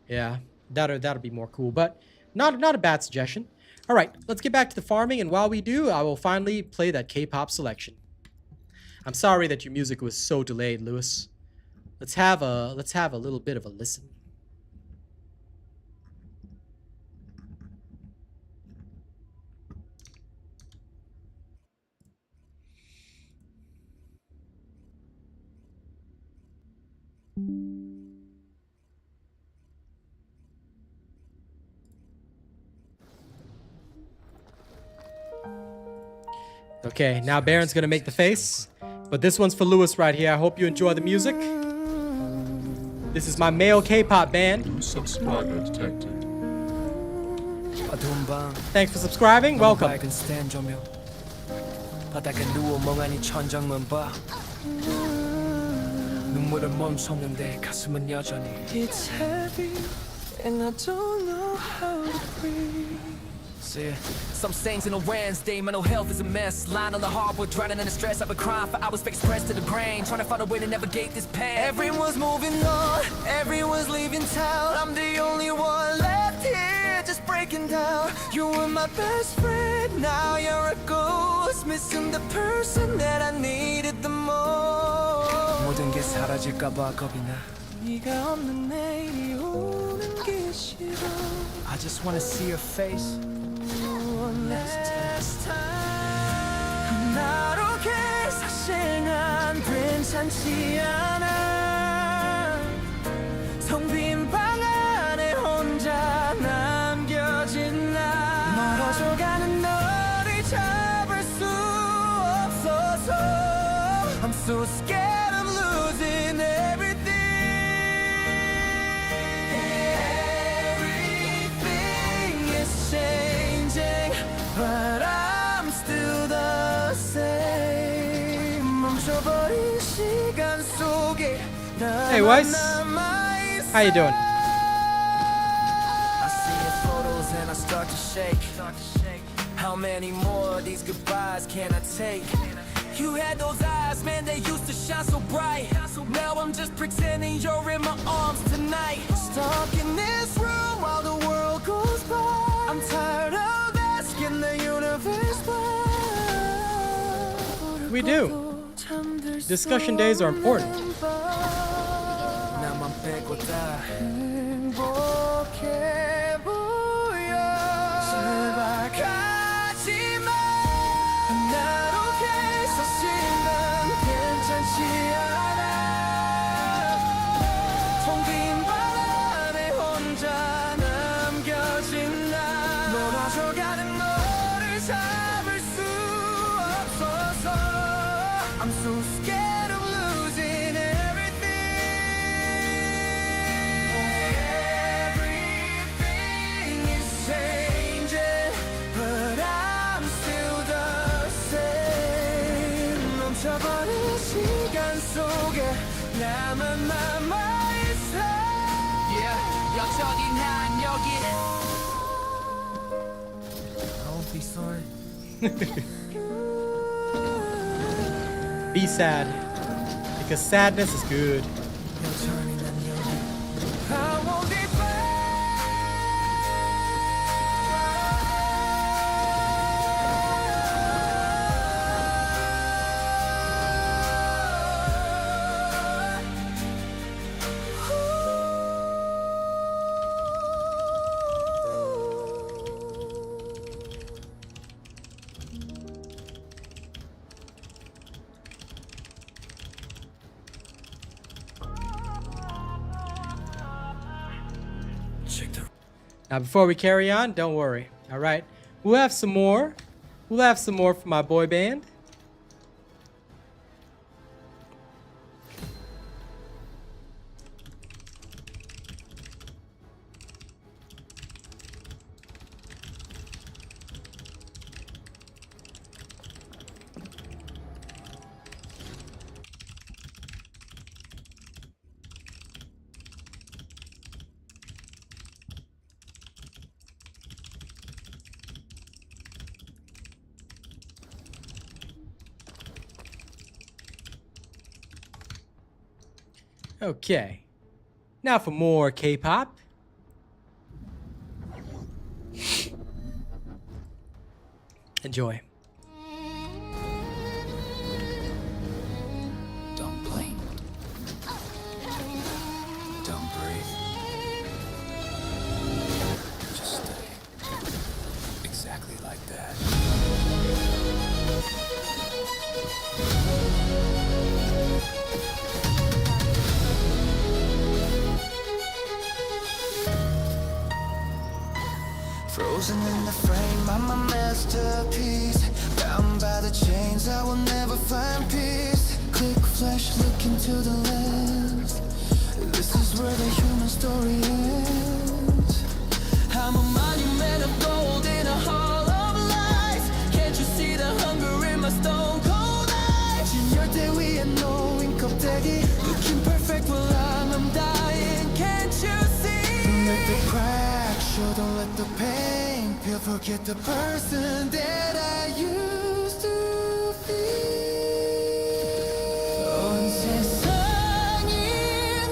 Yeah, that'll be more cool, but not a bad suggestion. All right, let's get back to the farming, and while we do, I will finally play that K-pop selection. I'm sorry that your music was so delayed, Lewis. Let's have a little bit of a listen. Okay, now Baron's gonna make the face, but this one's for Lewis right here. I hope you enjoy the music. This is my male K-pop band. New subscriber detected. Thanks for subscribing. Welcome. 밝은 스탠 조명 바닥에 누워 멍하니 천장만 봐 눈물은 멈췄는데 가슴은 여전히 It's heavy and I don't know how to breathe. See, some stains in a Wednesday, mental health is a mess. Lying on the hardwood, drowning in the stress. I've been crying for hours, fixed pressed to the brain, trying to find a way to navigate this pain. Everyone's moving on, everyone's leaving town. I'm the only one left here, just breaking down. You were my best friend, now you're a ghost, missing the person that I needed the most. 모든 게 사라질까봐 겁이 나. 네가 없는 내일이 오는 게 싫어. I just wanna see your face. Last time 나로게 사실 난 괜찮지 않아 텅 빈 방 안에 혼자 남겨진 나 멀어져가는 너를 잡을 수 없어서 I'm so scared of losing everything Everything is changing But I'm still the same 멈춰버린 시간 속에 Hey, Weiss. How you doing? I see your photos and I start to shake How many more of these goodbyes can I take? You had those eyes, man, they used to shine so bright. Now I'm just pretending you're in my arms tonight. Stuck in this room while the world goes by. I'm tired of asking the universe why. We do. Discussion days are important. 나만 빼고 다 행복해 보여. 제발 가지 마. 날 오게 사실은 괜찮지 않아. 텅 빈 방 안에 혼자 남겨진 나. 멀어져가는 너를 잡을 수 없어서. I'm so scared of losing everything. Everything is changing, but I'm still the same. 멈춰버린 시간 속에 나만 남아있어. Yeah, 여전히 난 여기. Don't be sorry. Be sad, because sadness is good. 여전히 난 여기. I won't be Now, before we carry on, don't worry. All right, we'll have some more. We'll have some more for my boy band. Okay, now for more K-pop. Enjoy. Don't blink. Don't breathe. Just stay. Exactly like that. Frozen in the frame, I'm a masterpiece. Bound by the chains, I will never find peace. Click flash, look into the lens. This is where the human story ends. I'm a monument of gold in a hall of lies. Can't you see the hunger in my stone cold eyes? 진열대 위에 놓인 껍데기. Looking perfect while I'm dying. Can't you see? Don't let the crack show, don't let the pain feel. Forget the person that I used to be. 온 세상이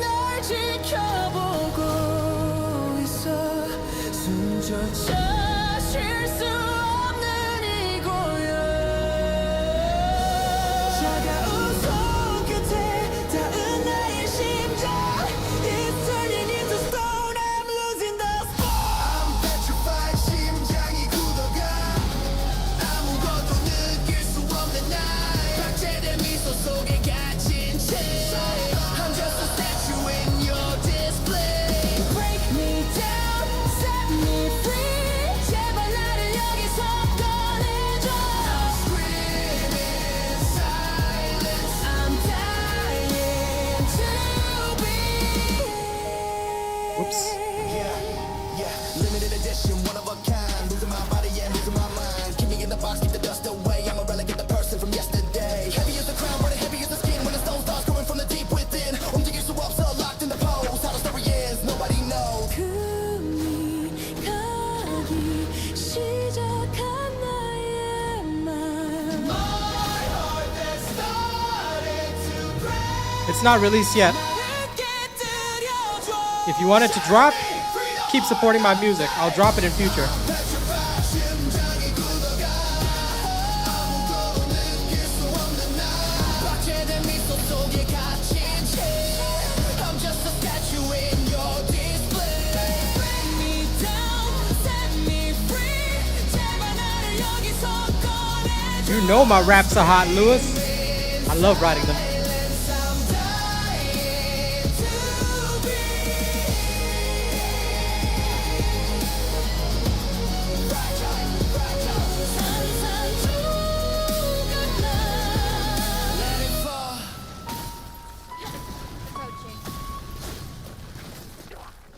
날 지켜보고 있어. 숨조차 쉴 수 없는 이 고요. 차가운 손끝에 닿은 나의 심장. It's turning into stone, I'm losing the spot. I'm petrified, 심장이 굳어가. 아무것도 It's not released yet. If you want it to drop, keep supporting my music. I'll drop it in future. You know my raps are hot, Lewis. I love writing them.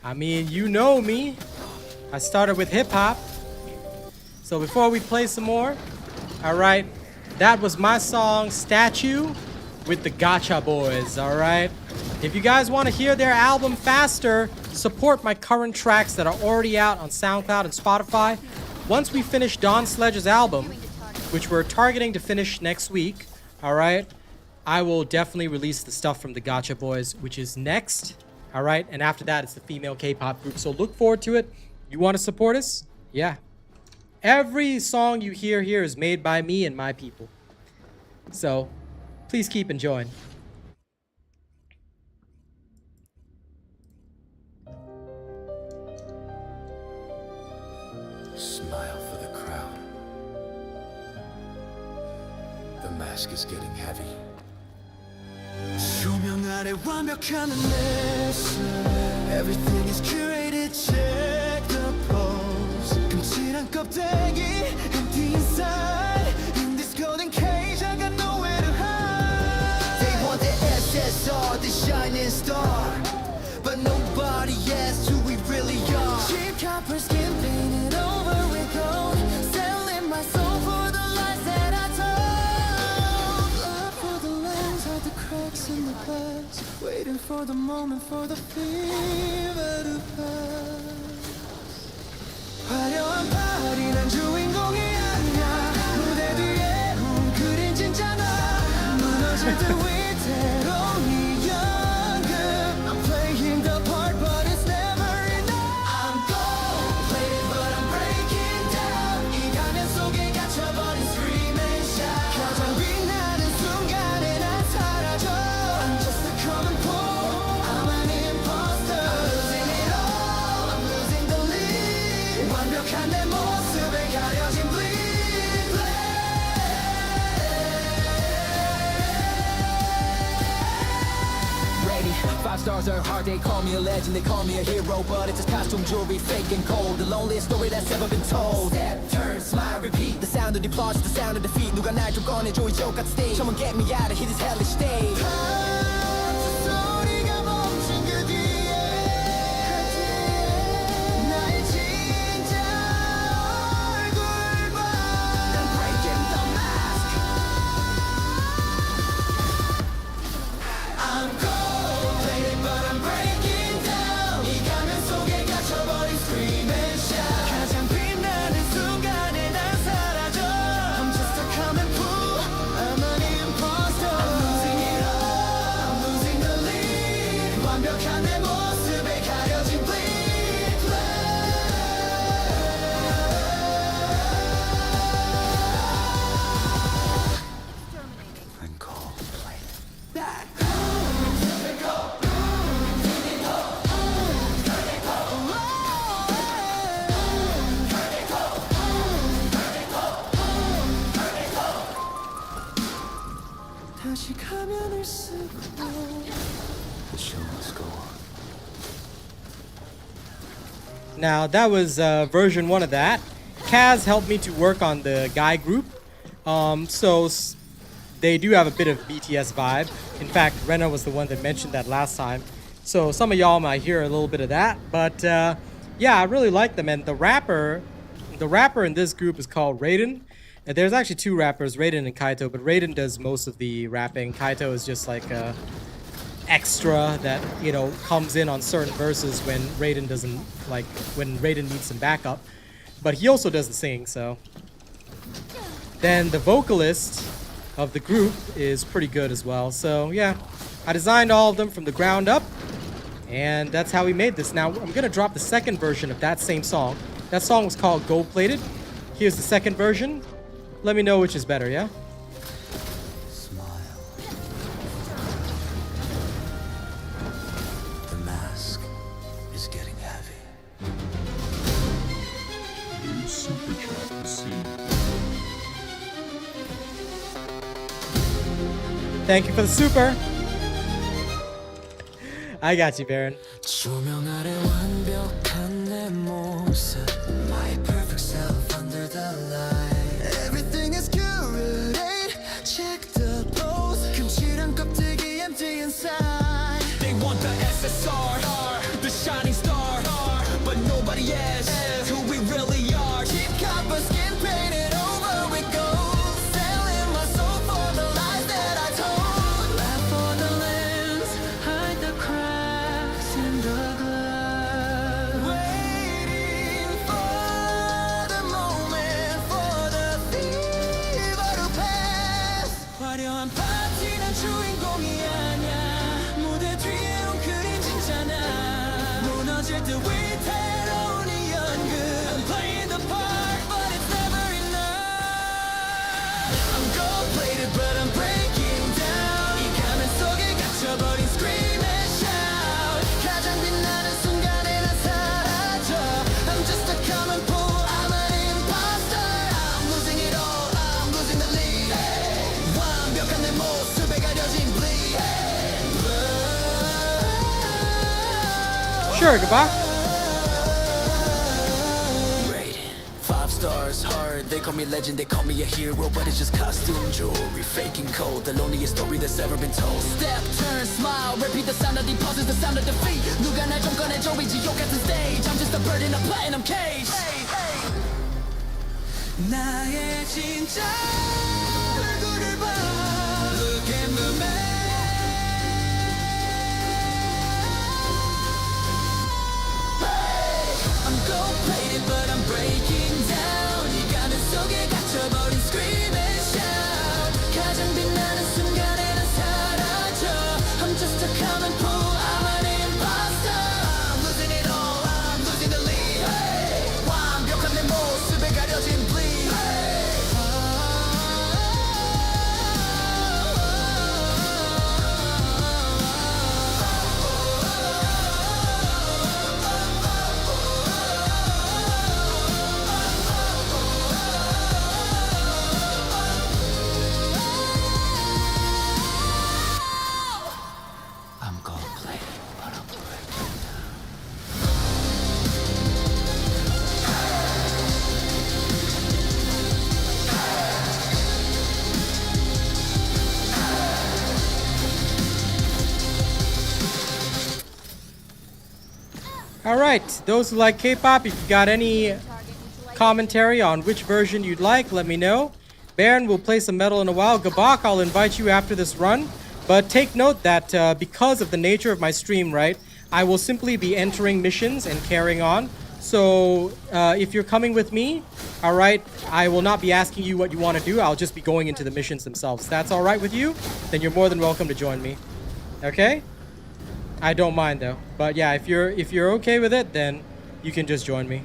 I mean, you know me. I started with hip hop. So before we play some more, all right, that was my song Statue with the Gotcha Boys, all right? If you guys want to hear their album faster, support my current tracks that are already out on SoundCloud and Spotify. Once we finish Don Sledge's album, which we're targeting to finish next week, all right, I will definitely release the stuff from the Gotcha Boys, which is next, all right? And after that, it's the female K-pop group, so look forward to it. You want to support us? Yeah. Every song you hear here is made by me and my people. So, please keep enjoying. Smile for the crowd. The mask is getting heavy. 조명 아래 완벽한 Everything is curated, check the pose. 금칠한 껍데기, empty inside. In this golden cage, I got nowhere to hide. They want the SSR, the shining star. But nobody asks who we really are. Cheap copper skin painted over with gold. Selling my soul for the lies that I told. Blood for the lens, hide the cracks in the glass. Waiting for the moment for the fever to pass. 화려한 파리 난 주인공이 아니야. 무대 뒤에 웅크린 진짜 나. 무너질 때 위태로운 이 연극. I'm playing the part but it's never enough. I'm gold-plated but I'm breaking down. 이 가면 속에 갇혀버린 scream and shout. 가장 빛나는 순간에 난 사라져. I'm just a common fool. I'm an imposter. I'm losing it all. I'm losing the lead. 완벽한 내 모습에 가려진 bleed Ready, 5 stars are hard, they call me a legend, they call me a hero. But it's just costume jewelry, fake and cold. The loneliest story that's ever been told. Step, turn, smile, repeat. The sound of the applause, the sound of defeat. 누가 날 좀 꺼내줘 이 joke 같은 stage. Someone get me out of here, this hellish stage. 소리가 멈춘 그 뒤에 나의 진짜 얼굴 봐. I'm breaking the mask. I'm gold-plated but I'm breaking down. 이 가면 속에 갇혀버린 scream and shout. 가장 빛나는 순간에 난 사라져. I'm just a common fool. I'm an imposter. I'm losing it all. I'm losing the lead. 완벽한 내 모습에 가려진 bleed I'm cold-plated. 다시 가면을 쓰고 The show must go on. Now, that was version 1 of that. Kaz helped me to work on the guy group. They do have a bit of BTS vibe. In fact, Rena was the one that mentioned that last time. So some of y'all might hear a little bit of that. But yeah, I really like them. And the rapper in this group is called Raiden. And there's actually 2 rappers, Raiden and Kaito. But Raiden does most of the rapping. Kaito is just like a extra that, you know, comes in on certain verses when Raiden doesn't, like, when Raiden needs some backup. But he also does the singing, so. Then the vocalist, of the group is pretty good as well. So yeah, I designed all of them from the ground up, and that's how we made this. Now I'm gonna drop the second version of that same song. That song was called Gold Plated. Here's the second version. Let me know which is better, yeah? Smile. The mask is getting heavy. New super chat received. Thank you for the super. I got you, Baron. 조명 아래 완벽한 내 모습 My perfect self under the light Everything is curated. Check the pose. 금칠한 껍데기 empty inside. They want the SSR, the shining star But nobody asks who we really are Cheap copper skin painted over with gold. Selling my soul for the lies that I told. Laugh for the lens, hide the cracks in the glass Waiting for the moment for the fever to pass. 화려한 파티는 주인공이 아냐 무대 뒤에 웅크린 진짜나 무너질 듯 위태로운 이 연극 I'm playing the part but it's never enough I'm gold plated but I'm breaking down. 이 가면 속에 갇혀버린 scream and shout. 가장 빛나는 순간에 난 사라져. I'm just a common fool. I'm an imposter. I'm losing it all. I'm losing the lead. 완벽한 내 모습에 가려진 bleed. Sure, goodbye. Rated 5 stars, hard. They call me legend, they call me a hero, but it's just costume jewelry, faking cold. The loneliest story that's ever been told. Step, turn, smile, repeat the sound of the pauses, the sound of defeat. 누가 날 좀 꺼내줘 이 지옥 같은 stage. I'm just a bird in a platinum cage. 나의 진짜 얼굴을 봐. Look in the mirror. I'm gold plated but I'm breaking down 이 가면 속에 갇혀버린 scream and shout 가장 빛나는 순간에 난 사라져 I'm just a common fool I'm an imposter I'm losing it all I'm losing the lead 완벽한 내 모습에 가려진 bleed I'm gold plated but I'm breaking down Alright, those who like K-pop, if you got any commentary on which version you'd like, let me know. Baron will play some metal in a while. Gabak, I'll invite you after this run. But take note that because of the nature of my stream, right, I will simply be entering missions and carrying on. So if you're coming with me, alright, I will not be asking you what you want to do. I'll just be going into the missions themselves. If that's alright with you, then you're more than welcome to join me. Okay? I don't mind though. But yeah, if you're okay with it, then you can just join me.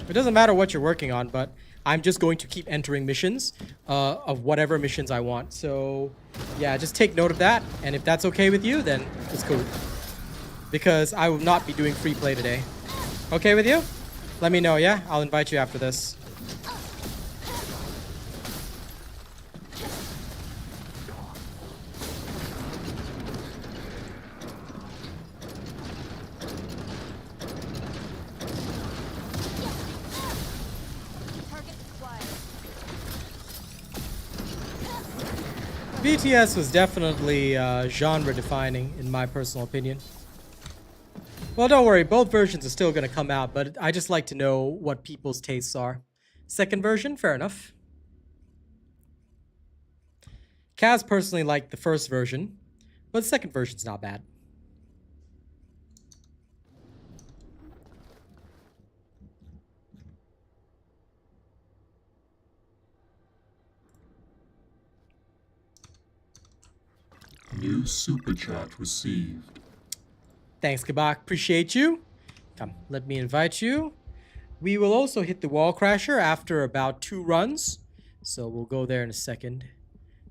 It doesn't matter what you're working on, but I'm just going to keep entering missions of whatever missions I want. So yeah, just take note of that. And if that's okay with you, then it's cool. Because I will not be doing free play today. Okay with you? Let me know, yeah? I'll invite you after this. BTS was definitely genre defining in my personal opinion. Well, don't worry, both versions are still going to come out, but I just like to know what people's tastes are. Second version, fair enough. Kaz personally liked the first version, but the second version's not bad. New super chat received. Thanks, Kabak. Appreciate you. Come, let me invite you. We will also hit the wall crasher after about 2 runs. So we'll go there in a second.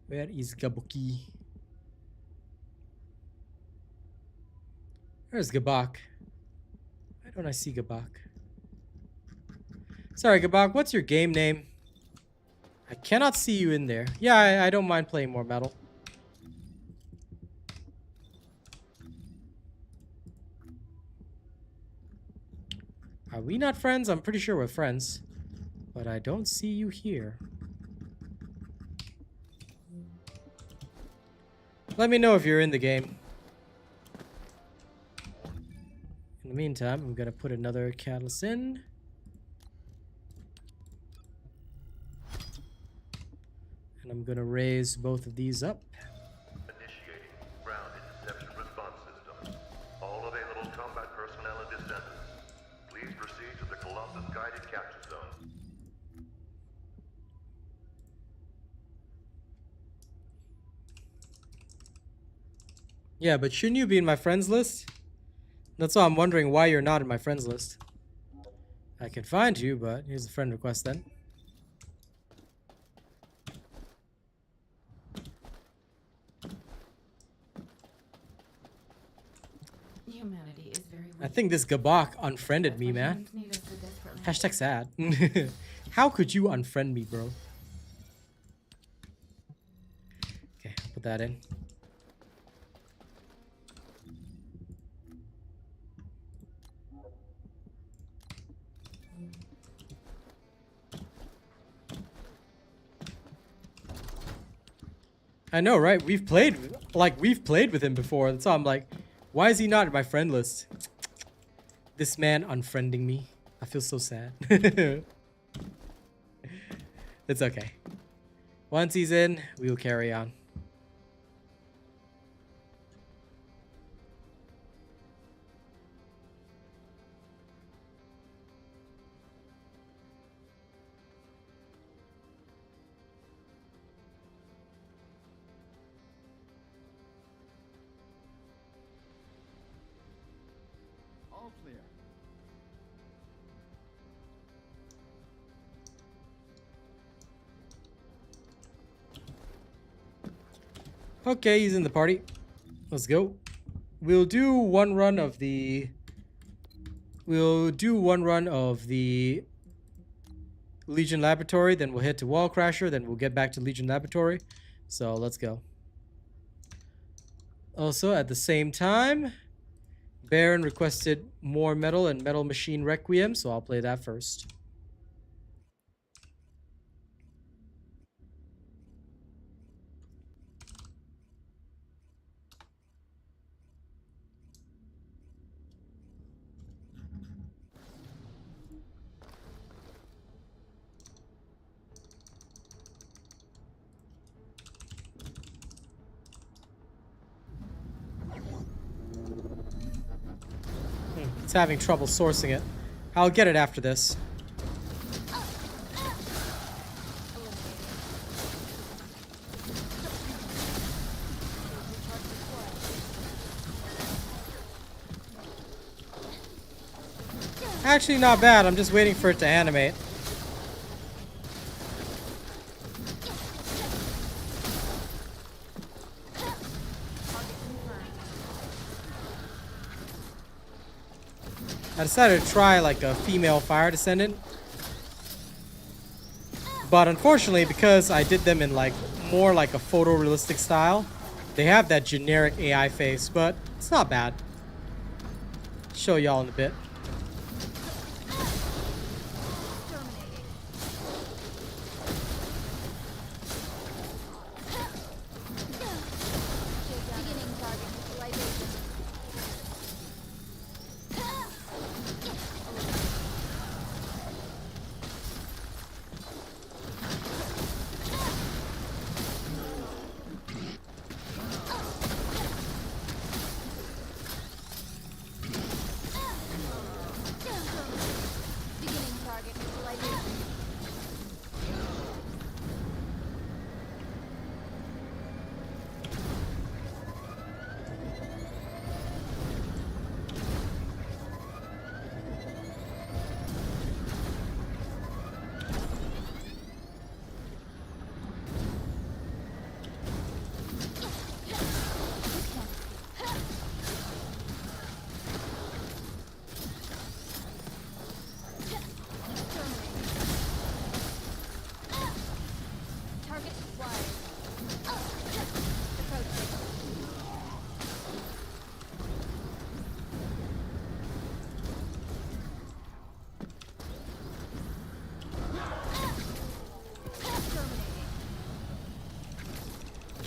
Where is Gabuki? Where's Gabak? Why don't I see Gabak? Sorry, Gabak, what's your game name? I cannot see you in there. Yeah, I don't mind playing more metal. Are we not friends? I'm pretty sure we're friends. But I don't see you here. Let me know if you're in the game. In the meantime, I'm gonna put another catalyst in. And I'm gonna raise both of these up. Initiating ground interception response system. All available combat personnel and descendants, please proceed to the Colossus guided capture zone. Yeah, but shouldn't you be in my friends list? That's why I'm wondering why you're not in my friends list. I can find you, but here's the friend request then. Humanity is very weak. I think this Gabak unfriended That's me, why man. humans need us so desperately. Hashtag sad. How could you unfriend me, bro? Okay, put that in. I know, right? We've played with him before, and so I'm like, why is he not in my friend list? This man unfriending me. I feel so sad. It's okay. Once he's in, we will carry on. All clear. Okay, he's in the party. Let's go. We'll do one run of the Legion Laboratory, then we'll head to Wall Crasher, then we'll get back to Legion Laboratory. So let's go. Also, at the same time, Baron requested more metal and Metal Machine Requiem, so I'll play that first. It's having trouble sourcing it. I'll get it after this. Actually, not bad. I'm just waiting for it to animate. I decided to try like a female fire descendant. But unfortunately, because I did them in like more like a photorealistic style, they have that generic AI face, but it's not bad. Show y'all in a bit.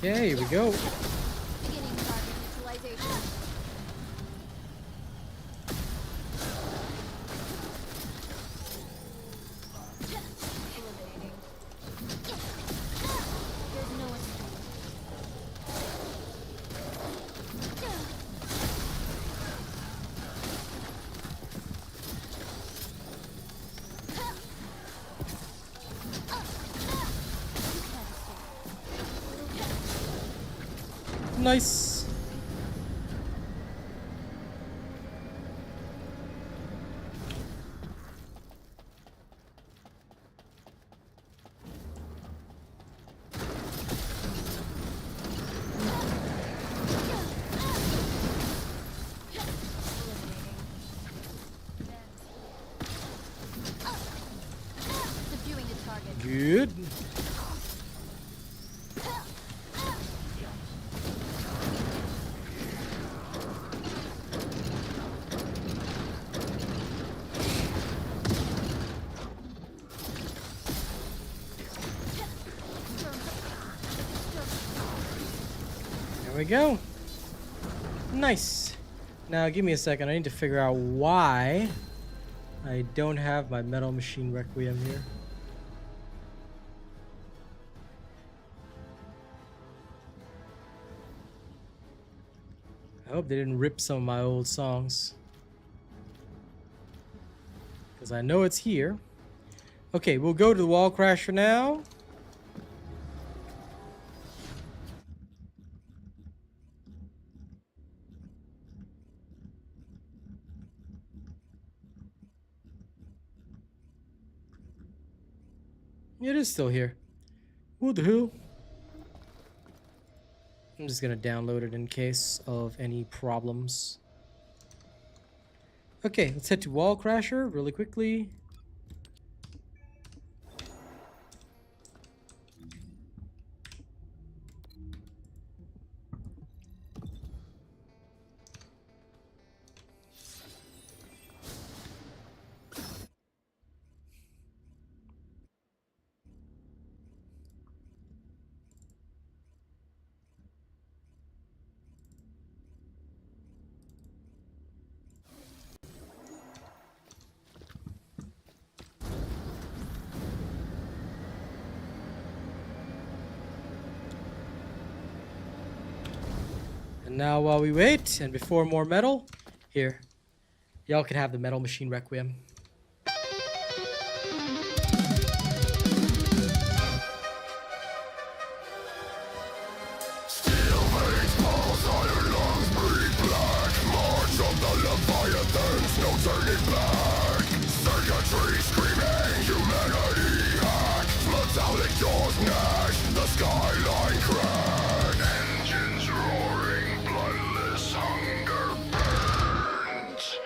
Okay, here we go. Beginning target neutralization. Eliminating. There's no escape. Nice. Subduing the target. Good. There we go. Nice. Now give me a second. I need to figure out why I don't have my Metal Machine Requiem here. I hope they didn't rip some of my old songs, because I know it's here. Okay, we'll go to the wall crash for now. It is still here. What the hell? I'm just gonna download it in case of any problems. Okay, let's head to Wall Crasher really quickly. And now while we wait, and before more metal, here, y'all can have the Metal Machine Requiem. Engines roaring, bloodless hunger burns.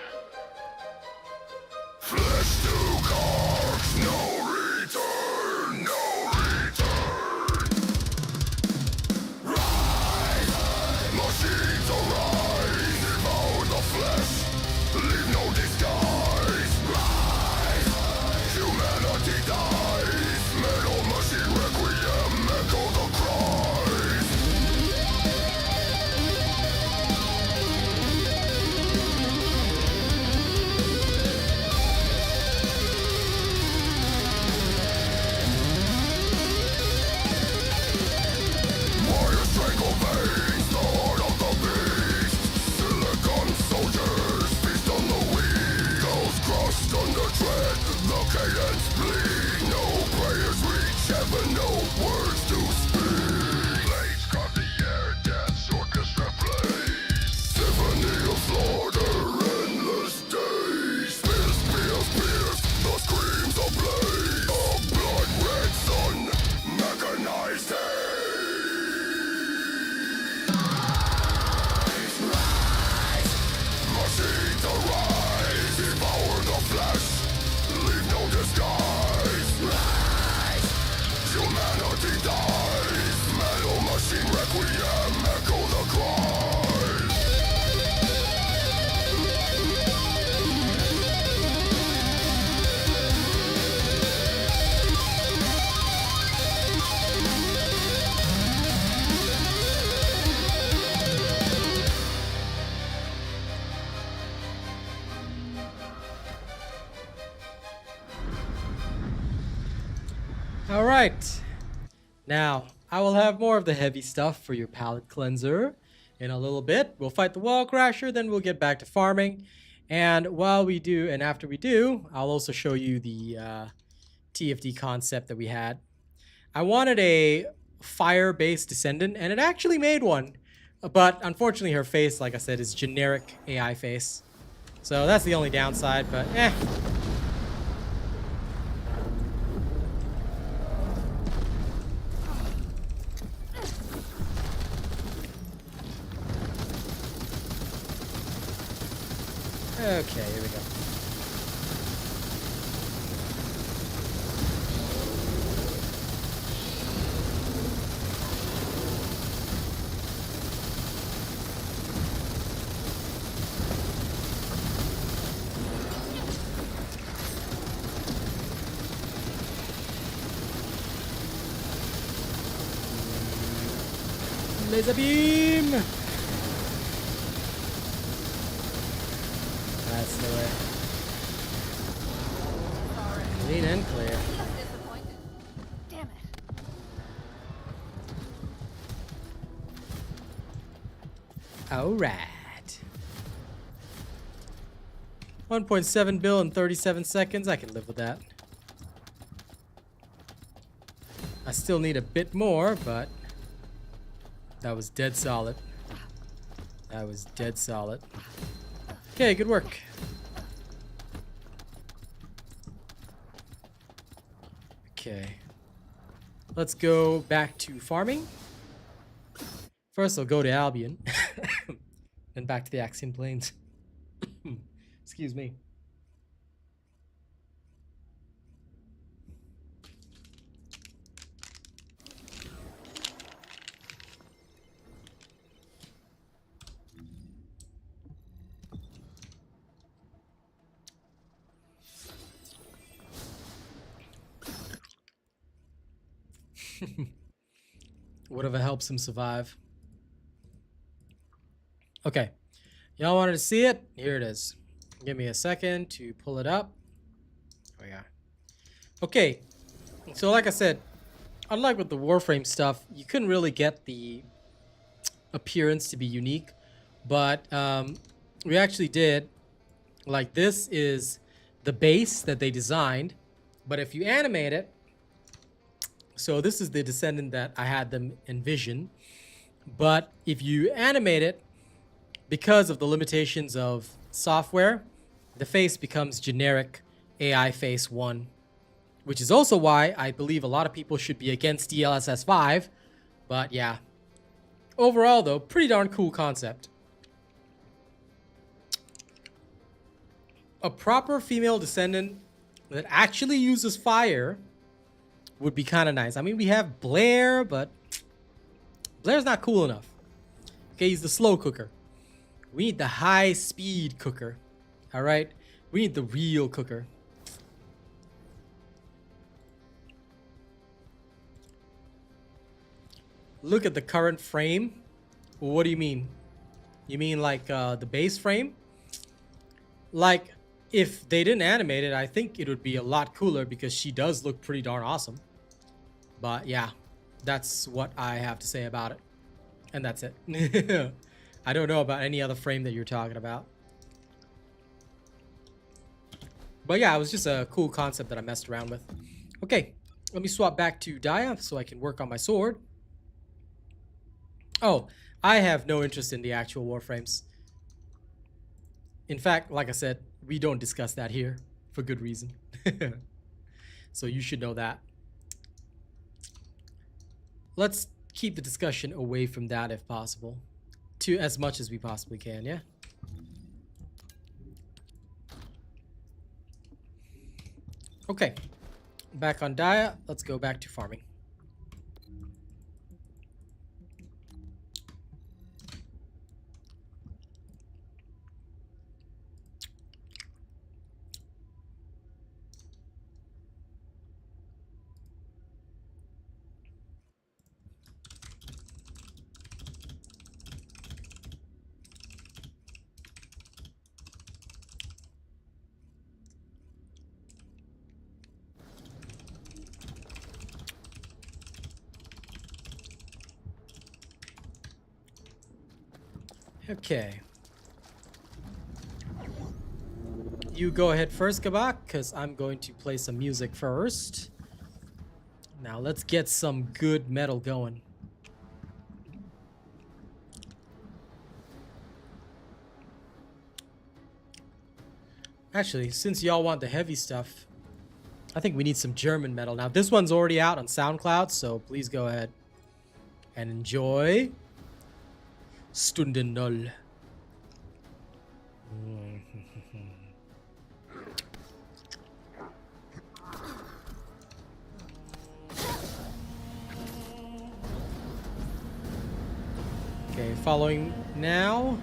All right. Now, I will have more of the heavy stuff for your palate cleanser in a little bit. We'll fight the wall crasher, then we'll get back to farming. And while we do, and after we do, I'll also show you the TFD concept that we had. I wanted a fire-based descendant, and it actually made one. But unfortunately, her face, like I said, is generic AI face. So that's the only downside, but eh. Okay, here we go. Laser beam! That's the way. Clean and clear. Damn it. Alright. 1.7 bill in 37 seconds. I can live with that. I still need a bit more, but that was dead solid. That was dead solid. Okay, good work. Okay. Let's go back to farming. First, I'll go to Albion. Then back to the Axian Plains. Excuse me. Whatever helps him survive. Okay. Y'all wanted to see it? Here it is. Give me a second to pull it up. Oh yeah. Okay. So like I said, unlike with the Warframe stuff, you couldn't really get the appearance to be unique. But we actually did. Like this is the base that they designed. But if you animate it, so this is the descendant that I had them envision. But if you animate it, because of the limitations of software, the face becomes generic AI face 1. Which is also why I believe a lot of people should be against DLSS 5. But yeah. Overall though, pretty darn cool concept. A proper female descendant that actually uses fire would be kind of nice. I mean, we have Blair, but Blair's not cool enough. Okay, he's the slow cooker. We need the high-speed cooker. All right? We need the real cooker. Look at the current frame. What do you mean? You mean like the base frame? Like, if they didn't animate it, I think it would be a lot cooler because she does look pretty darn awesome. But yeah, that's what I have to say about it. And that's it. I don't know about any other frame that you're talking about. But yeah, it was just a cool concept that I messed around with. Okay, let me swap back to Daya so I can work on my sword. Oh, I have no interest in the actual Warframes. In fact, like I said, we don't discuss that here for good reason. So you should know that. Let's keep the discussion away from that if possible. To as much as we possibly can, yeah? Okay. Back on Daya. Let's go back to farming. Okay. You go ahead first, Kabak, because I'm going to play some music first. Now let's get some good metal going. Actually, since y'all want the heavy stuff, I think we need some German metal. Now, this one's already out on SoundCloud, so please go ahead and enjoy Stunde Null. Okay, following now.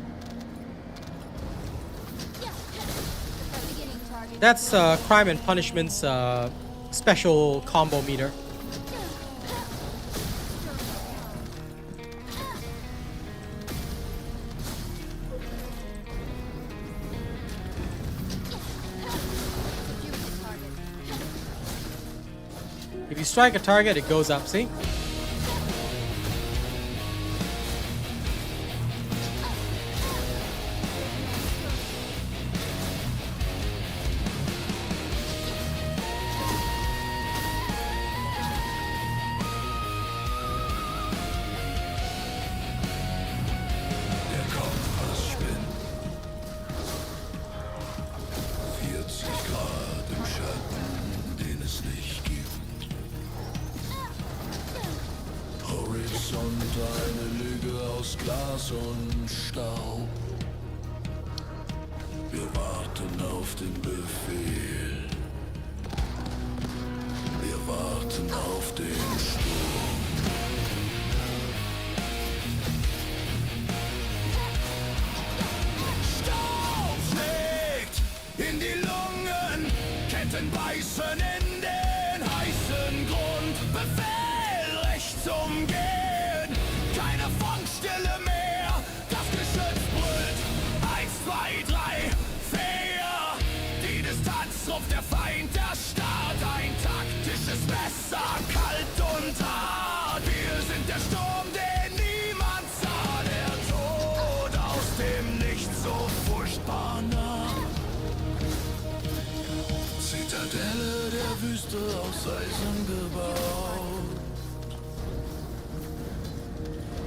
That's Crime and Punishment's special combo meter. If you strike a target, it goes up, see? Eine Lüge aus Glas und Staub. Wir warten auf den Befehl. Wir warten auf den Sturm. Staub schlägt in die Lungen, Ketten beißen in den heißen Grund. Befehl rechts umgehen. Keine Funkstille mehr, das Geschütz brüllt. 1, 2, 3, 4. Die Distanz ruft der Feind erstarrt. Ein taktisches Messer, kalt und hart. Wir sind der Sturm, den niemand sah. Der Tod aus dem Nichts so furchtbar nah. Zitadelle der Wüste aus Eisen gebaut.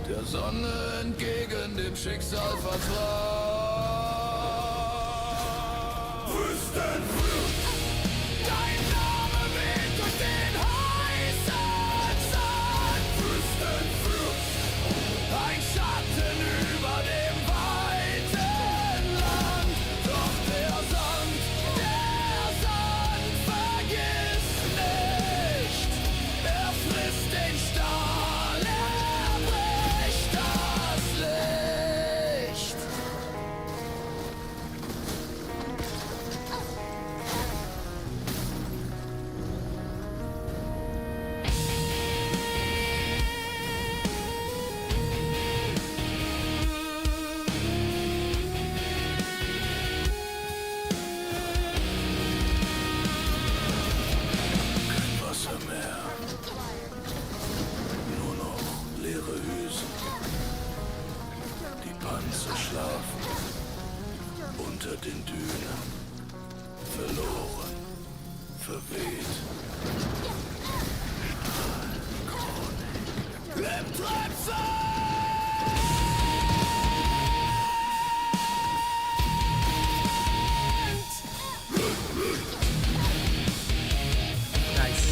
Der Sonne entgegen dem Schicksal vertraut. Wüstenflut, dein Name weht durch den heißen Sand. Wüstenflut, ein Schatten über dem weiten Land. Doch der Sand vergisst nicht. Er frisst den Stahl. Unter den Dünen, verloren, verweht. Im Treibsand! Nice.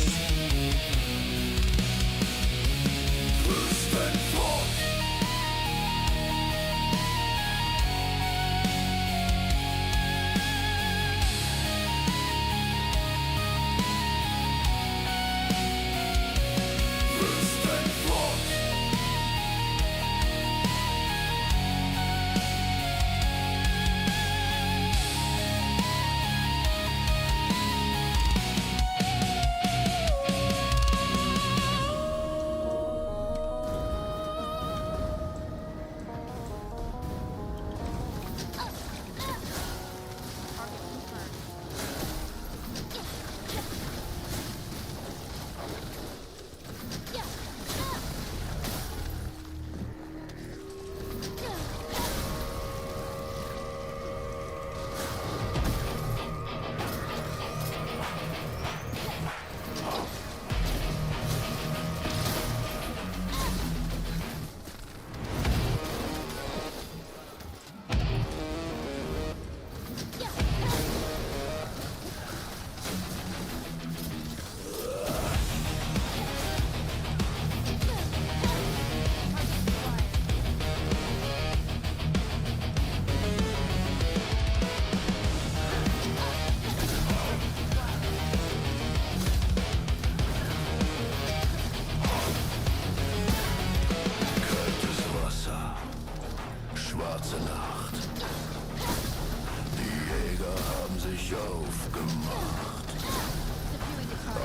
sich aufgemacht.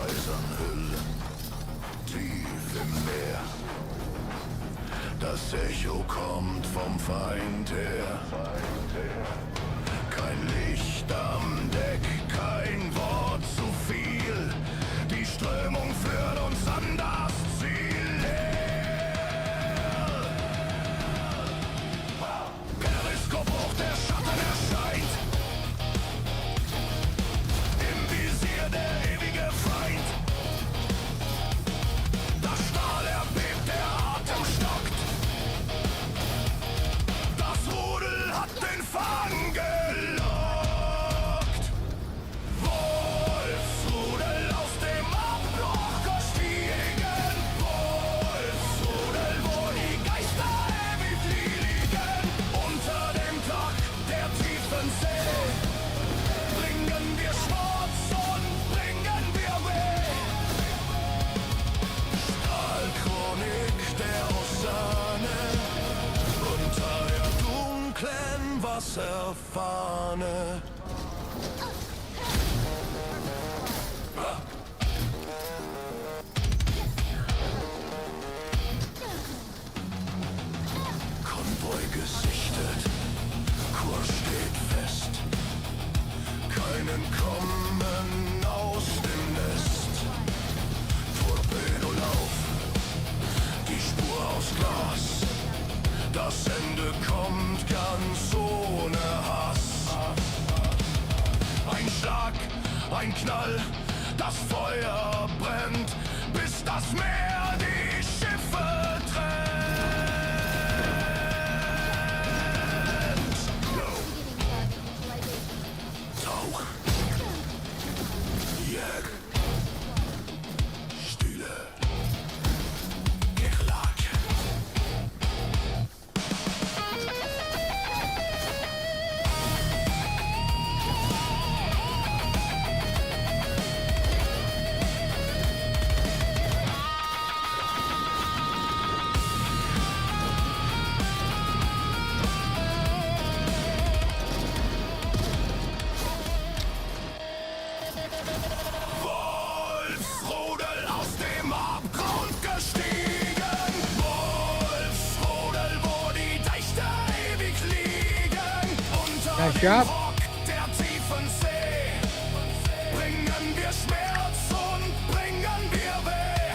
Eisernhüllen, tief im Meer. Das Echo kommt vom Feind her. Kein Licht am Deck, kein Wort zu viel. Die Strömung führt uns an das Ziel her. Periskop hoch, der Schatten erscheint. Im Visier der ewige Feind. Das Stahl erbebt, der Atem stockt. Das Rudel hat den Fang gelockt. Wolfsrudel aus dem Abbruch gestiegen. Wolfsrudel, wo die Geister ewig liegen. Unter dem Dach der tiefen See bringen wir Schmutz und bringen wir Weh. Stahlchronik der Ozeane unter der dunklen Wasserfahne. Konvoi gesichtet, Kurs steht fest. Keinen Kommen aus dem Nest. Torpedolauf, die Spur aus Glas. Das Ende kommt ganz ohne Hass. Ein Schlag, ein Knall, das Feuer brennt, bis das Meer die Schiffe trennt. Tauch, Jag, Stille, Gerlach. Wolfsrudel aus dem Abgrund gestiegen. Wolfsrudel, wo die Deichte ewig liegen. Unter Nice dem job. Rock der tiefen See bringen wir Schmerz und bringen wir Weh.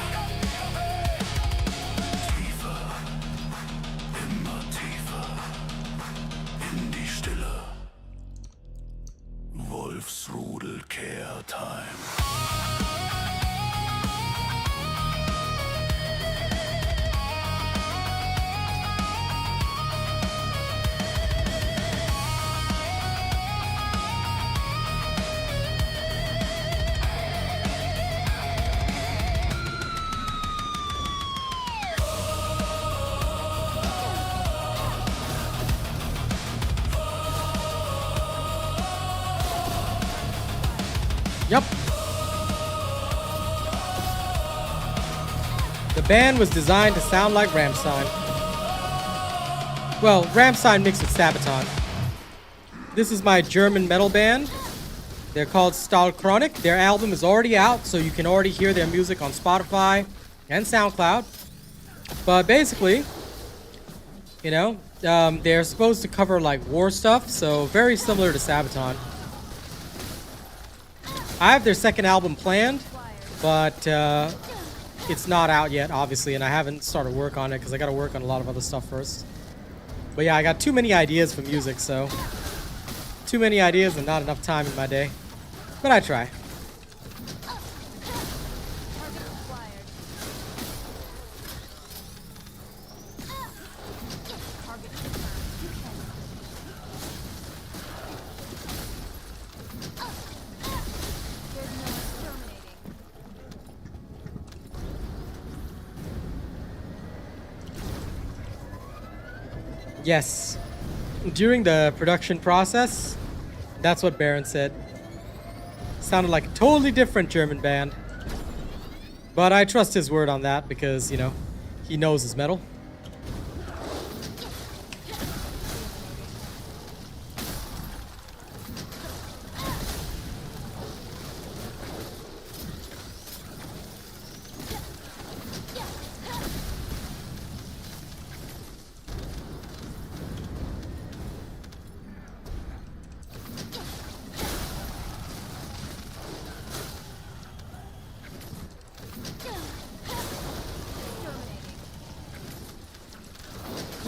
Tiefer, immer tiefer in die Stille. Wolfsrudel kehrt heim. Yep. The band was designed to sound like Rammstein. Well, Rammstein mixed with Sabaton. This is my German metal band. They're called Stahlchronik. Their album is already out, so you can already hear their music on Spotify and SoundCloud. But basically, you know, they're supposed to cover like war stuff, so very similar to Sabaton. I have their second album planned, but it's not out yet, obviously, and I haven't started work on it because I got to work on a lot of other stuff first. But yeah, I got too many ideas for music, so too many ideas and not enough time in my day. But I try. Yes. During the production process, that's what Baron said. Sounded like a totally different German band. But I trust his word on that because, you know, he knows his metal.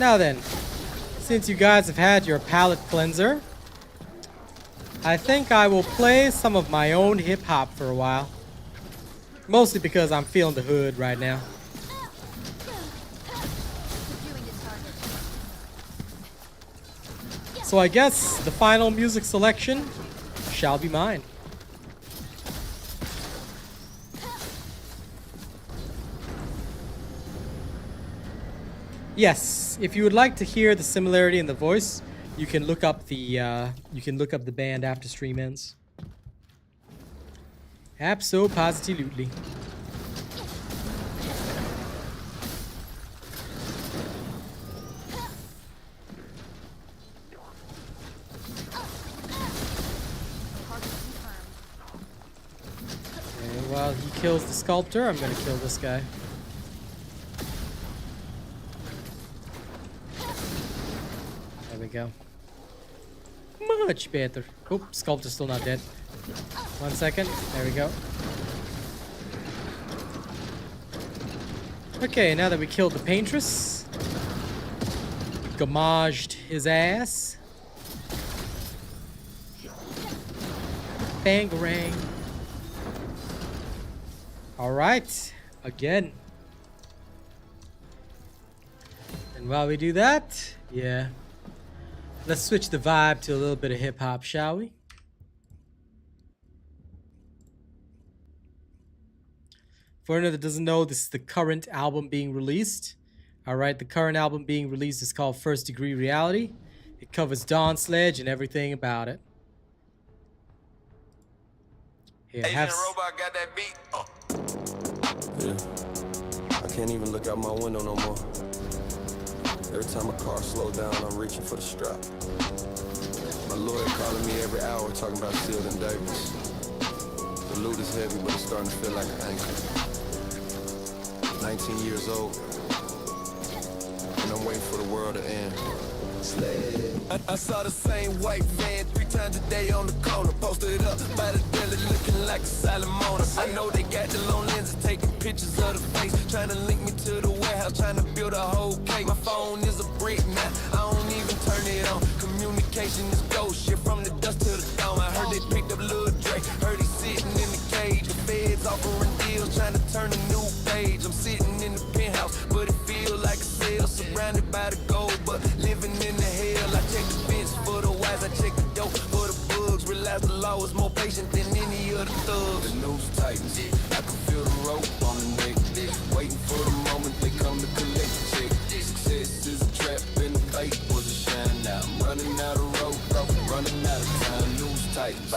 Now then, since you guys have had your palate cleanser, I think I will play some of my own hip-hop for a while. Mostly because I'm feeling the hood right now. So I guess the final music selection shall be mine. Yes, if you would like to hear the similarity in the voice, you can look up the band after stream ends. Abso-positively. And while he kills the sculptor, I'm gonna kill this guy. There we go. Much better. Oh, sculptor's still not dead. 1 second. There we go. Okay, now that we killed the paintress, gamaged his ass. Bangarang. Alright, again. And while we do that, yeah, let's switch the vibe to a little bit of hip hop, shall we? For anyone that doesn't know, this is the current album being released. Alright, the current album being released is called First Degree Reality. It covers Dawn Sledge and everything about it. Here, Hey, have Robot got that beat. Yeah. I can't even look out my window no more. Every time a car slows down, I'm reaching for the strap. My lawyer calling me every hour talking about Sealed and Davis. The loot is heavy, but it's starting to feel like an anchor. 19 years old, and I'm waiting for the world to end. I saw the same white van 3 times a day on the corner, posted up by the deli looking like a Salomona. I know they got the low lenses taking pictures of the face, trying to link me to the warehouse, trying to build a whole cake. My phone is a brick now, I don't even turn it on. Communication is ghost shit from the dust to the dawn. I heard they picked up Lil Drake, heard he's sitting in the cage. The feds offering deals, trying to turn a new page. I'm sitting in the penthouse, but it feels like a cell, surrounded by the gold, but living in the hell. I check the fence for the wise, I check the dope for the bugs. Realize the law is more patient than any other thugs. The news tightens, I can feel the rope on the neck, waiting for the moment they come to collect the check. Success is a trap and the bait was a shine. Now I'm running out of rope, running out of time. News tightens,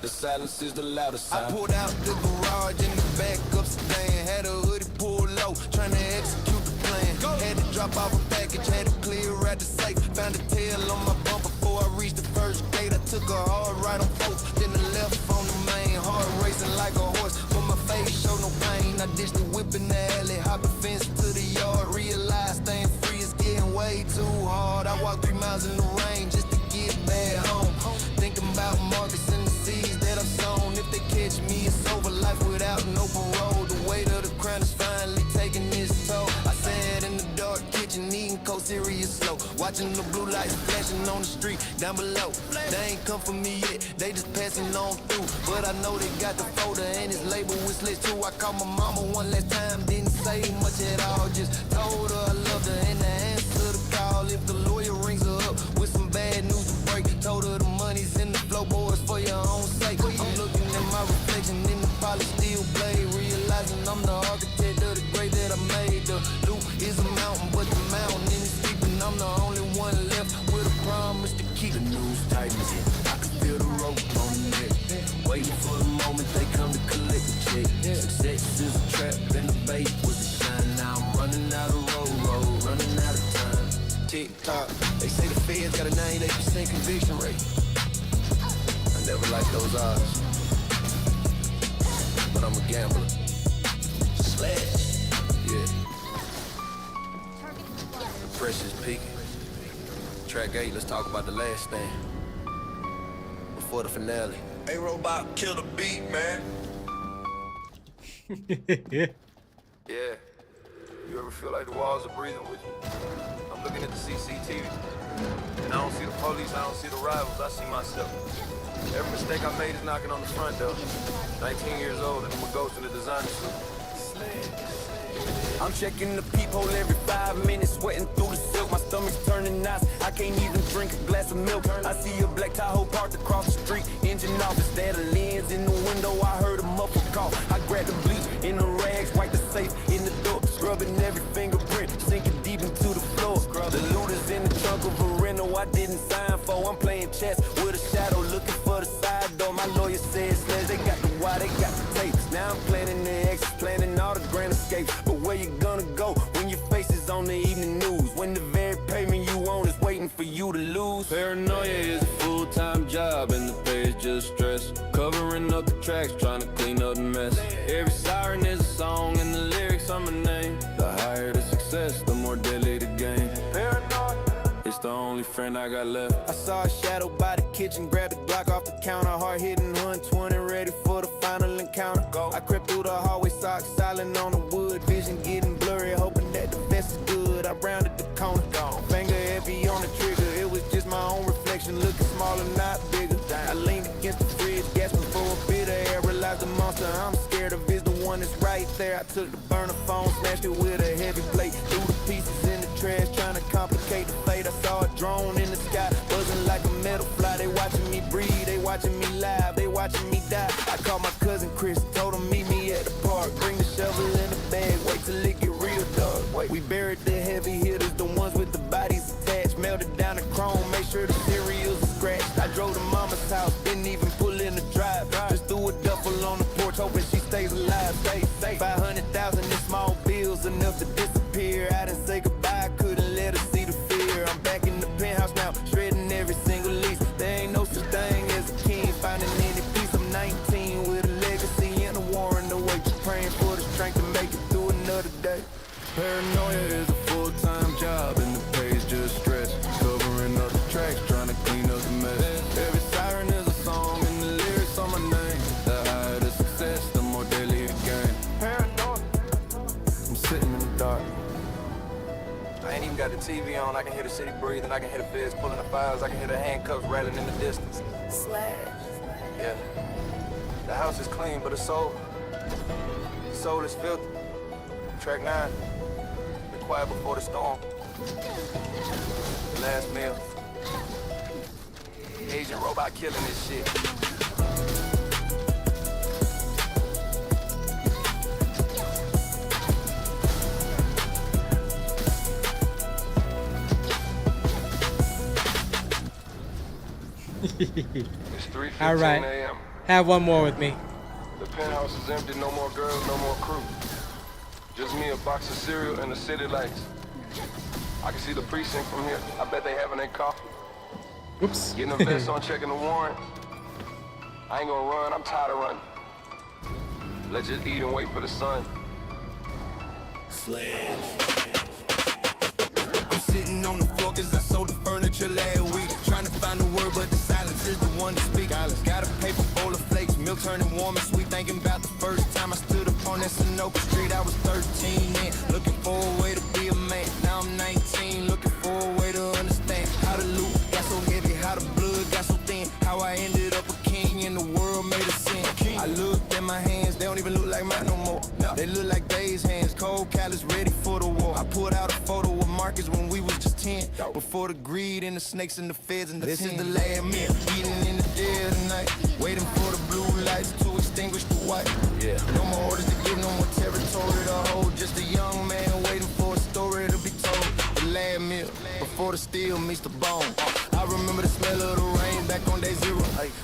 the silence is the loudest sound. I pulled out the garage in the back of sedan, had a hoodie pulled low, trying to execute the plan. Had to drop off a package, had to clear out the safe. Found a tail on my bumper before I reached the first gate. I took a hard right on 4th, then the left on the main. Heart racing like a horse, but my face showed no pain. I ditched the whip in the alley, hopping fence to the yard. Realized staying free is getting way too hard. I walked 3 miles in the rain just to get back home. Thinking about Marcus and the seeds that I've sown. If they catch me, it's over. Life without no parole. The weight of the crown is finally taking its toll. I sat in the dark kitchen eating cold cereal slow, watching the blue lights flashing on the street down below. They ain't come for me yet, they just passing on through. But I know they got the folder and it's labeled with list too. I called my mama one last time, didn't say much at all, just told her I loved her and to answer the call. If the lawyer rings her up with some bad news to break, told her the money's in the floorboards for your own sake. I'm looking at my reflection in the polished steel blade, realizing I'm the architect of the grave that I made. The loot is a mountain, but the mountain is sleeping. I'm the only one left with a promise to keep. The news tightens, I can feel the rope on the neck, waiting for the moment they come to collect the check. Success is a trap and the bait was a shine. Now I'm running out of road, running out of time. Tick-tock, they say the feds got a 98% conviction rate. I never liked those odds, but I'm a gambler. Slash, yeah. The pressure's peaking. Track 8, let's talk about the last stand before the finale. Hey, Robot, kill the beat, man. Yeah. You ever ever feel like the walls are breathing with you? I'm looking at the CCTV, and I don't see the police, I don't see the rivals, I see myself. Every mistake I made is knocking on the front door. 19 years old and I'm a ghost in a designer suit. I'm checking the peephole every 5 minutes, sweating through the silk. My stomach's turning knots. I can't even drink a glass of milk. I see a black Tahoe parked across the street. Engine off, instead of lens in the window. I heard a muffled call. I grabbed the bleach in the rags, wiped the safe in the door, scrubbing every fingerprint, sinking deep into the floor. The loot is in the trunk of a rental I didn't sign for. I'm playing chess with a shadow, looking for the side door. My lawyer said, Sledge, they got the why, they got the tapes. Now I'm planning the exits, planning all the grand escapes. But where you gonna go when your face is on the evening news? When the very payment you own is waiting for you to lose? Paranoia is a full-time job and the pay is just stress. Covering up the tracks, trying to clean up the mess. Every siren is a song and the lyrics are my name. The higher the success, the more deadly the game. Paranoia, it's the only friend I got left. I saw a shadow by the kitchen, grabbed the Glock off the counter, hard hitting 120, ready for the final encounter. I crept through the hallway, socks silent on the wood, vision getting blurry, hoping that the vest is good. I rounded the corner, finger heavy on the trigger. It was just my own reflection, looking smaller, not bigger. I leaned against the fridge, gasping for a bit of air, realized the monster I'm scared of is the one that's right there. I took the burner phone, smashed it with a heavy plate, threw the pieces in the trash, trying to complicate the fate. I saw a drone in the sky, buzzing like a metal fly. They watching me breathe, they watching me live, they watching me die. I called my cousin Chris, told him meet me at the park, bring the shovel in the bag, wait till it get real dark. We buried the heavy hitters, the ones with the bodies attached, melted down the chrome, make sure the cereals are scratched. I drove to mama's house, didn't even pull in the drive, just threw a duffel on the porch, hoping she stays alive. Stay safe, 500,000 in small bills, enough to disappear. I didn't say goodbye, I couldn't let her see the fear. I'm back in the penthouse now, shredding every single lease. There ain't no such thing as a king, finding any peace. I'm 19 with a legacy and a warrant away, just praying for the strength to make it through another day. Paranoia is a full-time job and the pay is just stress. Covering up the tracks, trying to clean up the mess. Every siren is a song and the lyrics on my name. The higher the success, the more deadly the game. Paranoia. I'm sitting in the dark. I ain't even got the TV on. I can hear the city breathing. I can hear the feds pulling the files. I can hear the handcuffs rattling in the distance. Yeah. The house is clean, but the soul is filthy. Track 9. Be quiet before the storm. The last meal. Agent robot killing this shit. It's 3:15 All right. a.m. Have one more with me. The penthouse is empty, no more girls, no more crew. Just me, a box of cereal, and the city lights. I can see the precinct from here. I bet they having their coffee. Oops. Getting a vest on, checking the warrant. I ain't gonna run, I'm tired of running. Let's just eat and wait for the sun. I'm sitting on the floor cause I sold the furniture last week. Trying to find a word but the silence is the one to speak. Got a paper bowl of flakes, milk turning warm and sweet. Thinking about the first time I stood up on that Sunoco Street. I was 13 and looking for a way to be a man. Now I'm 19, looking for a way to understand how the loot got so heavy, how the blood got so thin, how I ended up a king and the world made a sin. I looked at my hands, they don't even look like mine no more. They look like Dave's hands, cold callous, ready for the war. I pulled out a photo of Marcus when we was just 10. Before the greed and the snakes and the feds and the This is the last meal, eating in the dead of night, waiting for the blue lights to extinguish the white. No more orders to give, no more territory to hold. Just a young man waiting for a story to be told. The last meal, before the steel meets the bone. I remember the smell of the rain back on day 0.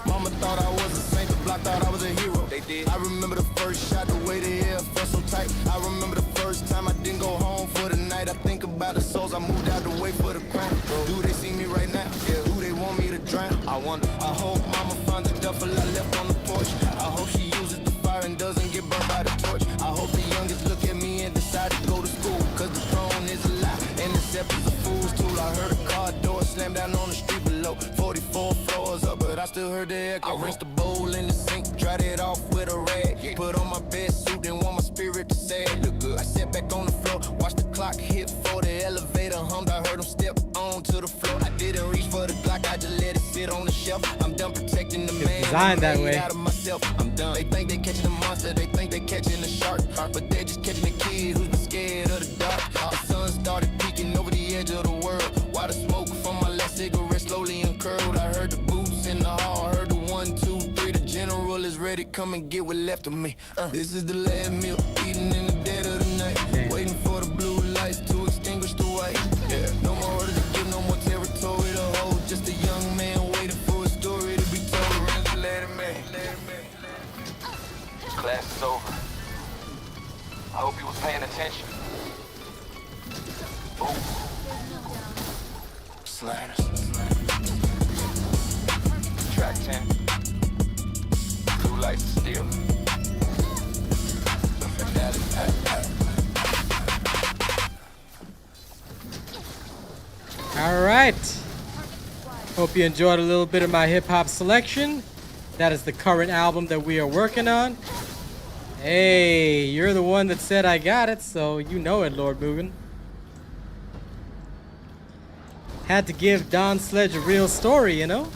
Mama thought I was a saint, the block thought I was a hero. They did. I remember the first shot, the way the air felt so tight. I remember the first time I didn't go home for the night. I think about the souls I moved out to wait for the crown. Do they see me right now? Do they want me to drown? I wonder. I hope mama found the duffel I left on the porch. I hope she uses the fire and doesn't get burnt by the torch. I hope the youngest look at me and decide to go to school. Cause the throne is a lie and the scepter's a fool's tool. I heard a car door slam down on the street below. 44 floors up, but I I still heard the echo. I rinsed the bowl in the sink, dried it off with a rag. Put on my bed suit and want my spirit to sad. Look good. I sat back on the floor, watched the clock hit for the elevator hummed. I heard him step on to the floor. I didn't reach for the Glock, I just let it sit on the shelf. I'm done protecting the man. Designed that way. Out of myself. I'm done. They think they catching a monster, they think they catching a shark, but they're just catching a kid who's been scared of the dark. The sun started peeking over the edge of the world. While the smoke from my last cigarette slowly uncurled. I heard the boots in the hall, heard the 1, 2, 3. The general is ready, come and get what left of me. This is the last meal, eating in the dead of the night. Waiting for the blue lights to extinguish the white. Yeah, no more orders to give, no more territory to hold. Just a young man waiting for a story to be told. Let him in. Class is over. I hope you was paying attention. Sliders. Track 10. Blue lights of steel. All right. Hope you enjoyed a little bit of my hip hop selection. That is the current album that we are working on. Hey, you're the one that said I got it, so you know it, Lord Mugen. Had to give Don Sledge a real story, you know?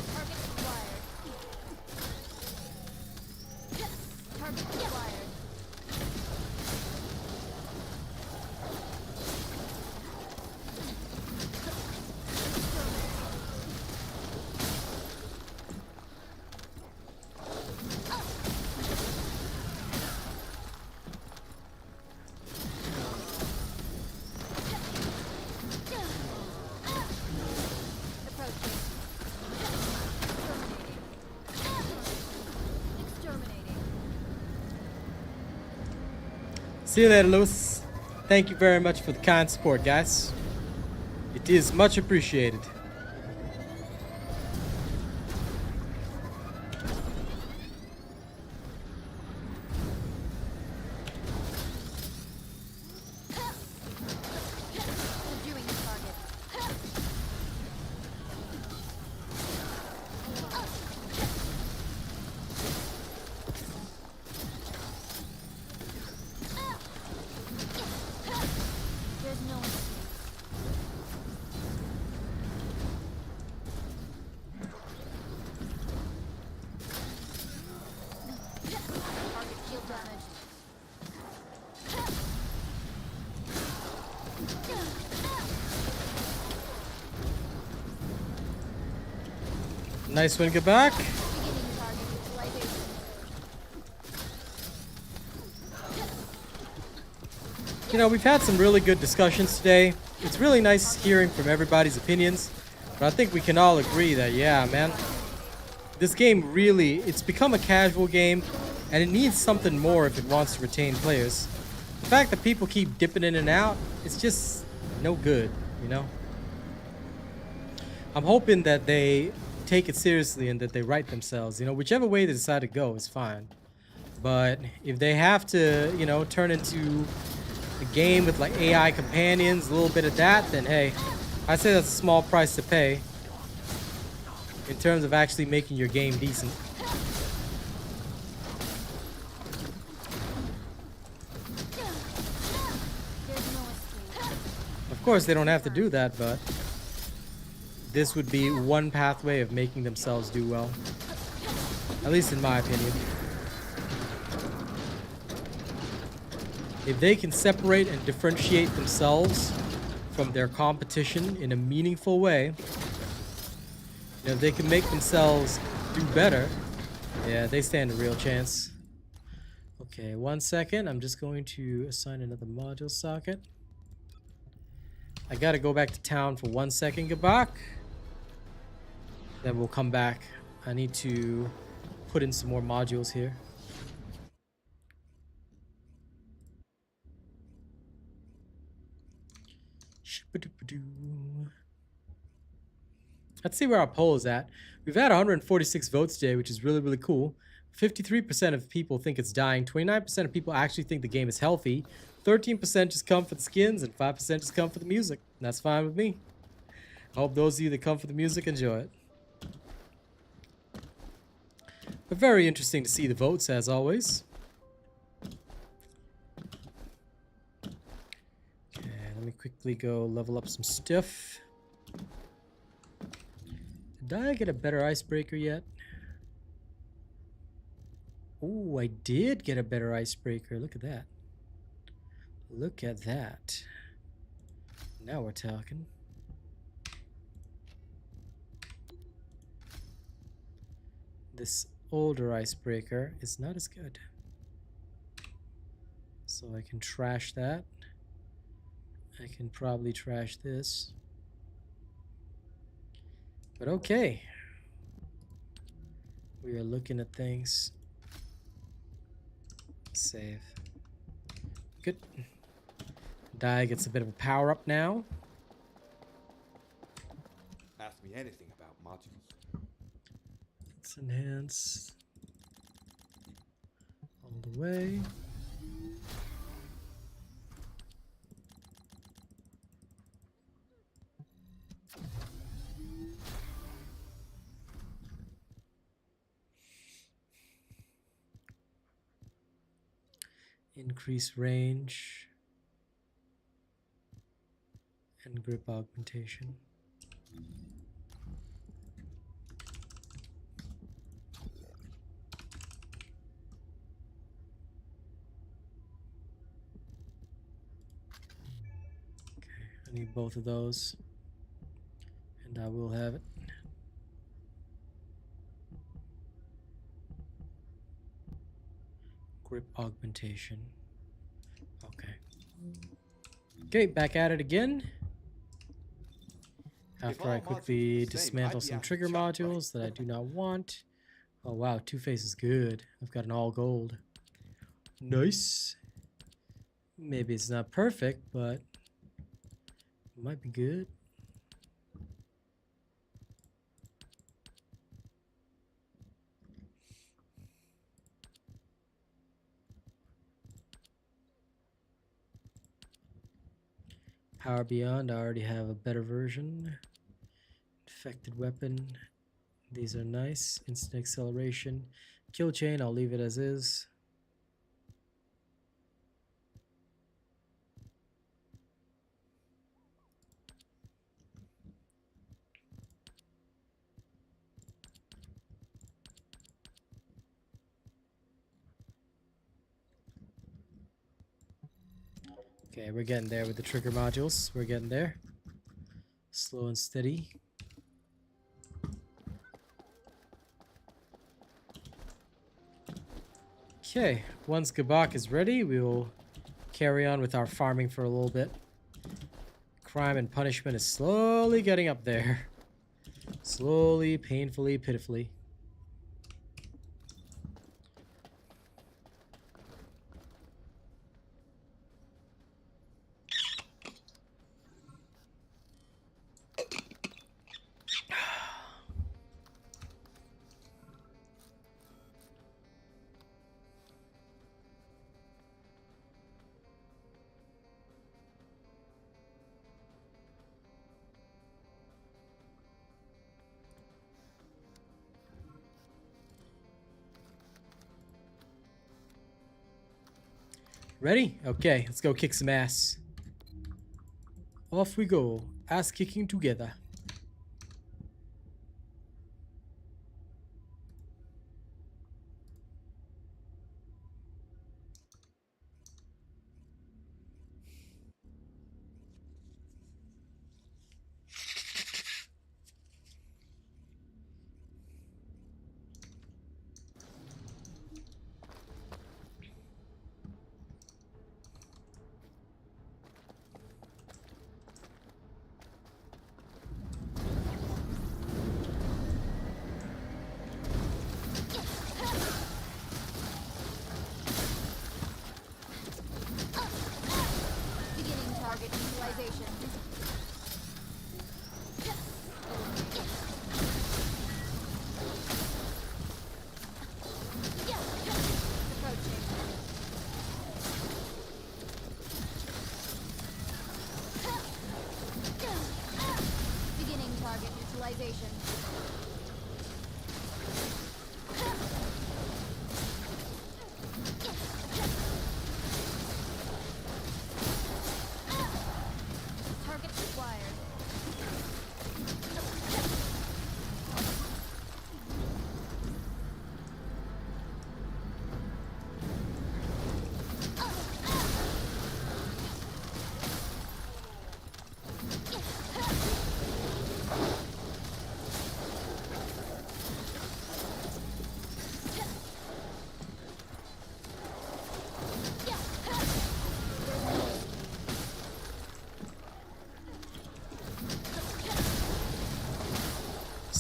See you later, Lewis. Thank you very much for the kind support, guys. It is much appreciated. Nice one, get back. You know, we've had some really good discussions today. It's really nice hearing from everybody's opinions, but I think we can all agree that, yeah, man, this game really, it's become a casual game, and it needs something more if it wants to retain players. The fact that people keep dipping in and out, it's just no good, you know? I'm hoping that they take it seriously and that they write themselves. You know, whichever way they decide to go is fine. But if they have to, you know, turn into a game with like AI companions, a little bit of that, then hey, I'd say that's a small price to pay in terms of actually making your game decent. Of course, they don't have to do that, but this would be one pathway of making themselves do well. At least in my opinion. If they can separate and differentiate themselves from their competition in a meaningful way, you know, if they can make themselves do better, yeah, they stand a real chance. Okay, 1 second. I'm just going to assign another module socket. I gotta go back to town for 1 second, Gabak. Then we'll come back. I need to put in some more modules here. Let's see where our poll is at. We've had 146 votes today, which is really, really cool. 53% of people think it's dying. 29% of people actually think the game is healthy. 13% just come for the skins, and 5% just come for the music. And that's fine with me. I hope those of you that come for the music enjoy it. But very interesting to see the votes, as always. Okay, let me quickly go level up some stuff. Did I get a better icebreaker yet? Oh, I did get a better icebreaker. Look at that. Look at that. Now we're talking. This older icebreaker is not as good. So I can trash that. I can probably trash this. But okay. We are looking at things. Save. Good. Die gets a bit of a power up now. Ask me anything about modules. Let's enhance all the way. Increase range and grip augmentation. Okay, I need both of those, and I will have it. Grip augmentation. Okay. Okay, back at it again. After I quickly dismantle some trigger modules that I do not want. Oh wow, Two-Face is good. I've got an all gold. Nice. Maybe it's not perfect, but it might be good. Power Beyond, I already have a better version. Infected Weapon, these are nice. Instant Acceleration. Kill Chain, I'll leave it as is. Okay, we're getting there with the trigger modules. We're getting there. Slow and steady. Okay, once Gabak is ready, we will carry on with our farming for a little bit. Crime and punishment is slowly getting up there. Slowly, painfully, pitifully. Ready? Okay, let's go kick some ass. Off we go. Ass kicking together.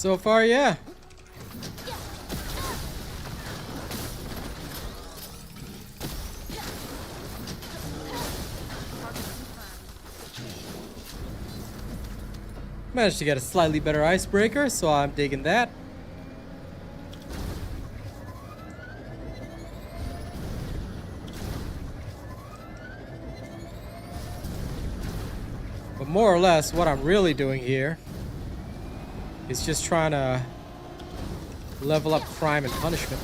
So far, yeah. Managed to get a slightly better icebreaker, so I'm digging that. But more or less, what I'm really doing here is just trying to level up crime and punishment.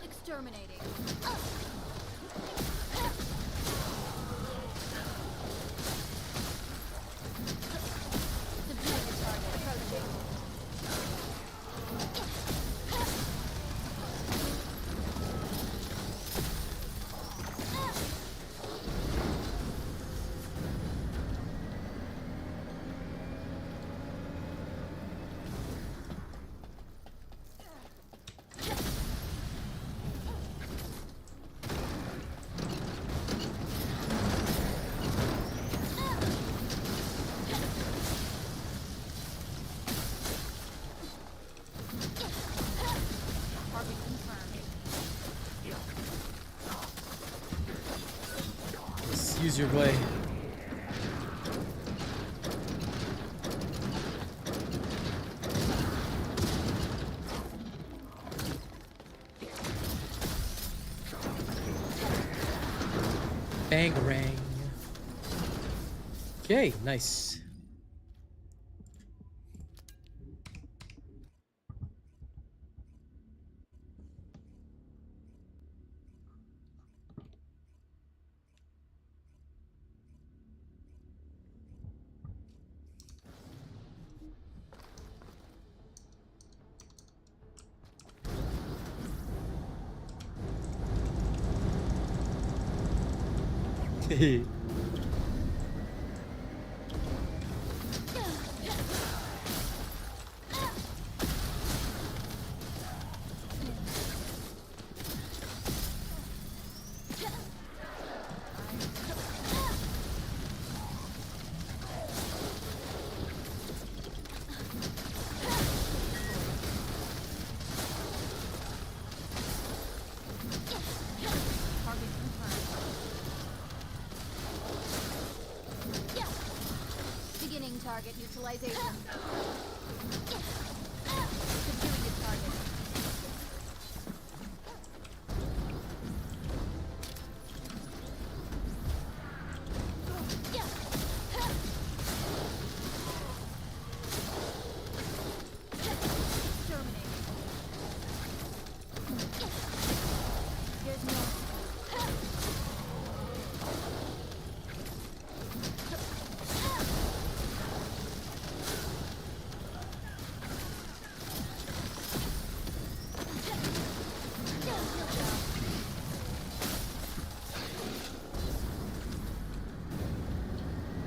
Exterminating. Subduing the target. Approaching. Target confirmed. Let's use your Gley. Bangarang. Okay, nice. Hehe. Target confirmed. Beginning target neutralization. Subduing the target. Exterminating. There's no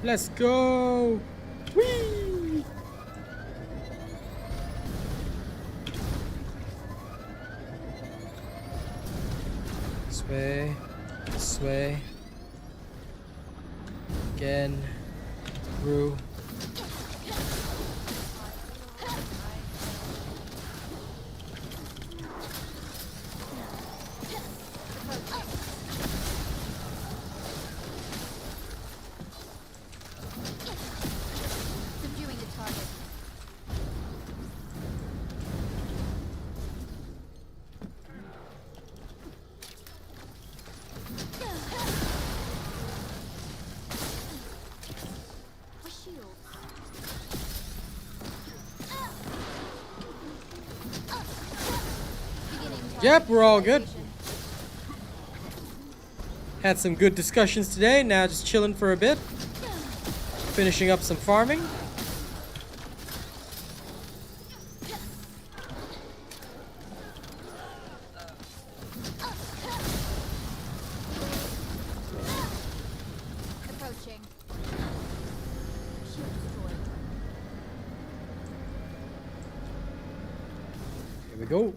Let's go. Whee! Sway, sway. Again, through. subduing the target. A shield. Yep, we're all good. Had some good discussions today. Now just chilling for a bit. Finishing up some farming. Approaching. Here we go.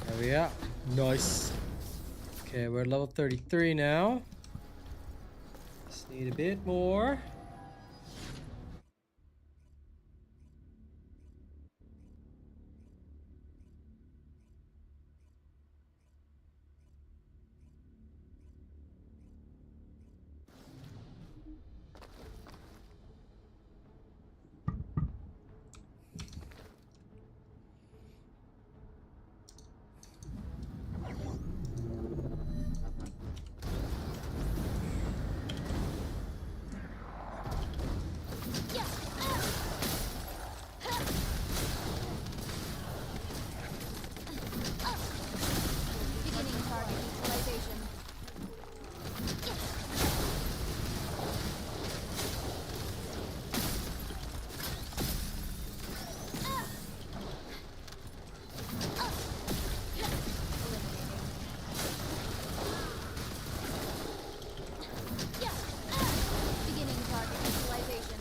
There we are. Nice. Okay, we're at level 33 now. Just need a bit more. Beginning target neutralization. Beginning target neutralization.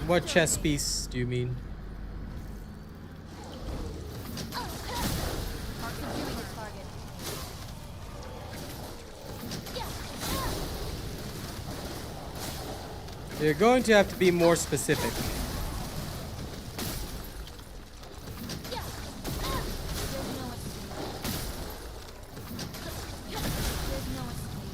What chess piece do you mean? Subduing a target. You're going to have to be more specific. There's no escape.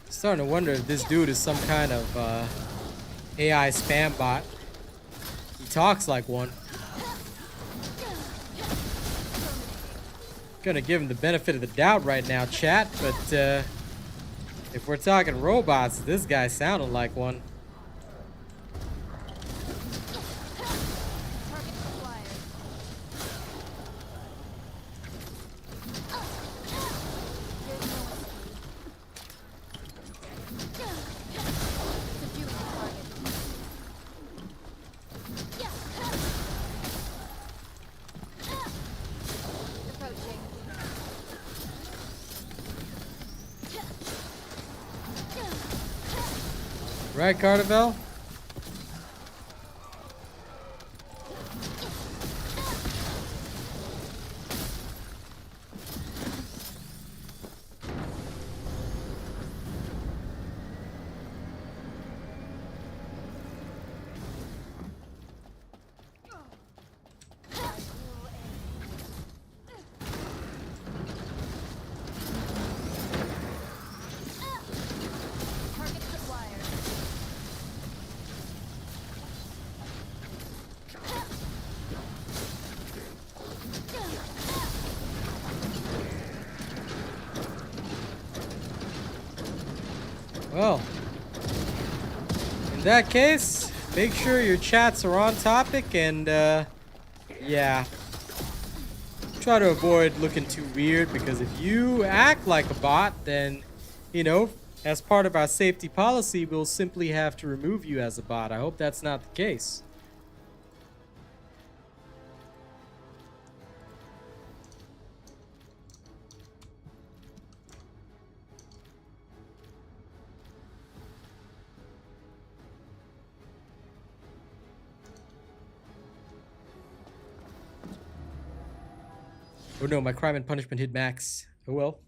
Starting to wonder if this dude is some kind of AI spam bot. He talks like one. Gonna give him the benefit of the doubt right now, chat, but if we're talking robots, this guy sounded like one. Target acquired. There's no escape. Subduing a target. Approaching. Right, Carnival? Target acquired. Well, in that case, make sure your chats are on topic and, yeah. Try to avoid looking too weird, because if you act like a bot, then, you know, as part of our safety policy, we'll simply have to remove you as a bot. I hope that's not the case. Oh no, my crime and punishment hit max. Oh well.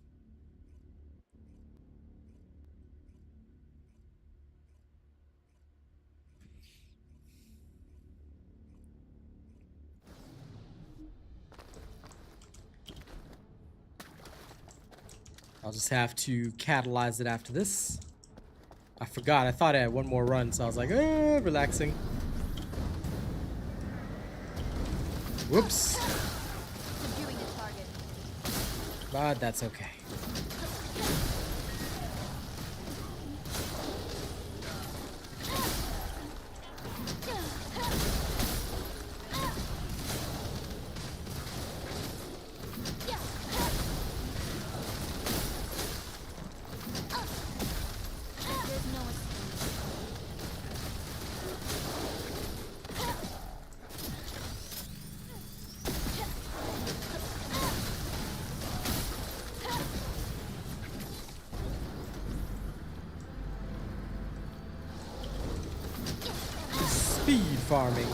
I'll just have to catalyze it after this. I forgot. I thought I had one more run, so I was like, relaxing. Whoops. But that's okay. Speed farming.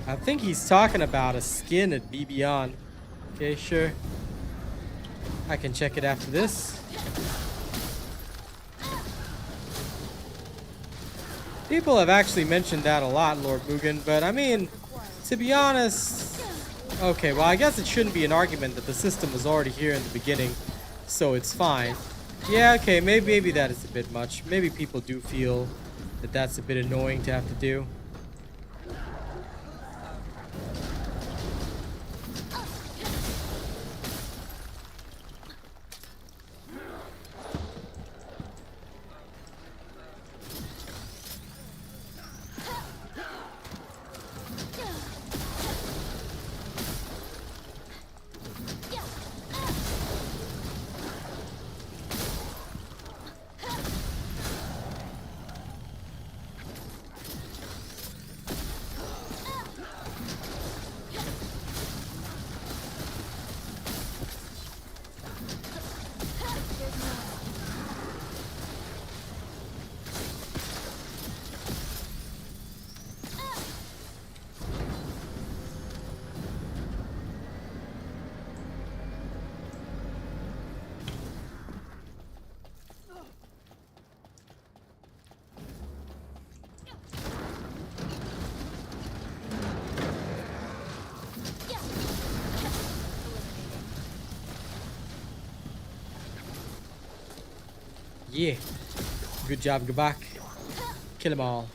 I think he's talking about a skin at Be Beyond. Okay, sure. I can check it after this. People have actually mentioned that a lot, Lord Mugen, but I mean, to be honest... Okay, well, I guess it shouldn't be an argument that the system was already here in the beginning, so it's fine. Yeah, okay, maybe that is a bit much. Maybe people do feel that that's a bit annoying to have to do. Yeah. Good job, Gabak. Kill them all.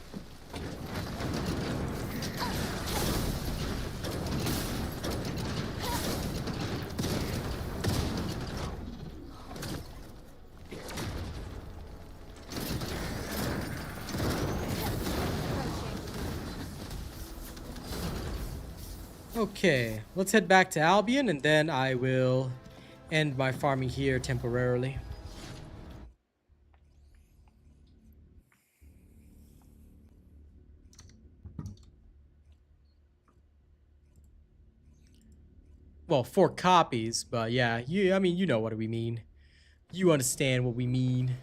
Okay, let's head back to Albion and then I will end my farming here temporarily. Well, 4 copies, but yeah, I mean, you know what we mean. You understand what we mean.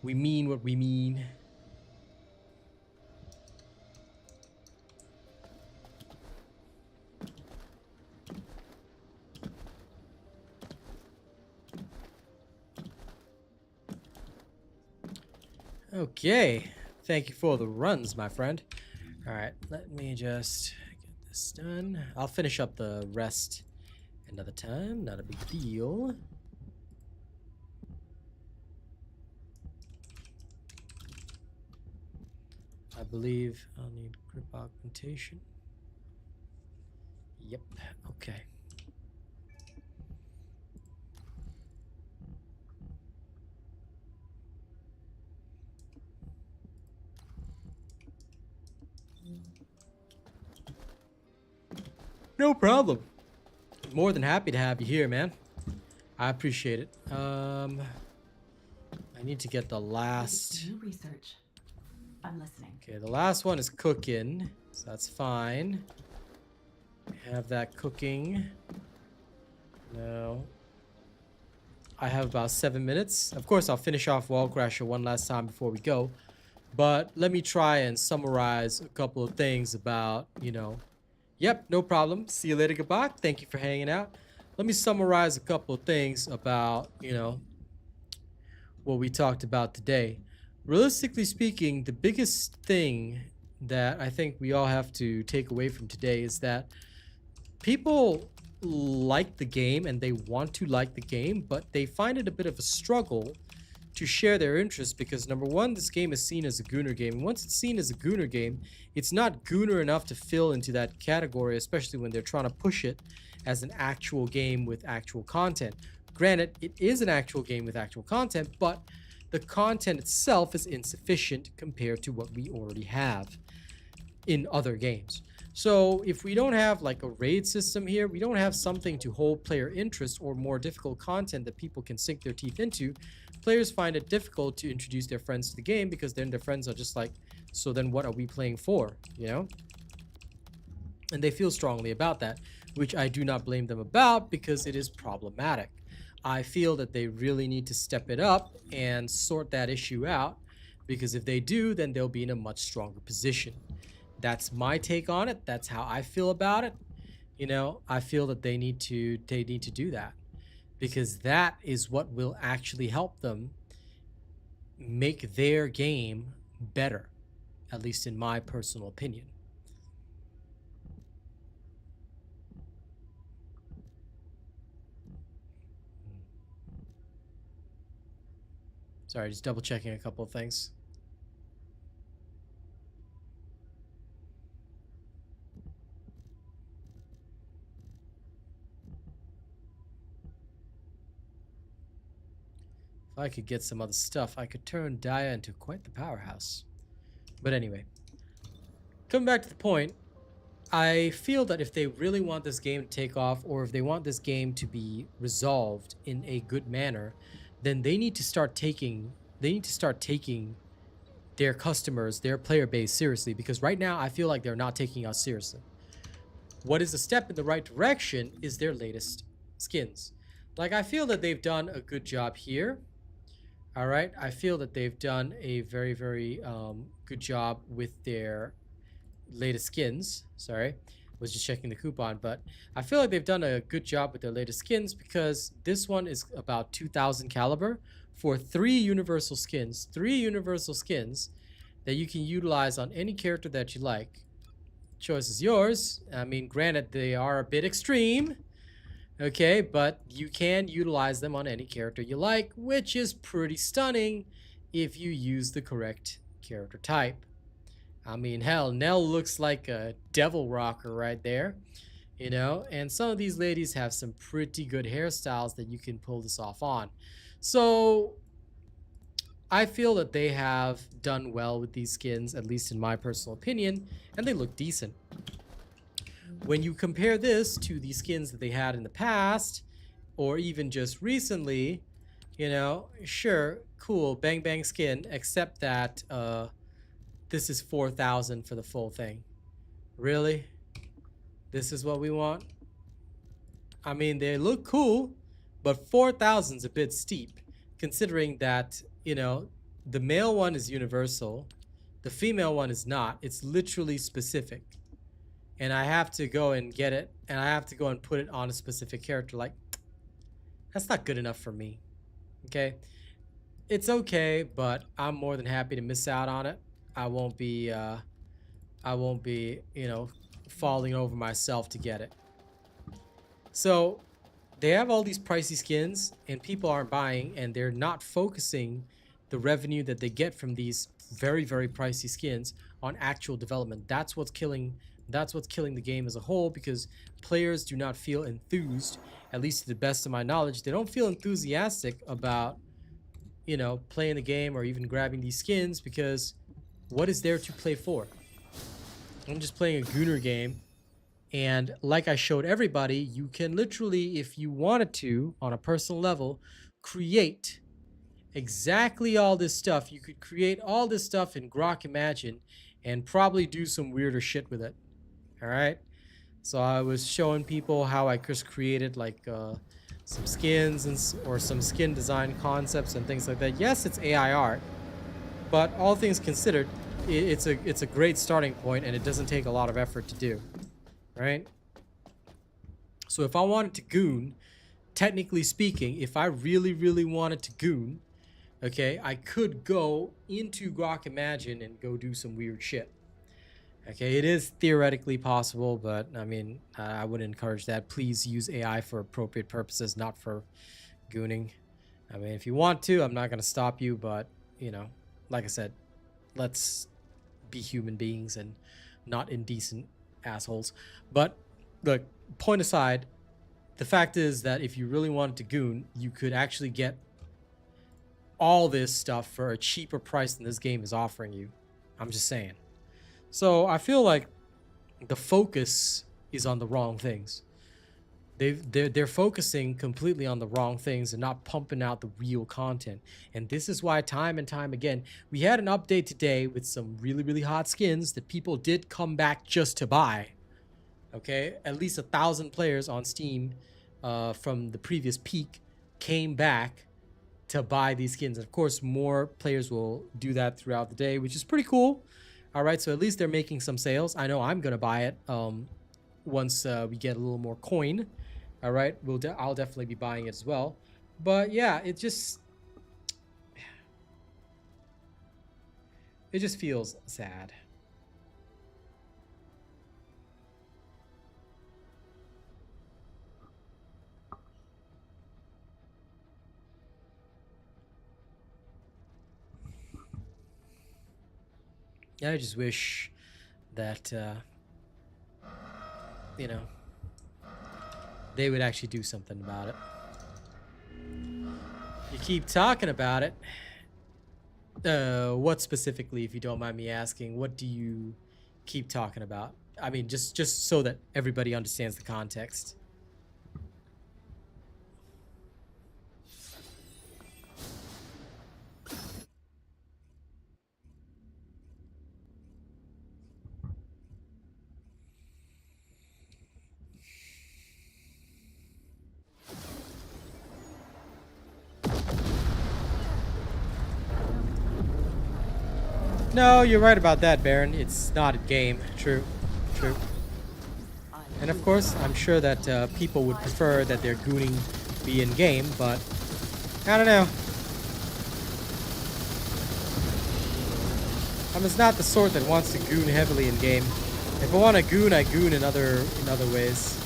We mean what we mean. Okay. Thank you for the runs, my friend. All right, let me just get this done. I'll finish up the rest another time. Not a big deal. I believe I'll need grip augmentation. Yep. Okay. No problem. More than happy to have you here, man. I appreciate it. I need to get the last. Do research. I'm listening. Okay, the last one is cooking, so that's fine. Have that cooking. No. I have about 7 minutes. Of course, I'll finish off Wall Crasher one last time before we go. But let me try and summarize a couple of things about, Yep, no problem. See you later, goodbye. Thank you for hanging out. Let me summarize a couple of things about, what we talked about today. Realistically speaking, the biggest thing that I think we all have to take away from today is that people like the game and they want to like the game, but they find it a bit of a struggle to share their interest because, number one, this game is seen as a gooner game. And once it's seen as a gooner game, it's not gooner enough to fill into that category, especially when they're trying to push it as an actual game with actual content. Granted, it is an actual game with actual content, but the content itself is insufficient compared to what we already have in other games. So if we don't have like a raid system here, we don't have something to hold player interest or more difficult content that people can sink their teeth into, players find it difficult to introduce their friends to the game because then their friends are just like, so then what are we playing for, And they feel strongly about that, which I do not blame them about because it is problematic. I feel that they really need to step it up and sort that issue out because if they do, then they'll be in a much stronger position. That's my take on it. That's how I feel about it. I feel that they need to do that because that is what will actually help them make their game better, at least in my personal opinion. Sorry, just double checking a couple of things. If I could get some other stuff, I could turn Daya into quite the powerhouse. But anyway, coming back to the point, I feel that if they really want this game to take off, or if they want this game to be resolved in a good manner, then they need to start taking their customers, their player base seriously, because right now I feel like they're not taking us seriously. What is a step in the right direction is their latest skins. Like, I feel that they've done a good job here. All right, I feel that they've done a very, very good job with their latest skins. Sorry, was just checking the coupon, but I feel like they've done a good job with their latest skins because this one is about 2,000 caliber for 3 universal skins. 3 universal skins that you can utilize on any character that you like. Choice is yours. I mean, granted, they are a bit extreme. Okay, but you can utilize them on any character you like, which is pretty stunning if you use the correct character type. I mean, hell, Nell looks like a devil rocker right there, and some of these ladies have some pretty good hairstyles that you can pull this off on. So I feel that they have done well with these skins, at least in my personal opinion, and they look decent. When you compare this to the skins that they had in the past, or even just recently, sure, cool, bang bang skin, except that this is 4,000 for the full thing. Really? This is what we want? I mean, they look cool, but 4,000 is a bit steep, considering that, the male one is universal, the female one is not. It's literally specific. And I have to go and get it, and I have to go and put it on a specific character. Like, that's not good enough for me. Okay? it's okay, but I'm more than happy to miss out on it. I won't be you know, falling over myself to get it. So they have all these pricey skins and people aren't buying, and they're not focusing the revenue that they get from these very, very pricey skins on actual development. That's what's killing the game as a whole, because players do not feel enthused, at least to the best of my knowledge. They don't feel enthusiastic about, you know, playing the game or even grabbing these skins, because what is there to play for? I'm just playing a Gooner game, and like I showed everybody, you can literally, if you wanted to, on a personal level, create exactly all this stuff. You could create all this stuff in Grok Imagine and probably do some weirder shit with it. All right. So I was showing people how I just created like some skins or some skin design concepts and things like that. Yes, it's AI art, but all things considered, it's a great starting point, and it doesn't take a lot of effort to do. Right? So if I wanted to goon, technically speaking, if I really, really wanted to goon, okay, I could go into Grok Imagine and go do some weird shit. Okay, it is theoretically possible, but I mean, I wouldn't encourage that. Please use AI for appropriate purposes, not for gooning. I mean, if you want to, I'm not going to stop you, but, you know, like I said, let's be human beings and not indecent assholes. But look, point aside, the fact is that if you really wanted to goon, you could actually get all this stuff for a cheaper price than this game is offering you. I'm just saying. So I feel like the focus is on the wrong things. They're focusing completely on the wrong things and not pumping out the real content. And this is why time and time again, we had an update today with some really, really hot skins that people did come back just to buy. Okay, at least 1,000 players on Steam from the previous peak came back to buy these skins. And of course, more players will do that throughout the day, which is pretty cool. All right, so at least they're making some sales. I know I'm gonna buy it once we get a little more coin. All right, I'll definitely be buying it as well. But yeah, it just feels sad. I just wish that, you know, they would actually do something about it. You keep talking about it. What specifically, if you don't mind me asking, what do you keep talking about? I mean, just so that everybody understands the context. No, you're right about that, Baron. It's not a game. True. True. And of course, I'm sure that people would prefer that their gooning be in-game, but I don't know. I'm just not the sort that wants to goon heavily in-game. If I want to goon, I goon in other ways.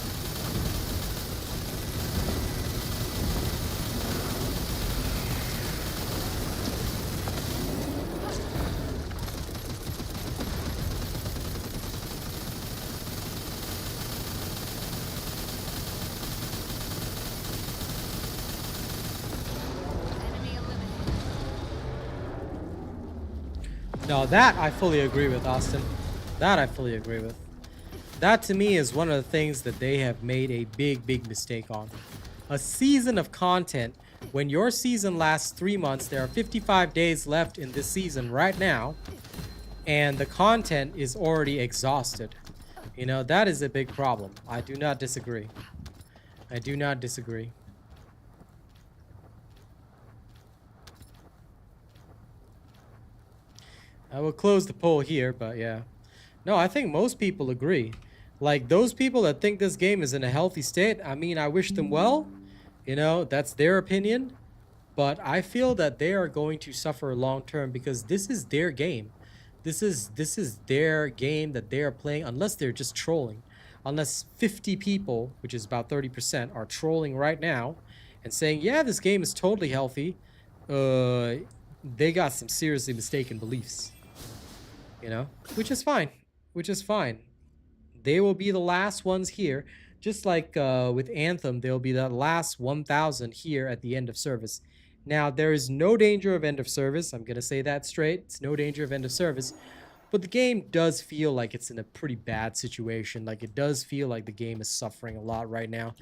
No, that I fully agree with, Austin. That I fully agree with. That to me is one of the things that they have made a big, big mistake on. A season of content. When your season lasts 3 months, there are 55 days left in this season right now, and the content is already exhausted. You know, that is a big problem. I do not disagree. I do not disagree. I will close the poll here, but yeah. No, I think most people agree. Like, those people that think this game is in a healthy state, I mean, I wish them well. You know, that's their opinion. but I feel that they are going to suffer long term because this is their game. This is their game that they are playing, unless they're just trolling. Unless 50 people, which is about 30%, are trolling right now and saying, yeah, this game is totally healthy. They got some seriously mistaken beliefs. You know? Which is fine. Which is fine. They will be the last ones here. Just like with Anthem, they'll be the last 1,000 here at the end of service. Now, there is no danger of end of service. I'm going to say that straight. It's no danger of end of service. But the game does feel like it's in a pretty bad situation. Like, it does feel like the game is suffering a lot right now.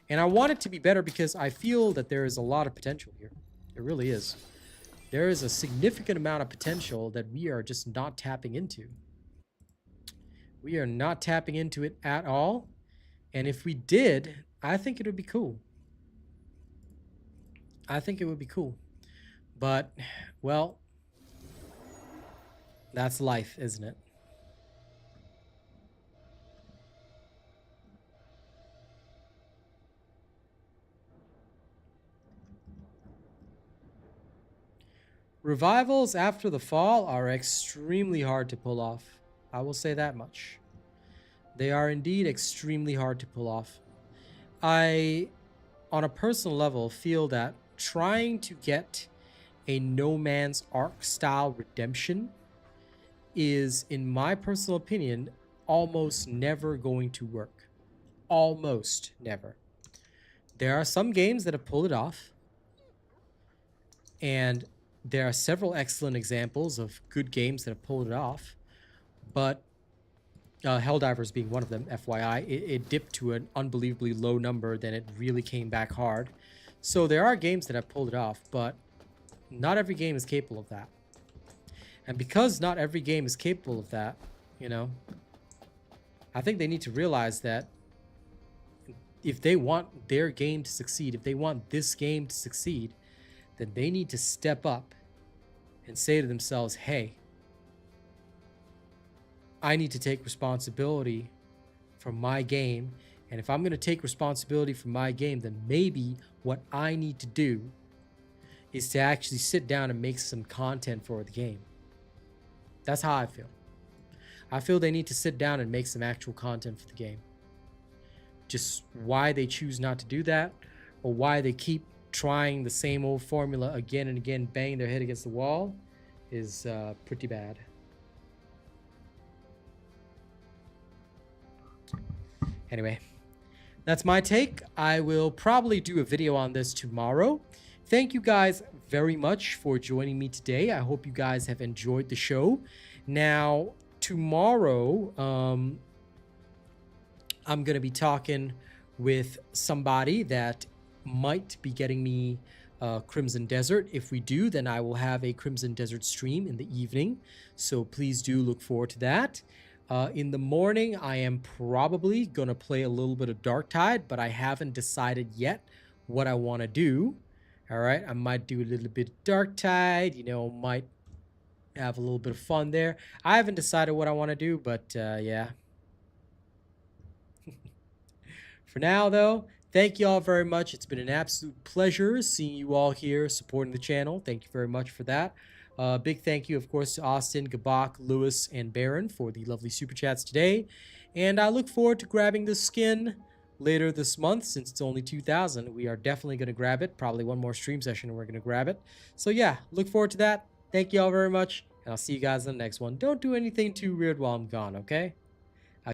And I want it to be better because I feel that there is a lot of potential here. It really is. There is a significant amount of potential that we are just not tapping into. We are not tapping into it at all. And if we did, I think it would be cool. I think it would be cool. But, well, that's life, isn't it? Revivals after the fall are extremely hard to pull off. I will say that much. They are indeed extremely hard to pull off. I, on a personal level, feel that trying to get a No Man's Ark style redemption is, in my personal opinion, almost never going to work. Almost never. There are some games that have pulled it off, and there are several excellent examples of good games that have pulled it off, but Helldivers being one of them, FYI, it dipped to an unbelievably low number, then it really came back hard. So there are games that have pulled it off, but not every game is capable of that. And because not every game is capable of that, you know, I think they need to realize that if they want their game to succeed, if they want this game to succeed, then they need to step up and say to themselves, hey, I need to take responsibility for my game. And if I'm going to take responsibility for my game, then maybe what I need to do is to actually sit down and make some content for the game. That's how I feel. I feel they need to sit down and make some actual content for the game. Just why they choose not to do that, or why they keep trying the same old formula again and again, banging their head against the wall, is pretty bad. Anyway, that's my take. I will probably do a video on this tomorrow. Thank you guys very much for joining me today. I hope you guys have enjoyed the show. Now, tomorrow, I'm going to be talking with somebody that might be getting me Crimson Desert. If we do, then I will have a Crimson Desert stream in the evening. So please do look forward to that. In the morning, I am probably going to play a little bit of Darktide, but I haven't decided yet what I want to do. All right, I might do a little bit of Darktide, you know, might have a little bit of fun there. I haven't decided what I want to do, but yeah. For now, though, thank you all very much. It's been an absolute pleasure seeing you all here supporting the channel. Thank you very much for that. Big thank you, of course, to Austin, Gabak, Lewis, and Baron for the lovely super chats today. And I look forward to grabbing this skin later this month. Since it's only 2,000, we are definitely going to grab it. Probably one more stream session and we're going to grab it. So yeah, look forward to that. Thank you all very much, and I'll see you guys in the next one. Don't do anything too weird while I'm gone, okay?